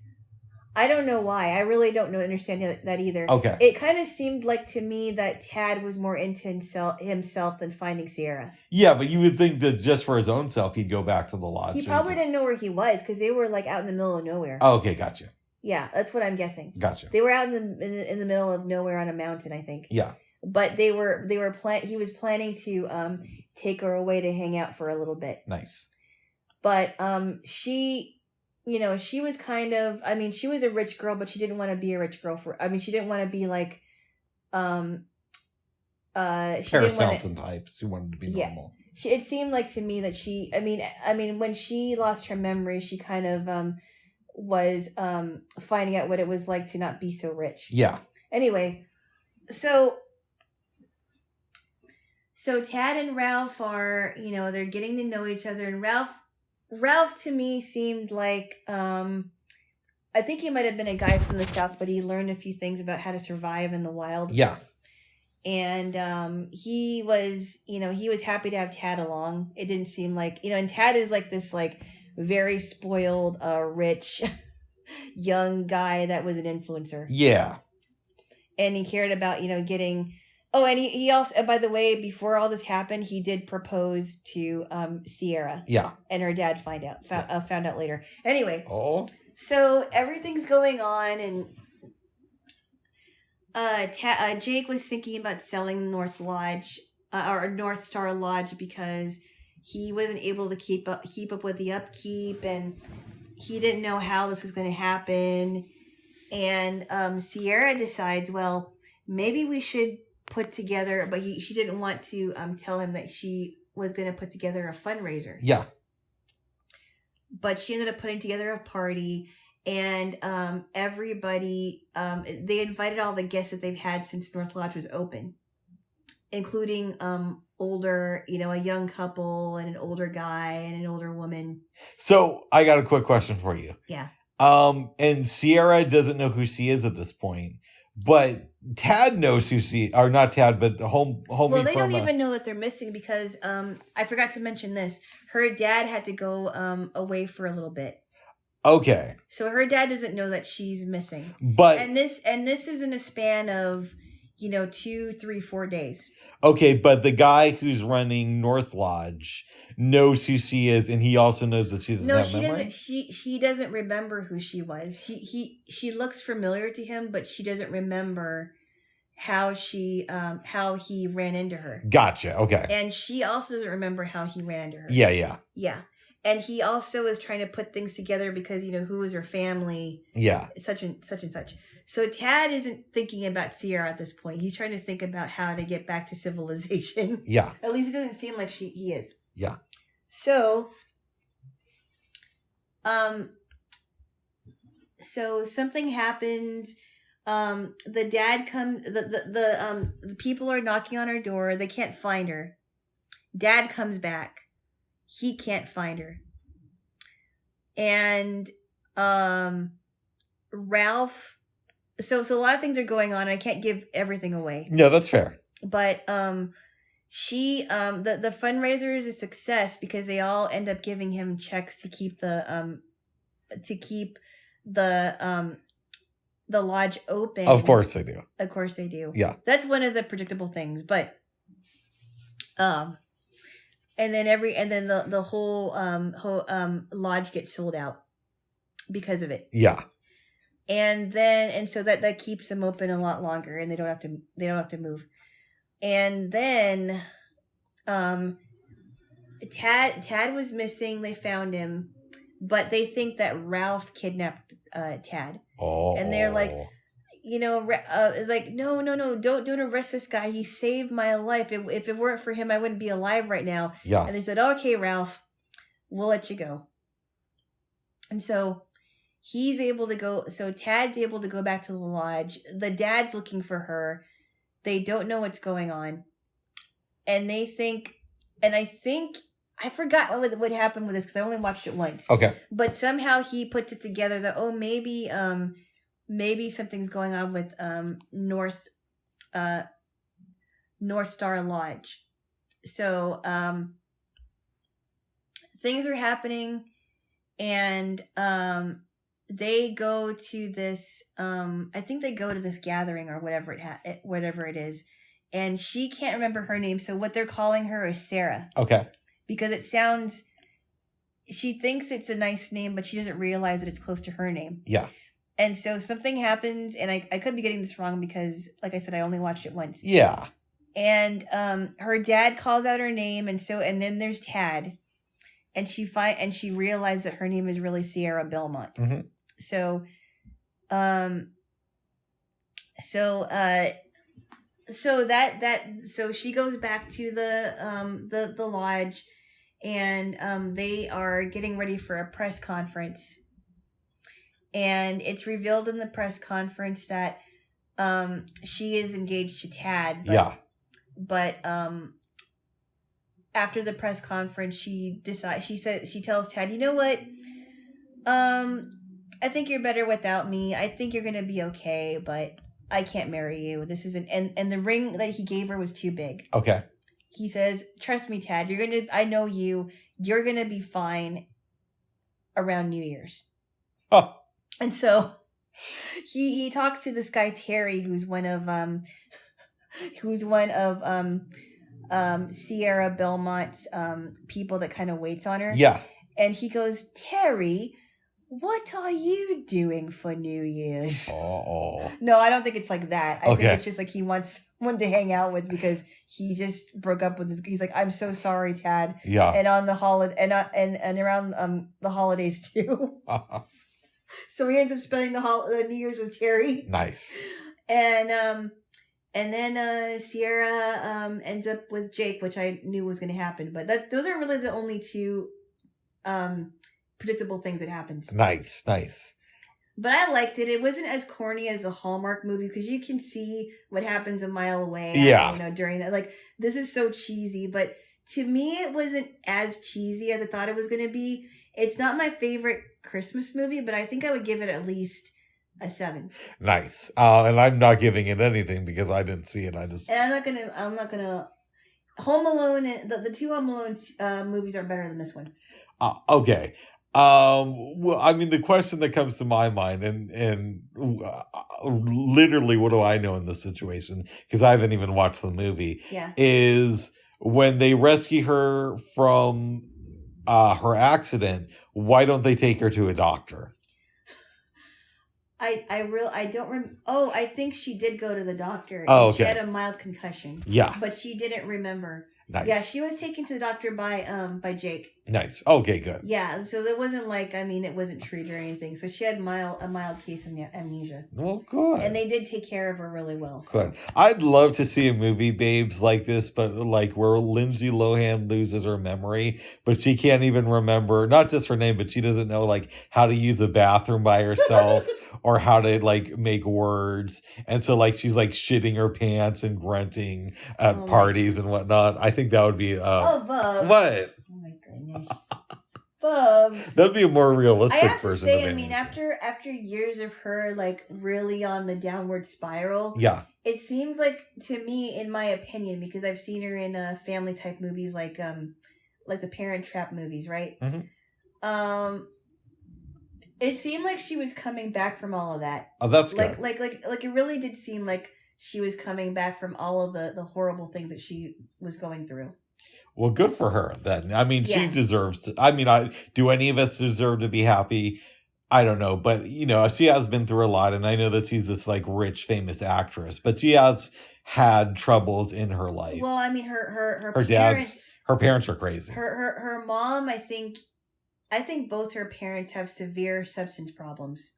I don't know why. I really don't understand that either. Okay. It kind of seemed like to me that Tad was more into himself than finding Sierra. Yeah, but you would think that just for his own self, he'd go back to the lodge. He probably didn't know where he was, because they were like out in the middle of nowhere. Oh, okay, gotcha. Yeah, that's what I'm guessing. Gotcha. They were out in the middle of nowhere on a mountain, I think. Yeah. But he was planning to take her away to hang out for a little bit. Nice. But she was kind of, she was a rich girl, but she didn't want to be a rich girl she didn't want to be like Paris Hilton type. She wanted to be normal. It seemed like to me that when she lost her memory, she kind of was finding out what it was like to not be so rich. Yeah. Anyway, so Tad and Ralph are, they're getting to know each other, and Ralph to me seemed like, I think he might have been a guy from the South, but he learned a few things about how to survive in the wild. Yeah. And he was happy to have Tad along. It didn't seem like, and Tad is like this, like, very spoiled, rich, young guy that was an influencer. Yeah. And he cared about, getting... Oh, and he also, by the way, before all this happened, he did propose to Sierra. Yeah. And her dad found out later. Anyway. Oh. So everything's going on, and Jake was thinking about selling North Lodge, or North Star Lodge, because he wasn't able to keep up with the upkeep, and he didn't know how this was going to happen. And Sierra decides, well, maybe we should put together, but she didn't want to tell him that she was going to put together a fundraiser. Yeah. But she ended up putting together a party, and everybody, they invited all the guests that they've had since North Lodge was open, including older, a young couple and an older guy and an older woman. So I got a quick question for you. Yeah. And Sierra doesn't know who she is at this point, but Tad knows who or not Tad, but the homie. Well, they don't even know that they're missing, because I forgot to mention this. Her dad had to go away for a little bit. Okay. So her dad doesn't know that she's missing. But and this is in a span of 2, 3, 4 days. Okay, but the guy who's running North Lodge knows who she is, and he also knows that she doesn't have memory? No, she doesn't. She doesn't remember who she was. She looks familiar to him, but she doesn't remember how he ran into her. Gotcha. Okay. And she also doesn't remember how he ran into her. Yeah. Yeah. And he also is trying to put things together because, who is her family? Yeah. Such and such. So Tad isn't thinking about Sierra at this point. He's trying to think about how to get back to civilization. Yeah. At least it doesn't seem like he is. Yeah. So something happens. The dad comes. The people are knocking on her door. They can't find her. Dad comes back. He can't find her. And Ralph. So a lot of things are going on. I can't give everything away. No, that's fair. But she the fundraiser is a success because they all end up giving him checks to keep the lodge open. Of course they do. Of course they do. Yeah. That's one of the predictable things, but and then the whole lodge gets sold out because of it. Yeah. And so that keeps them open a lot longer, and they don't have to move. And then Tad was missing. They found him, but they think that Ralph kidnapped Tad. Oh. And they're like, it's like, no, don't arrest this guy. He saved my life. If it weren't for him, I wouldn't be alive right now. Yeah. And they said, okay, Ralph, we'll let you go. And so he's able to go. So Tad's able to go back to the lodge. The dad's looking for her. They don't know what's going on. And they think, and I forgot what happened with this because I only watched it once. Okay. But somehow he puts it together that, maybe something's going on with North Star Lodge. So things are happening, and they go to this. I think they go to this gathering or whatever it is, and she can't remember her name. So what they're calling her is Sarah. Okay. Because she thinks it's a nice name, but she doesn't realize that it's close to her name. Yeah. And so something happens, and I could be getting this wrong because, like I said, I only watched it once. Yeah. And her dad calls out her name, and then there's Tad, and she realized that her name is really Sierra Belmont. Mm-hmm. So she goes back to the lodge, and they are getting ready for a press conference. And it's revealed in the press conference that she is engaged to Tad. But after the press conference, she tells Tad, you know what? I think you're better without me. I think you're gonna be okay, but I can't marry you. This isn't, and the ring that he gave her was too big. Okay. He says, trust me, Tad, I know you're gonna be fine around New Year's. Oh. And so he talks to this guy Terry, who's one of Sierra Belmont's people that kind of waits on her. Yeah. And he goes, Terry, what are you doing for New Year's? Oh. No, I don't think it's like that. I think it's just like he wants someone to hang out with because he just broke up with his. He's like, I'm so sorry, Tad. Yeah. And on the and around the holidays too. So he ends up spending the New Year's with Terry. Nice. And then Sierra ends up with Jake, which I knew was going to happen. But those are really the only two predictable things that happened. Nice. But I liked it. It wasn't as corny as the Hallmark movies because you can see what happens a mile away. Yeah. During that. Like, this is so cheesy. But to me, it wasn't as cheesy as I thought it was going to be. It's not my favorite Christmas movie, but I think I would give it at least a 7. Nice. And I'm not giving it anything because I didn't see it. And I'm not gonna. Home Alone, the two Home Alone movies are better than this one. Okay. Well, I mean, the question that comes to my mind, and literally, what do I know in this situation? Because I haven't even watched the movie. Yeah. Is when they rescue her from her accident, why don't they take her to a doctor? I don't remember. Oh, I think she did go to the doctor. Oh, okay. She had a mild concussion. Yeah. But she didn't remember. Nice. Yeah, she was taken to the doctor by Jake. Nice. Okay, good. Yeah, so it wasn't like, it wasn't treated or anything. So she had a mild case of amnesia. Well, good. And they did take care of her really well. So. Good. I'd love to see a movie, babes, like this, but like where Lindsay Lohan loses her memory, but she can't even remember, not just her name, but she doesn't know like how to use the bathroom by herself or how to like make words. And so like she's like shitting her pants and grunting at parties and whatnot. I think that would be Bub. What? Oh my goodness. Bub. That'd be a more realistic I version. have to say, after years of her like really on the downward spiral, yeah, it seems like to me, in my opinion, because I've seen her in family type movies like the Parent Trap movies, right? Mm-hmm. It seemed like she was coming back from all of that. Oh, that's good. Like it really did seem like she was coming back from all of the horrible things that she was going through. Well, good for her then. I mean, she Yeah. deserves to. I mean, do any of us deserve to be happy? I don't know, but she has been through a lot, and I know that she's this like rich, famous actress, but she has had troubles in her life. Well, I mean, her parents, her parents are crazy. Her mom, I think both her parents have severe substance problems.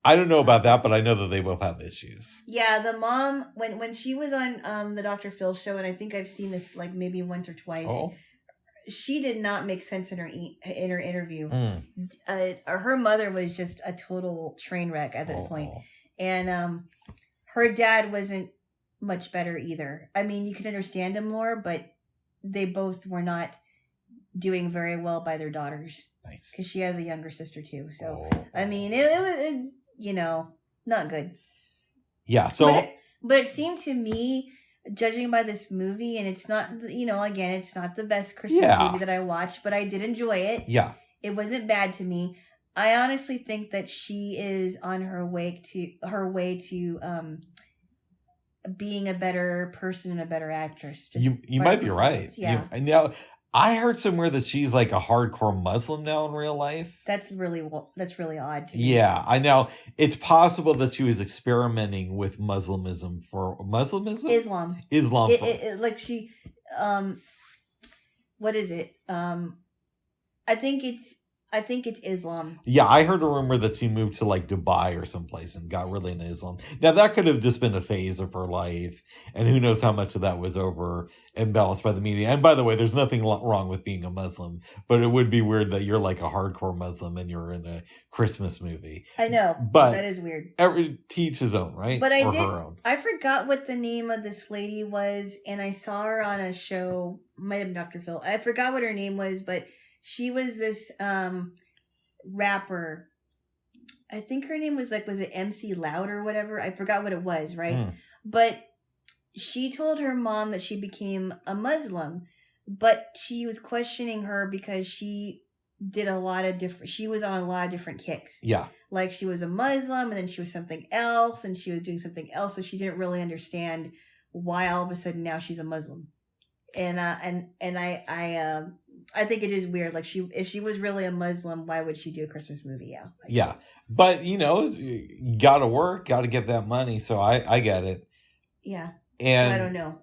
I don't know about that, but I know that they both have issues. Yeah, the mom, when she was on the Dr. Phil show, and I think I've seen this like maybe once or twice. Oh. She did not make sense in her interview. Mm. Her mother was just a total train wreck at that point. And her dad wasn't much better either. I mean, you can understand him more, but they both were not doing very well by their daughters. Nice. Because she has a younger sister too. So, I mean, it was, not good. Yeah, so... But it seemed to me, judging by this movie, and it's not, again, it's not the best Christmas movie that I watched, but I did enjoy it. Yeah. It wasn't bad to me. I honestly think that she is on her way to being a better person and a better actress. You might be right. Yeah. Now, I heard somewhere that she's like a hardcore Muslim now in real life. That's really odd to me. Yeah, I know. It's possible that she was experimenting with Islamism. Islam. Like she, what is it? I think it's Islam. Yeah, I heard a rumor that she moved to like Dubai or someplace and got really into Islam. Now that could have just been a phase of her life, and who knows how much of that was over imbalanced by the media. And by the way, there's nothing wrong with being a Muslim, but it would be weird that you're like a hardcore Muslim and you're in a Christmas movie. I know, but that is weird. Teach his own, right? But I forgot what the name of this lady was, and I saw her on a show, might have been Dr. Phil. I forgot what her name was, but she was this rapper. I think her name was it MC Loud or whatever? I forgot what it was, right? But she told her mom that she became a Muslim, but she was questioning her because she did she was on a lot of different kicks. Yeah. Like she was a Muslim and then she was something else and she was doing something else. So she didn't really understand why all of a sudden now she's a Muslim. And I think it is weird. Like if she was really a Muslim, why would she do a Christmas movie? Yeah. Yeah. But gotta work, gotta get that money. So I get it. Yeah. And so I don't know.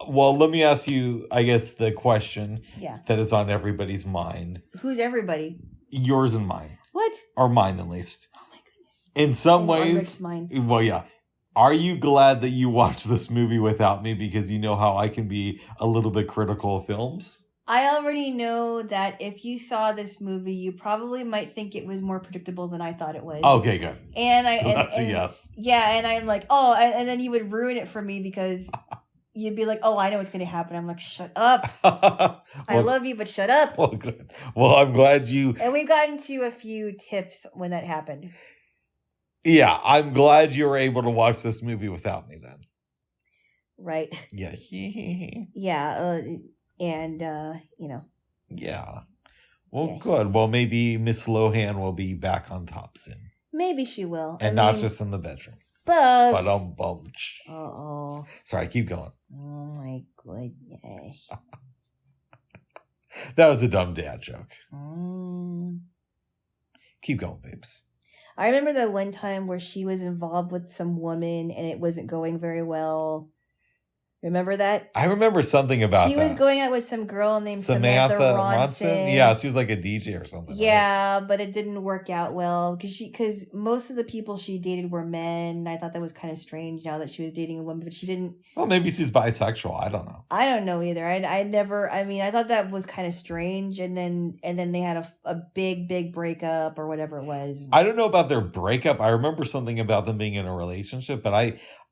Well, let me ask you, I guess, the question that is on everybody's mind. Who's everybody? Yours and mine. What? Or mine, at least. Oh, my goodness. In some ways. Rick's mine. Well, yeah. Are you glad that you watched this movie without me? Because you know how I can be a little bit critical of films? I already know that if you saw this movie, you probably might think it was more predictable than I thought it was. Okay, good. And that's a yes. Yeah, and I'm like, and then you would ruin it for me because you'd be like, I know what's going to happen. I'm like, shut up. I love you, but shut up. Well, good. Well, I'm glad you... And we've gotten to a few tips when that happened. Yeah, I'm glad you were able to watch this movie without me then. Right. Yeah. Yeah, and, Yeah. Well, good. Well, maybe Miss Lohan will be back on top soon. Maybe she will. And not just in the bedroom. But... Uh-oh. Sorry, keep going. Oh, my goodness. That was a dumb dad joke. Mm. Keep going, babes. I remember that one time where she was involved with some woman and it wasn't going very well. Remember that? I remember something about she was going out with some girl named Samantha Ronson. Yeah, she was like a DJ or something. Yeah, right? But it didn't work out well because most of the people she dated were men. I thought that was kind of strange now that she was dating a woman, but she didn't. Well, maybe she's bisexual. I don't know. I don't know either. I thought that was kind of strange, and then they had a big breakup or whatever it was. I don't know about their breakup. I remember something about them being in a relationship, but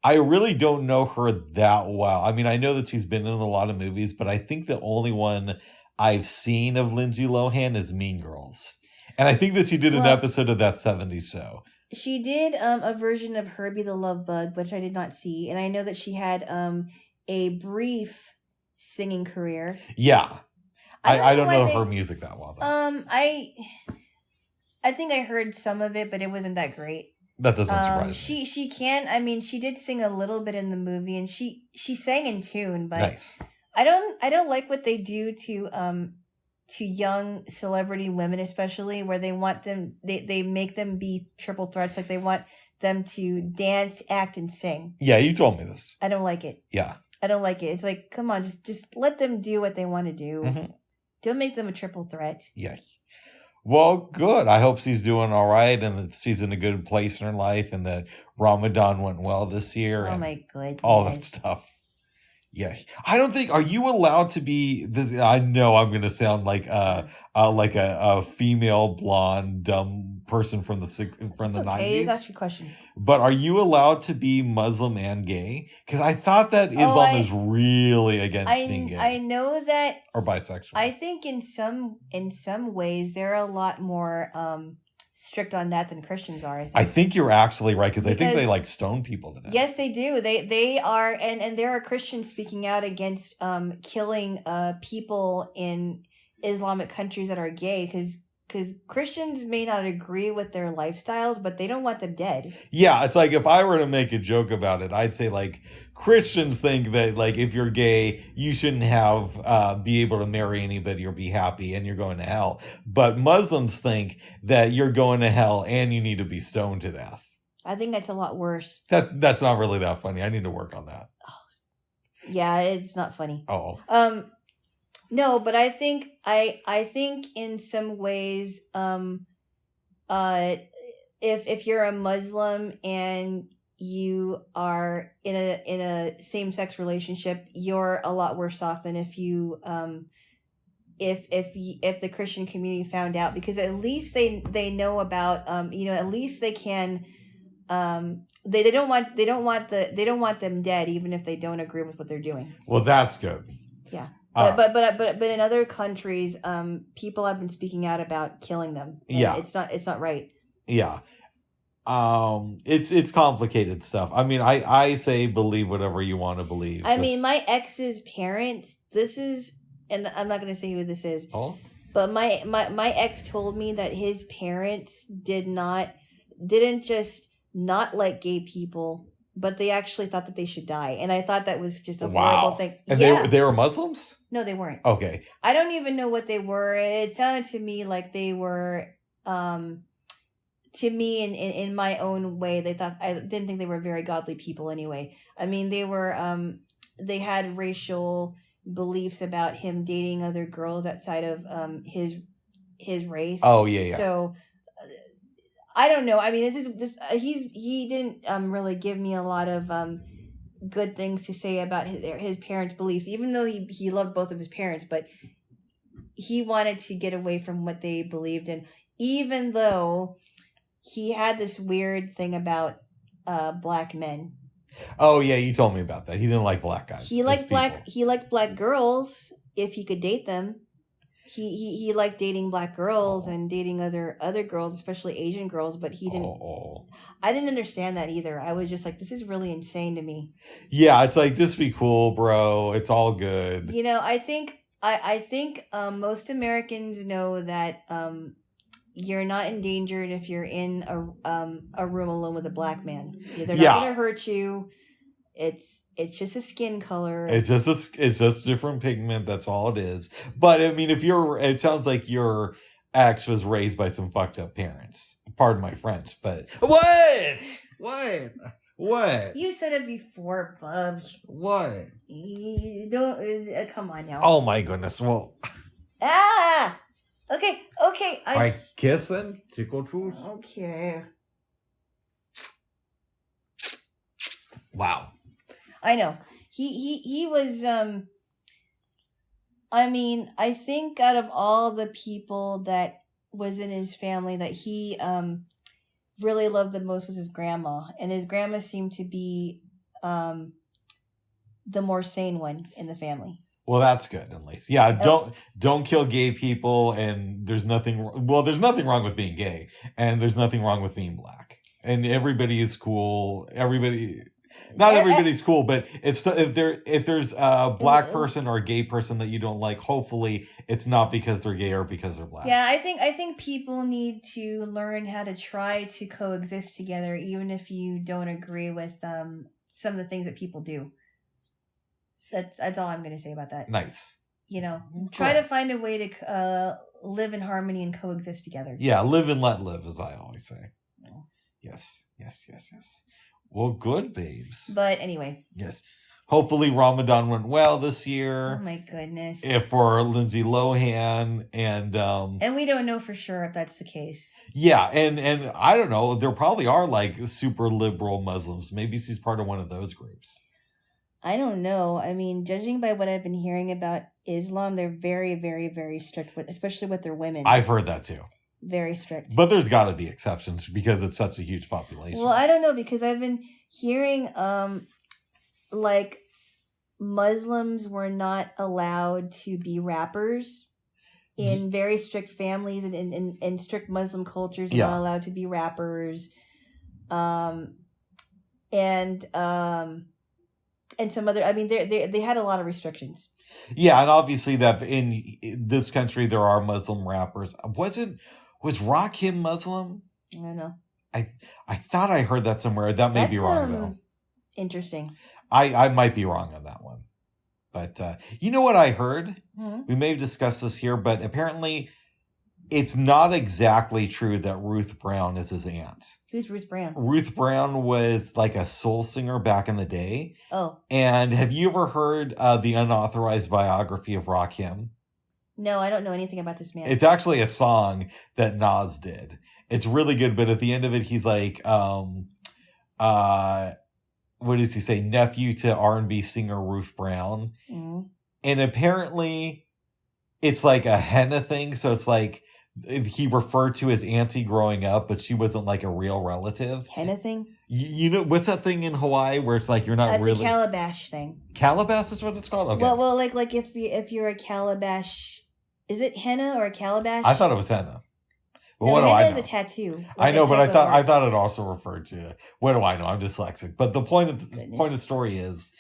I really don't know her that well. I mean, I know that she's been in a lot of movies, but I think the only one I've seen of Lindsay Lohan is Mean Girls. And I think that she did an episode of That 70s Show. She did a version of Herbie the Love Bug, which I did not see. And I know that she had a brief singing career. Yeah. I don't know her music that well, though. I think I heard some of it, but it wasn't that great. That doesn't surprise me. She can. I mean, she did sing a little bit in the movie, and she sang in tune. But Nice. I don't like what they do to young celebrity women, especially where they want them. They make them be triple threats. Like they want them to dance, act, and sing. Yeah, you told me this. I don't like it. Yeah. I don't like it. It's like, come on, just let them do what they want to do. Mm-hmm. Don't make them a triple threat. Yeah. Well, good. I hope she's doing all right and that she's in a good place in her life and that Ramadan went well this year. Oh and my goodness. all that stuff. Yeah. I don't think, are you allowed to be this? I know I'm going to sound like a female blonde dumb person from the 90s. That's your question. But are you allowed to be Muslim and gay? Because I thought that Islam is really against being gay. I know that, or bisexual. I think in some ways they're a lot more strict on that than Christians are. I think you're actually right because I think they like stone people to death. Yes, they do. They are, and there are Christians speaking out against killing people in Islamic countries that are gay because Christians may not agree with their lifestyles, but they don't want them dead. Yeah, it's like if I were to make a joke about it, I'd say like Christians think that like if you're gay, you shouldn't have be able to marry anybody or be happy and you're going to hell. But Muslims think that you're going to hell and you need to be stoned to death. I think that's a lot worse. That's not really that funny. I need to work on that. Yeah, it's not funny. Oh. No, but I think in some ways, if you're a Muslim and you are in a same-sex relationship, you're a lot worse off than if you if the Christian community found out, because at least they know about at least they can they don't want them dead even if they don't agree with what they're doing. Well, that's good. Yeah. But in other countries, people have been speaking out about killing them. Yeah, it's not right. Yeah, it's complicated stuff. I mean, I say believe whatever you want to believe. I mean, my ex's parents. This is, and I'm not going to say who this is. Oh. But my ex told me that his parents didn't just not like gay people, but they actually thought that they should die. And I thought that was just a horrible thing. And they were Muslims? No, they weren't. Okay. I don't even know what they were. It sounded to me like they were, to me, in my own way, I didn't think they were very godly people anyway. I mean, they were, they had racial beliefs about him dating other girls outside of his race. Oh, yeah. So I don't know. I mean, he didn't really give me a lot of good things to say about his parents' beliefs, even though he loved both of his parents, but he wanted to get away from what they believed in, even though he had this weird thing about black men. Oh yeah, you told me about that. He didn't like black guys. He liked black girls if he could date them. He liked dating black girls and dating other girls, especially Asian girls, but he didn't. I didn't understand that either. I was just like, this is really insane to me. Yeah, it's like, this be cool, bro. It's all good. I think most Americans know that you're not endangered if you're in a room alone with a black man. They're not going to hurt you. It's just a skin color. It's just different pigment. That's all it is. But I mean, it sounds like your ex was raised by some fucked up parents. Pardon my French, but what? You said it before, bub. What? You don't. Come on now. Oh my goodness. Well. Okay. All right, kissing, tickle truth. Okay. Wow. I know. He was, I mean, I think out of all the people that was in his family that he really loved the most was his grandma. And his grandma seemed to be the more sane one in the family. Well, that's good, at least. Yeah, don't kill gay people, and there's nothing wrong with being gay, and there's nothing wrong with being black. And everybody is cool. Everybody Not everybody's cool, but if there's a black person or a gay person that you don't like, hopefully it's not because they're gay or because they're black. Yeah, I think people need to learn how to try to coexist together, even if you don't agree with some of the things that people do. That's all I'm going to say about that. Nice. Try to find a way to live in harmony and coexist together. Yeah, live and let live, as I always say. Yeah. Yes. Well, good, babes. But anyway. Yes. Hopefully Ramadan went well this year. Oh my goodness. If for Lindsay Lohan and we don't know for sure if that's the case. Yeah, and I don't know, there probably are like super liberal Muslims. Maybe she's part of one of those groups. I don't know. I mean, judging by what I've been hearing about Islam, they're very, very, very strict especially with their women. I've heard that too. Very strict. But there's got to be exceptions because it's such a huge population. Well, I don't know, because I've been hearing like Muslims were not allowed to be rappers in very strict families and in strict Muslim cultures. They're not allowed to be rappers. And some other, I mean, they had a lot of restrictions. Yeah, and obviously that in this country there are Muslim rappers. Was Rakim Muslim? I don't know. I thought I heard that somewhere. That may be wrong though. Interesting. I might be wrong on that one. But you know what I heard? Mm-hmm. We may have discussed this here, but apparently it's not exactly true that Ruth Brown is his aunt. Who's Ruth Brown? Ruth Brown was like a soul singer back in the day. Oh. And have you ever heard the unauthorized biography of Rakim? No, I don't know anything about this man. It's actually a song that Nas did. It's really good, but at the end of it, he's like, what does he say? Nephew to R&B singer Ruth Brown. Mm-hmm. And apparently it's like a henna thing. So it's like he referred to his auntie growing up, but she wasn't like a real relative. Henna thing? You know, what's that thing in Hawaii where it's like you're not really... It's a calabash thing. Calabash is what it's called? Okay. Well, like if you're a calabash... Is it henna or a calabash? I thought it was henna. Well, no, what do I know? Henna is a tattoo. Like I know, but I thought it also referred to... What do I know? I'm dyslexic. But the point of the story is,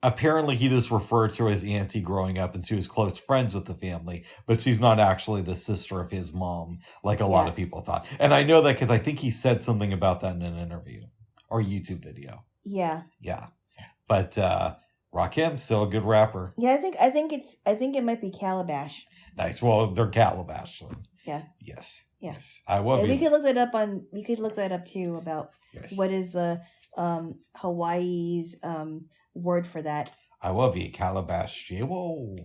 apparently he just referred to his auntie growing up, and she was close friends with the family, but she's not actually the sister of his mom, like a lot of people thought. And I know that because I think he said something about that in an interview or YouTube video. Yeah. Yeah. But Rakim's still a good rapper. Yeah, I think it might be calabash. Nice. Well, they're calabash. So. Yeah. Yes. Yeah. Yes. I will. We could look that up we could look that up too about what is the Hawaii's word for that. I will be calabash. Whoa.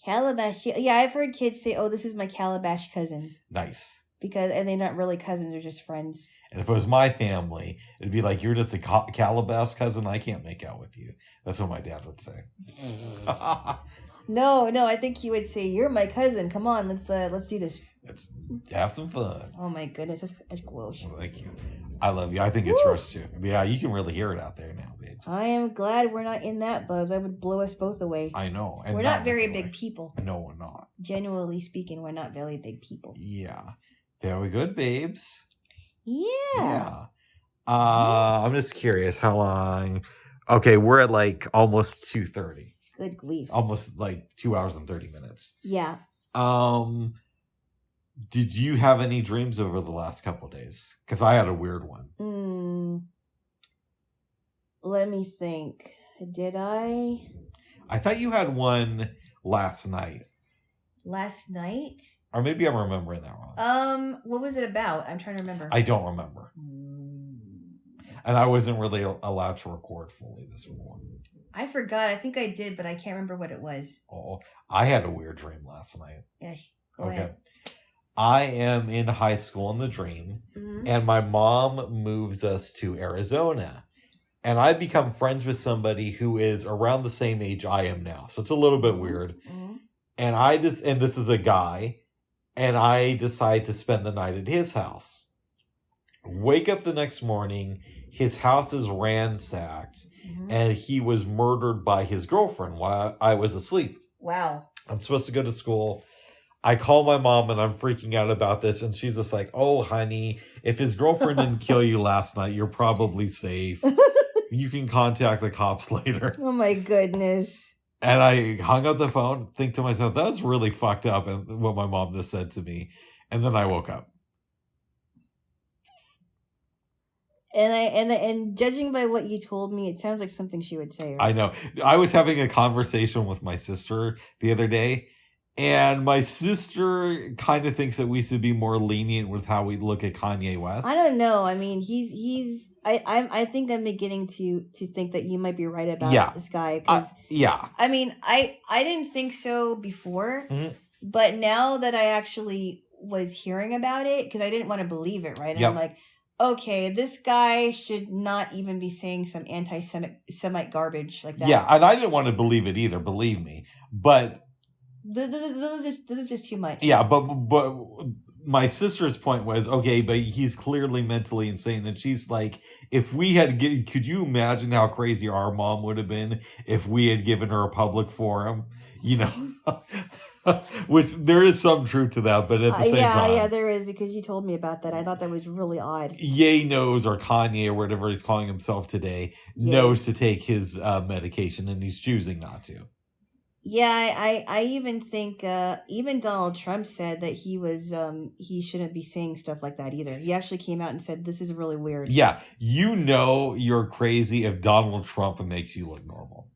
Calabash. Yeah, I've heard kids say, "Oh, this is my calabash cousin." Nice. And they're not really cousins; they're just friends. And if it was my family, it'd be like, "You're just a calabash cousin. I can't make out with you." That's what my dad would say. No, I think he would say, "You're my cousin. Come on, let's do this. Let's have some fun." Oh my goodness, that's gross. Well, thank you. I love you. I think it's gross too. Yeah, you can really hear it out there now, babes. I am glad we're not in that, Bubs. That would blow us both away. I know. And we're not very big people. No, we're not. Genuinely speaking, we're not very big people. Yeah. Very good, babes. Yeah. I'm just curious how long. Okay, we're at like almost 2:30. Good grief. Almost like 2 hours and 30 minutes. Yeah. Did you have any dreams over the last couple of days? Because I had a weird one. Let me think. Did I? I thought you had one last night. Last night? Or maybe I'm remembering that wrong. What was it about? I'm trying to remember. I don't remember. And I wasn't really allowed to record fully this morning. I forgot. I think I did, but I can't remember what it was. Oh, I had a weird dream last night. Yeah, go ahead. I am in high school in the dream, and my mom moves us to Arizona. And I become friends with somebody who is around the same age I am now. So it's a little bit weird. And this is a guy, and I decide to spend the night at his house. Wake up the next morning, his house is ransacked, and he was murdered by his girlfriend while I was asleep. Wow. I'm supposed to go to school. I call my mom and I'm freaking out about this. And she's just like, "Oh, honey, if his girlfriend didn't kill you last night, you're probably safe." You can contact the cops later. Oh my goodness. And I hung up the phone, think to myself, that's really fucked up, and what my mom just said to me. And then I woke up. And judging by what you told me, it sounds like something she would say. Right? I know. I was having a conversation with my sister the other day, and my sister kind of thinks that we should be more lenient with how we look at Kanye West. I don't know. I mean, I think I'm beginning to think that you might be right about this guy. Cause, I mean, I didn't think so before, but now that I actually was hearing about it, because I didn't want to believe it, right? And I'm like, okay, this guy should not even be saying some anti-Semite garbage like that. Yeah, and I didn't want to believe it either, believe me. But this is just too much. Yeah, but my sister's point was, okay, but he's clearly mentally insane. And she's like, if we had, could you imagine how crazy our mom would have been if we had given her a public forum? You know, which there is some truth to that, but at the same time. Yeah, there is, because you told me about that. I thought that was really odd. Ye knows, or Kanye, or whatever he's calling himself today, knows to take his medication, and he's choosing not to. Yeah, I even think even Donald Trump said that he shouldn't be saying stuff like that either. He actually came out and said, this is really weird. Yeah, you know you're crazy if Donald Trump makes you look normal.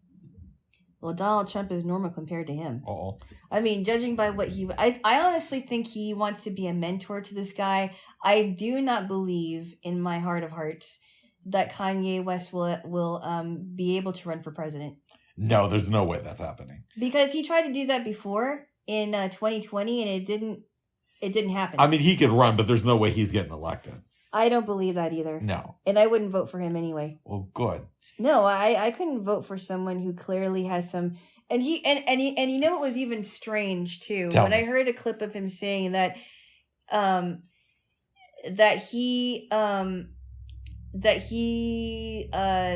Well, Donald Trump is normal compared to him. Uh-oh. I mean, judging by what I honestly think he wants to be a mentor to this guy. I do not believe in my heart of hearts that Kanye West will be able to run for president. No, there's no way that's happening. Because he tried to do that before in 2020, and it didn't happen. I mean, he could run, but there's no way he's getting elected. I don't believe that either. No. And I wouldn't vote for him anyway. Well, good. No, I couldn't vote for someone who clearly has some, and you know, it was even strange too. Tell when me. I heard a clip of him saying that he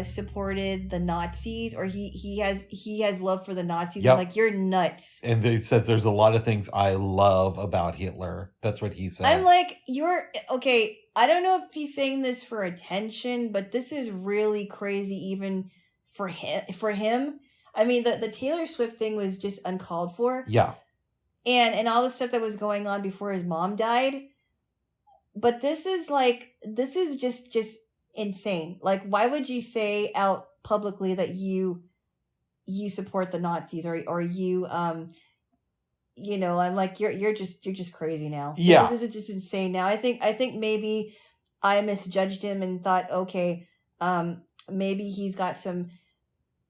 supported the Nazis, or he has love for the Nazis. Yep. I'm like, you're nuts. And they said there's a lot of things I love about Hitler. That's what he said. I'm like, you're okay. I don't know if he's saying this for attention, but this is really crazy even for him. I mean, the Taylor Swift thing was just uncalled for. Yeah. And all the stuff that was going on before his mom died. But this is just insane. Like, why would you say out publicly that you support the Nazis, or you you know, I'm like, you're just crazy now. Yeah. This is just insane now. I think maybe I misjudged him and thought, okay, maybe he's got some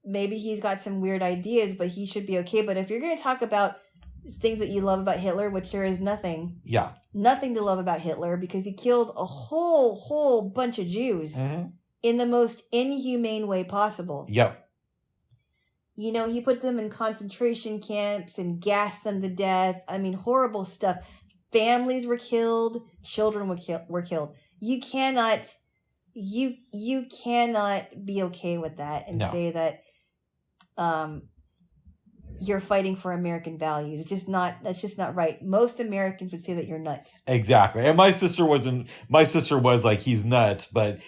weird ideas, but he should be okay. But if you're going to talk about things that you love about Hitler, which there is nothing to love about Hitler, because he killed a whole bunch of Jews in the most inhumane way possible. Yep. You know, he put them in concentration camps and gassed them to death. I mean, horrible stuff. Families were killed. Children were killed. You cannot be okay with that and say that you're fighting for American values. That's just not right. Most Americans would say that you're nuts. Exactly. And my sister was like, he's nuts, but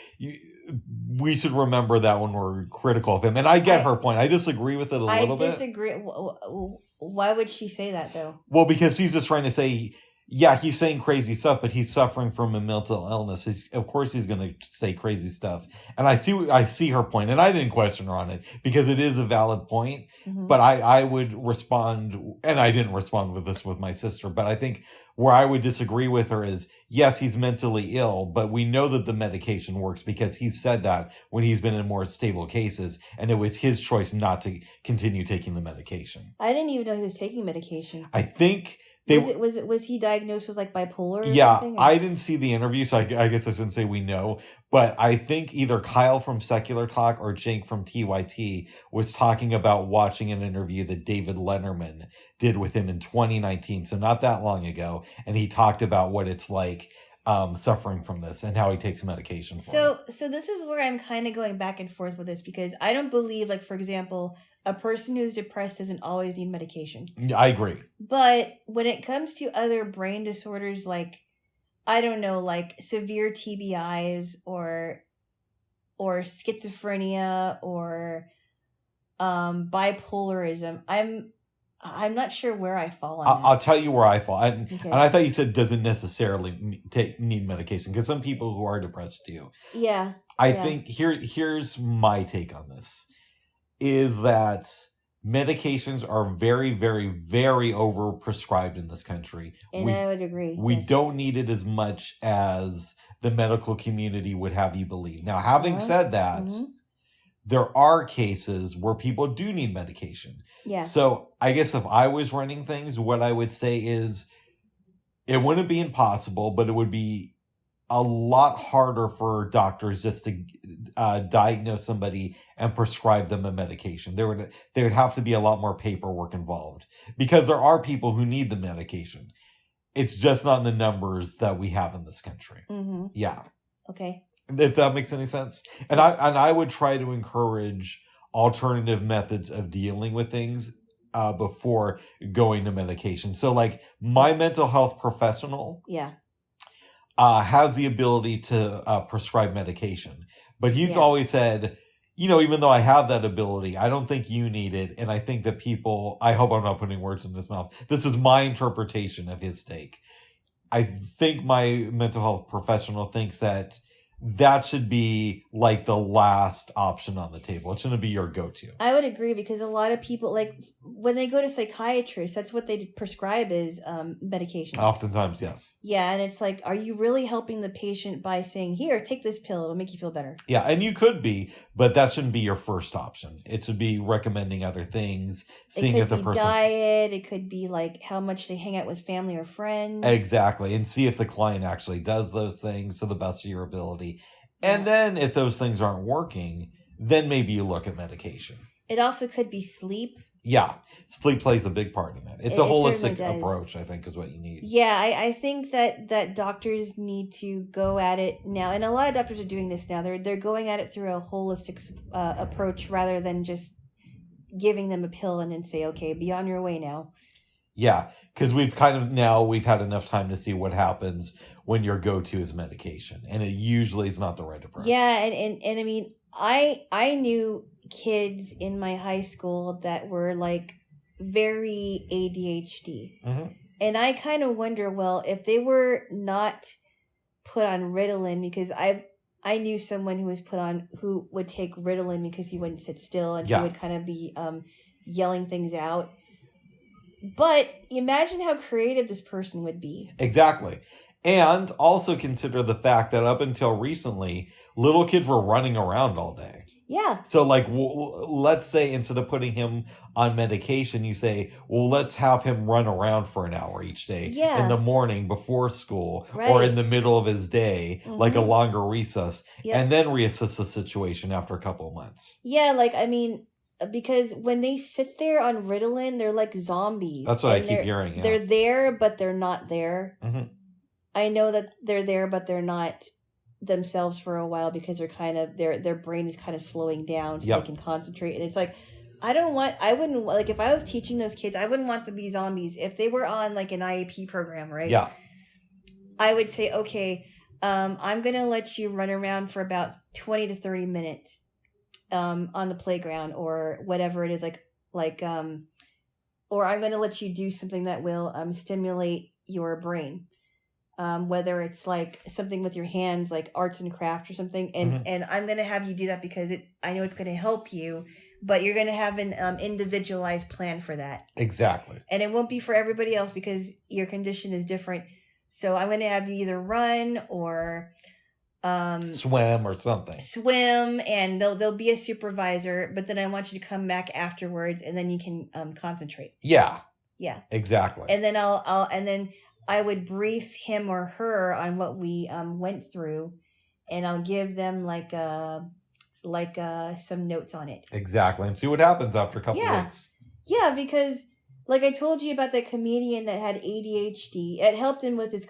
we should remember that when we're critical of him. And I get her point. I disagree with it a little bit. I disagree. Why would she say that, though? Well, because he's just trying to say, yeah, he's saying crazy stuff, but he's suffering from a mental illness. Of course he's going to say crazy stuff. And I see her point, and I didn't question her on it because it is a valid point. Mm-hmm. But I would respond, and I didn't respond with this with my sister, but I think where I would disagree with her is, yes, he's mentally ill, but we know that the medication works because he's said that when he's been in more stable cases, and it was his choice not to continue taking the medication. I didn't even know he was taking medication. I think... Was he diagnosed with like bipolar or something? I didn't see the interview, so I guess I shouldn't say we know. But I think either Kyle from Secular Talk or Jake from TYT was talking about watching an interview that David Letterman did with him in 2019, so not that long ago. And he talked about what it's like suffering from this and how he takes medication for it. So this is where I'm kind of going back and forth with this, because I don't believe, like, for example, a person who's depressed doesn't always need medication. I agree. But when it comes to other brain disorders, like, I don't know, like severe TBIs or or schizophrenia or bipolarism. I'm not sure where I fall on that. I'll tell you where I fall. And Okay. I thought you said doesn't necessarily need medication, because some people who are depressed do. Yeah. I think here's my take on this, is that medications are very, very, very overprescribed in this country. And I would agree. We yes. don't need it as much as the medical community would have you believe. Now, having said that, there are cases where people do need medication. Yeah. So I guess if I was running things, what I would say is it wouldn't be impossible, but it would be a lot harder for doctors just to diagnose somebody and prescribe them a medication. There would have to be a lot more paperwork involved, because there are people who need the medication. It's just not in the numbers that we have in this country. Mm-hmm. Yeah. Okay. If that makes any sense. And I would try to encourage alternative methods of dealing with things before going to medication. So like my mental health professional has the ability to prescribe medication. But he's always said, even though I have that ability, I don't think you need it. And I think that people, I hope I'm not putting words in his mouth. This is my interpretation of his take. I think my mental health professional thinks that should be like the last option on the table. It shouldn't be your go-to. I would agree, because a lot of people, like when they go to psychiatrists, that's what they prescribe is medication. Oftentimes, yes. Yeah, and it's like, are you really helping the patient by saying, here, take this pill, it'll make you feel better? Yeah, and you could be, but that shouldn't be your first option. It should be recommending other things, seeing if the person... It could be diet, it could be like how much they hang out with family or friends. Exactly, and see if the client actually does those things to the best of your ability. And then if those things aren't working, then maybe you look at medication. It also could be sleep. Yeah, sleep plays a big part in it. It's a holistic approach, I think, is what you need. Yeah, I think that doctors need to go at it now, and a lot of doctors are doing this now. They're going at it through a holistic approach rather than just giving them a pill and then say, okay, be on your way now. Yeah, because we've had enough time to see what happens when your go-to is medication, and it usually is not the right approach. Yeah, and I mean, I knew kids in my high school that were like very ADHD. Mm-hmm. And I kind of wonder, well, if they were not put on Ritalin, because I knew someone who would take Ritalin because he wouldn't sit still, and he would kind of be yelling things out. But imagine how creative this person would be. Exactly. And also consider the fact that up until recently, little kids were running around all day. Yeah. So like, let's say instead of putting him on medication, you say, well, let's have him run around for an hour each day in the morning before school or in the middle of his day, like a longer recess, and then reassess the situation after a couple of months. Yeah. Like, I mean, because when they sit there on Ritalin, they're like zombies. That's what I keep hearing. Yeah. They're there, but they're not there. Mm-hmm. I know that they're there, but they're not themselves for a while because they're kind of their brain is kind of slowing down so they can concentrate. And it's like, if I was teaching those kids, I wouldn't want them to be zombies. If they were on like an IEP program, right? Yeah. I would say, okay, I'm going to let you run around for about 20 to 30 minutes on the playground or whatever it is, or I'm going to let you do something that will stimulate your brain. Whether it's like something with your hands, like arts and craft or something. And I'm going to have you do that because I know it's going to help you, but you're going to have an individualized plan for that. Exactly. And it won't be for everybody else because your condition is different. So I'm going to have you either run or swim or something. Swim, and there'll be a supervisor, but then I want you to come back afterwards and then you can concentrate. Yeah. Yeah. Exactly. And then I would brief him or her on what we went through, and I'll give them some notes on it. Exactly, and see what happens after a couple weeks. Yeah, because like I told you about the comedian that had ADHD, it helped him with his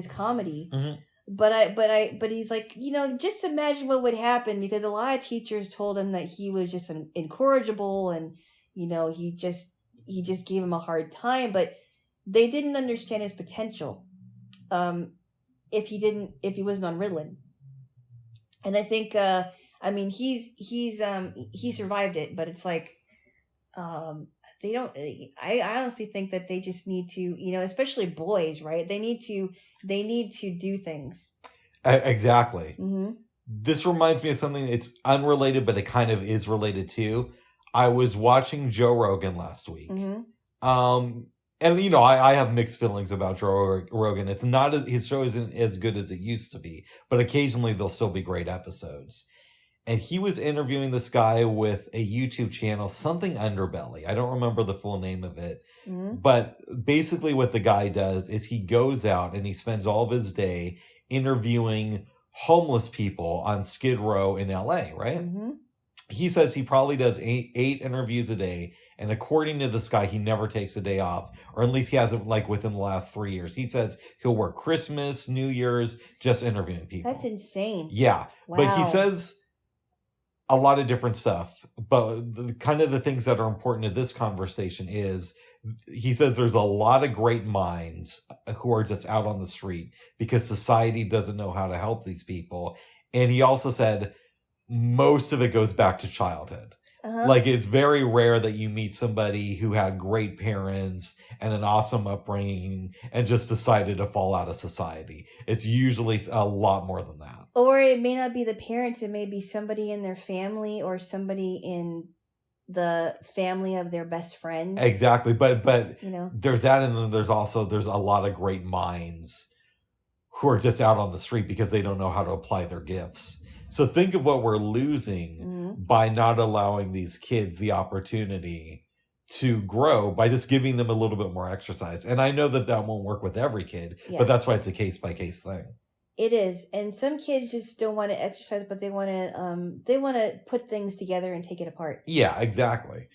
comedy. Mm-hmm. But he's like, just imagine what would happen, because a lot of teachers told him that he was just incorrigible, and he just gave him a hard time, but they didn't understand his potential if he wasn't on Ritalin. And I think I mean, he survived it, but it's like, they don't. I honestly think that they just need to, especially boys, right? They need to do things. Exactly. Mm-hmm. This reminds me of something. It's unrelated, but it kind of is related too. I was watching Joe Rogan last week. Mm-hmm. And I have mixed feelings about Joe Rogan. It's not his show isn't as good as it used to be, but occasionally there'll still be great episodes. And he was interviewing this guy with a YouTube channel, something Underbelly. I don't remember the full name of it. Mm-hmm. But basically what the guy does is he goes out and he spends all of his day interviewing homeless people on Skid Row in LA, right? Mm-hmm. He says he probably does eight interviews a day. And according to this guy, he never takes a day off, or at least he hasn't like within the last 3 years. He says he'll work Christmas, New Year's, just interviewing people. That's insane. Yeah. Wow. But he says a lot of different stuff. But the things that are important to this conversation is he says there's a lot of great minds who are just out on the street because society doesn't know how to help these people. And he also said most of it goes back to childhood. Uh-huh. Like, it's very rare that you meet somebody who had great parents and an awesome upbringing and just decided to fall out of society. It's usually a lot more than that. Or it may not be the parents. It may be somebody in their family or somebody in the family of their best friend. Exactly. But there's that, and then there's a lot of great minds who are just out on the street because they don't know how to apply their gifts. So think of what we're losing by not allowing these kids the opportunity to grow by just giving them a little bit more exercise. And I know that won't work with every kid, but that's why it's a case-by-case thing. It is. And some kids just don't want to exercise, but they want to put things together and take it apart. Yeah, exactly.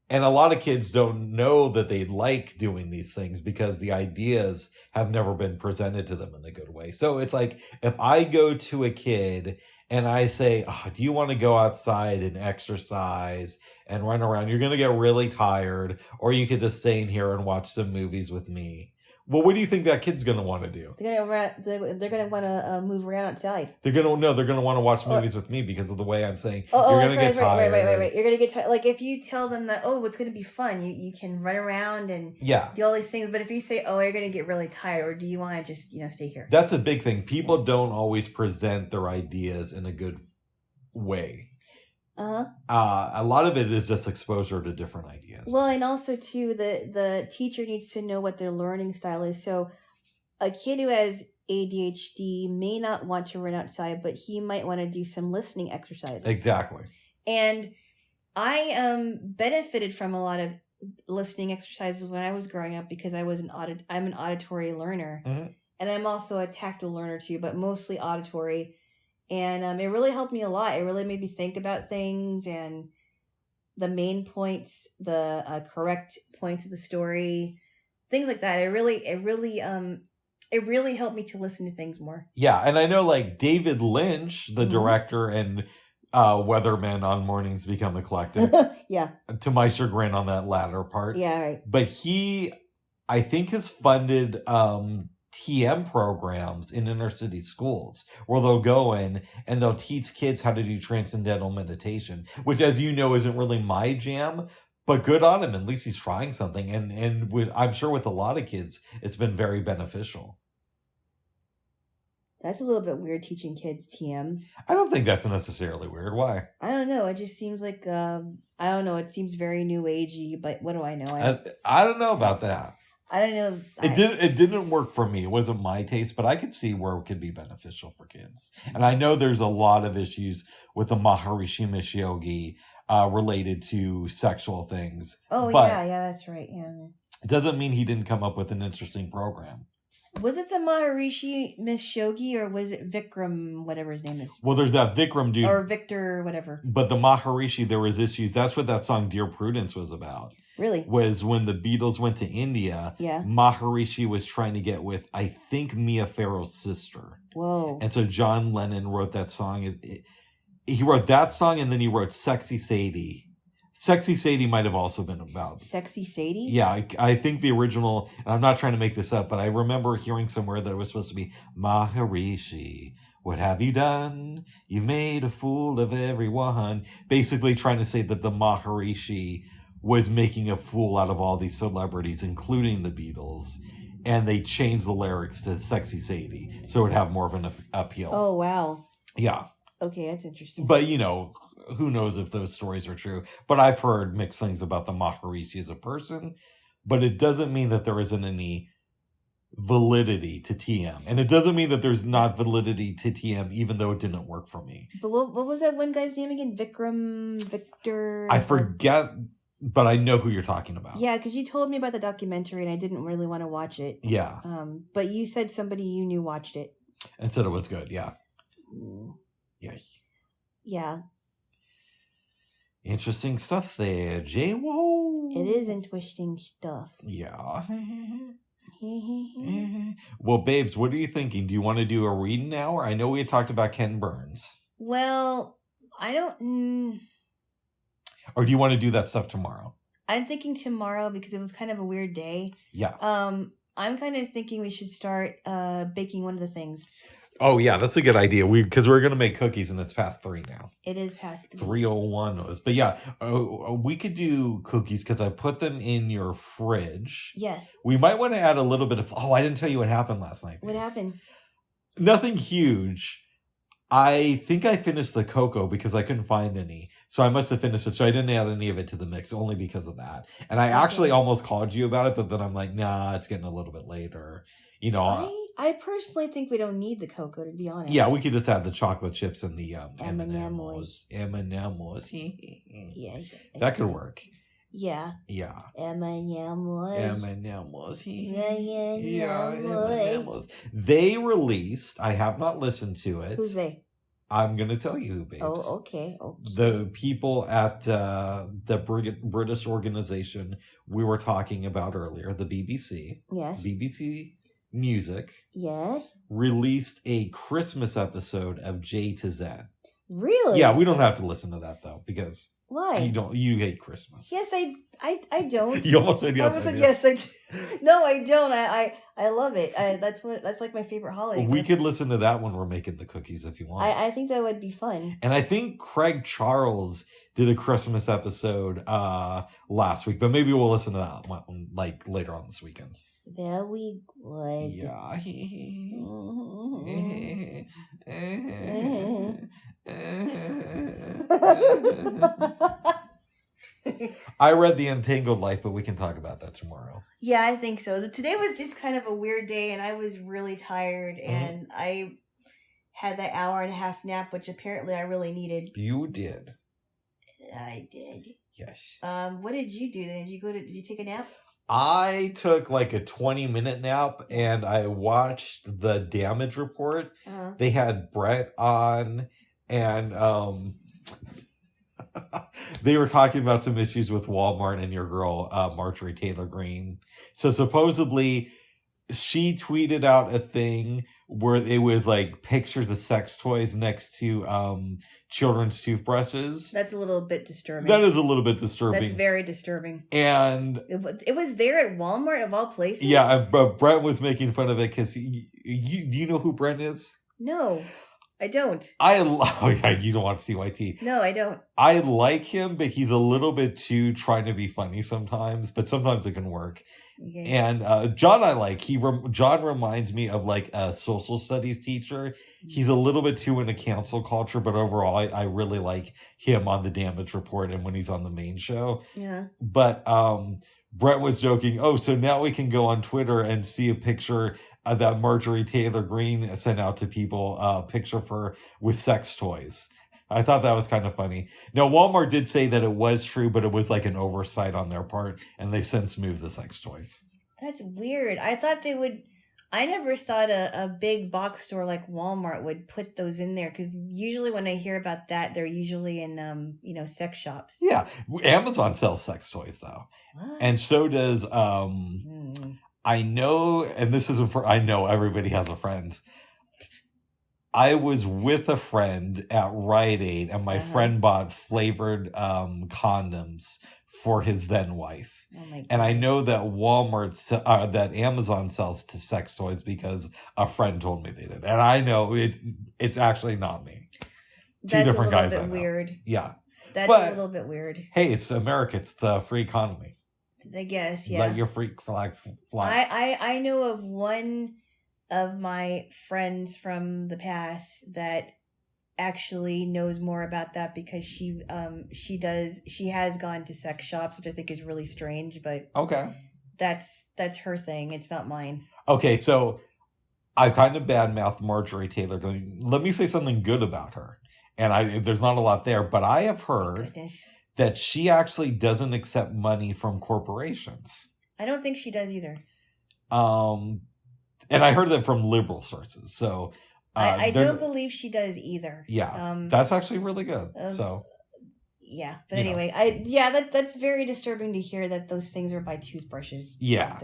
And a lot of kids don't know that they like doing these things because the ideas have never been presented to them in a good way. So it's like, if I go to a kid and I say, do you want to go outside and exercise and run around? You're going to get really tired, or you could just stay in here and watch some movies with me. Well, what do you think that kid's going to want to do? They're going to want to move around outside. They're going to want to watch movies with me because of the way I'm saying. You're going to get tired. Right. You're going to get tired. Like, if you tell them that, it's going to be fun. You can run around and do all these things. But if you say, you're going to get really tired, or do you want to just, stay here? That's a big thing. People don't always present their ideas in a good way. A lot of it is just exposure to different ideas. Well, and also too, the teacher needs to know what their learning style is. So a kid who has ADHD may not want to run outside, but he might want to do some listening exercises. Exactly. And I benefited from a lot of listening exercises when I was growing up because I'm an auditory learner, and I'm also a tactile learner too, but mostly auditory. And it really helped me a lot. It really made me think about things and the main points, the correct points of the story, things like that. It really helped me to listen to things more. Yeah, and I know like David Lynch, the director and weatherman on Mornings Become Eclectic. Yeah. To my chagrin on that latter part. Yeah, right. But he, I think, has funded TM programs in inner city schools where they'll go in and they'll teach kids how to do transcendental meditation, which, as you know, isn't really my jam, but good on him. At least he's trying something. And I'm sure with a lot of kids, it's been very beneficial. That's a little bit weird, teaching kids TM. I don't think that's necessarily weird. Why? I don't know. It just seems like, I don't know. It seems very new agey, but what do I know? I don't know about that. I don't know. It didn't work for me. It wasn't my taste, but I could see where it could be beneficial for kids. And I know there's a lot of issues with the Maharishi Mahesh Yogi related to sexual things. Oh, yeah, that's right. Yeah. It doesn't mean he didn't come up with an interesting program. Was it the Maharishi Mahesh Yogi, or was it Vikram, whatever his name is? Well, there's that Vikram dude. Or Victor, whatever. But the Maharishi, there was issues. That's what that song Dear Prudence was about. Really? Was when the Beatles went to India, Maharishi was trying to get with, I think, Mia Farrow's sister. Whoa. And so John Lennon wrote that song. He wrote that song, and then he wrote Sexy Sadie. Sexy Sadie might have also been about. Sexy Sadie? Yeah, I think the original, and I'm not trying to make this up, but I remember hearing somewhere that it was supposed to be Maharishi. What have you done? You made a fool of everyone. Basically trying to say that the Maharishi was making a fool out of all these celebrities, including the Beatles. And they changed the lyrics to Sexy Sadie. So it would have more of an appeal. Oh, wow. Yeah. Okay, that's interesting. But, who knows if those stories are true. But I've heard mixed things about the Maharishi as a person. But it doesn't mean that there isn't any validity to TM. And it doesn't mean that there's not validity to TM, even though it didn't work for me. But what was that one guy's name again? Victor? I forget, but I know who you're talking about. Yeah, because you told me about the documentary and I didn't really want to watch it. Yeah. But you said somebody you knew watched it. And said it was good, yeah. Yeah. Yeah. Interesting stuff there, Jaylo. It is interesting stuff. Yeah. Well, babes, what are you thinking? Do you want to do a reading now? I know we had talked about Ken Burns. Well, I don't... Or do you want to do that stuff tomorrow? I'm thinking tomorrow because it was kind of a weird day. Yeah. I'm kind of thinking we should start baking one of the things. Oh, yeah, that's a good idea. Because we're going to make cookies and it's past 3 now. It is past 3:01 was. But yeah, we could do cookies because I put them in your fridge. Yes. We might want to add a little bit of... Oh, I didn't tell you what happened last night. What happened? Nothing huge. I think I finished the cocoa because I couldn't find any. So I must have finished it. So I didn't add any of it to the mix, only because of that. And I actually almost called you about it, but then I'm like, nah, it's getting a little bit later. I personally think we don't need the cocoa, to be honest. Yeah, we could just add the chocolate chips and the M&M's. M&M's. Yeah. That could work. Yeah. Yeah. M&M's. M&M's. Yeah, M&M's. They released, I have not listened to it. Who's they? I'm going to tell you, babes. Oh, okay. The people at the British organization we were talking about earlier, the BBC. Yes. BBC Music. Yes. Released a Christmas episode of J to Z. Really? Yeah, we don't have to listen to that though because why? You hate Christmas. Yes, I don't. You almost said yes. Yes, I do. No, I don't. I love it. That's like my favorite holiday. We could listen to that when we're making the cookies if you want. I think that would be fun. And I think Craig Charles did a Christmas episode last week, but maybe we'll listen to that one like later on this weekend. Very good. Yeah. I read The Entangled Life, but we can talk about that tomorrow. Yeah, I think so. Today was just kind of a weird day, and I was really tired, and I had that 1.5-hour nap, which apparently I really needed. You did. I did. Yes. What did you do then? Did you take a nap? I took like a 20-minute nap and I watched the damage report. Uh-huh. They had Brett on and they were talking about some issues with Walmart and your girl, Marjorie Taylor Greene. So supposedly she tweeted out a thing where it was like pictures of sex toys next to children's toothbrushes. That's a little bit disturbing. That is a little bit disturbing. That's very disturbing. And it was there at Walmart of all places? Yeah, but Brent was making fun of it because do you know who Brent is? No, I don't. Oh yeah, you don't watch CYT. No, I don't. I like him, but he's a little bit too trying to be funny sometimes, but sometimes it can work. Okay. And John I like. John reminds me of like a social studies teacher. He's a little bit too into cancel culture, but overall I really like him on the damage report and when he's on the main show. Yeah. But Brett was joking, so now we can go on Twitter and see a picture that Marjorie Taylor Greene sent out to people, a picture of her with sex toys. I thought that was kind of funny. Now, Walmart did say that it was true, but it was like an oversight on their part, and they since moved the sex toys. That's weird. I thought they would... I never thought a big box store like Walmart would put those in there, because usually when I hear about that, they're usually in, sex shops. Yeah. Amazon sells sex toys, though. What? And so does... I know, and this isn't for... I know everybody has a friend... I was with a friend at Rite Aid, and my friend bought flavored condoms for his then wife. Oh my God. And I know that that Amazon sells to sex toys because a friend told me they did. And I know it's actually not me. Two different guys. That's a little bit weird. Yeah. That's a little bit weird. Hey, it's America. It's the free economy. I guess, yeah. Let your freak flag fly. I know of one of my friends from the past that actually knows more about that because she has gone to sex shops, which I think is really strange, but okay, that's her thing. It's not mine. Okay, so I've kind of badmouthed Marjorie Taylor going, let me say something good about her. And there's not a lot there, but I have heard that she actually doesn't accept money from corporations. I don't think she does either. And I heard that from liberal sources. So I don't believe she does either. Yeah, that's actually really good. Yeah, but anyway, that's very disturbing to hear that those things are by toothbrushes. Yeah,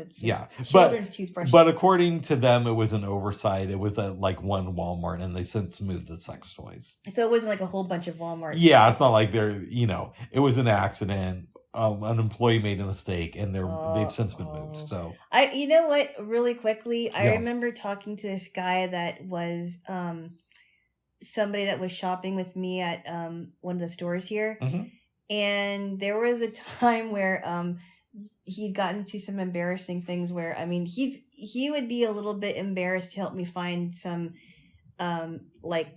children's toothbrushes. But according to them, it was an oversight. It was at like one Walmart, and they since moved the sex toys. So it wasn't like a whole bunch of Walmart. Yeah, it's not like it was an accident. An employee made a mistake, and they've since been moved. So you know what? Really quickly, I remember talking to this guy that was somebody that was shopping with me at one of the stores here, and there was a time where he'd gotten to some embarrassing things. Where he would be a little bit embarrassed to help me find some like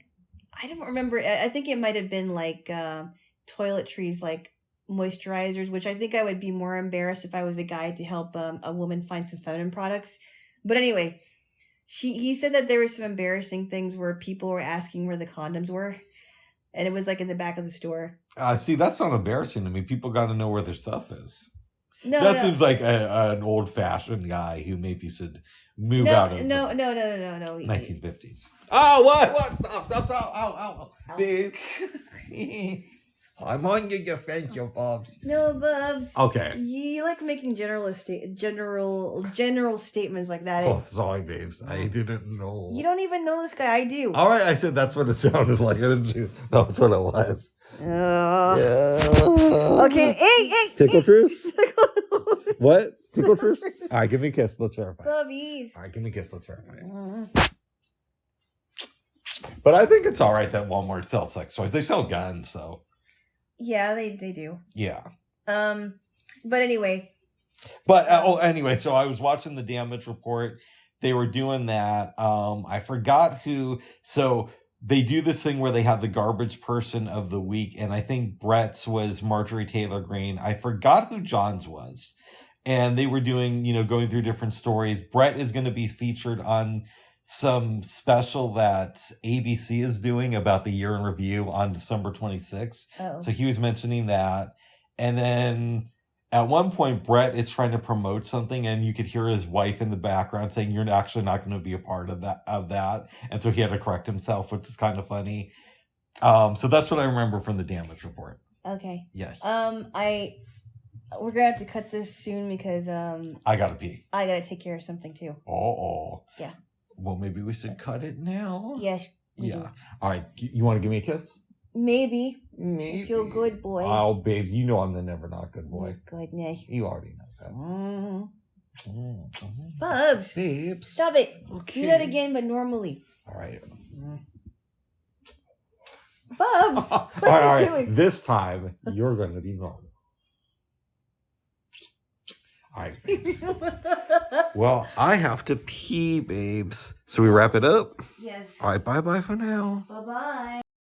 I don't remember. I think it might have been like toiletries, like moisturizers, which I think I would be more embarrassed if I was a guy to help a woman find some feminine products. But anyway, he said that there were some embarrassing things where people were asking where the condoms were, and it was like in the back of the store. See, that's not embarrassing to me. People got to know where their stuff is. No, seems like an old-fashioned guy who maybe should move out of no 1950s. Oh, what? Stop! Ow. Babe. I'm on your defense, you Bubs. No, Bubs. Okay. You like making general statements like that. Oh, sorry, babes. I didn't know. You don't even know this guy. I do. All right, I said that's what it sounded like. I didn't see that's what it was. Okay, hey. Tickle truce? What? Tickle truce? All right, give me a kiss. Let's verify. Bubbies. All right, give me a kiss. Let's verify. But I think it's all right that Walmart sells sex toys. They sell guns, so. Yeah, they do. Yeah. But anyway. But anyway, so I was watching the damage report. They were doing that. I forgot who. So they do this thing where they have the garbage person of the week, and I think Brett's was Marjorie Taylor Greene. I forgot who John's was, and they were doing going through different stories. Brett is going to be featured on some special that ABC is doing about the year in review on December 26th. Oh. So he was mentioning that. And then at one point, Brett is trying to promote something, and you could hear his wife in the background saying, you're actually not going to be a part of that. And so he had to correct himself, which is kind of funny. So that's what I remember from the damage report. Okay. Yes. We're going to have to cut this soon because I got to pee. I got to take care of something too. Oh. Yeah. Well, maybe we should cut it now. Yes. Yeah. All right. You want to give me a kiss? Maybe. I feel good, boy. Oh, babes, you know I'm the never not good boy. Goodness. You already know that. Bubs. Babes. Stop it. Okay. Do that again, but normally. All right. Bubs. All right. This time, you're going to be normal. All right, babes. Well, I have to pee, babes. So we wrap it up? Yes. All right, bye-bye for now. Bye-bye.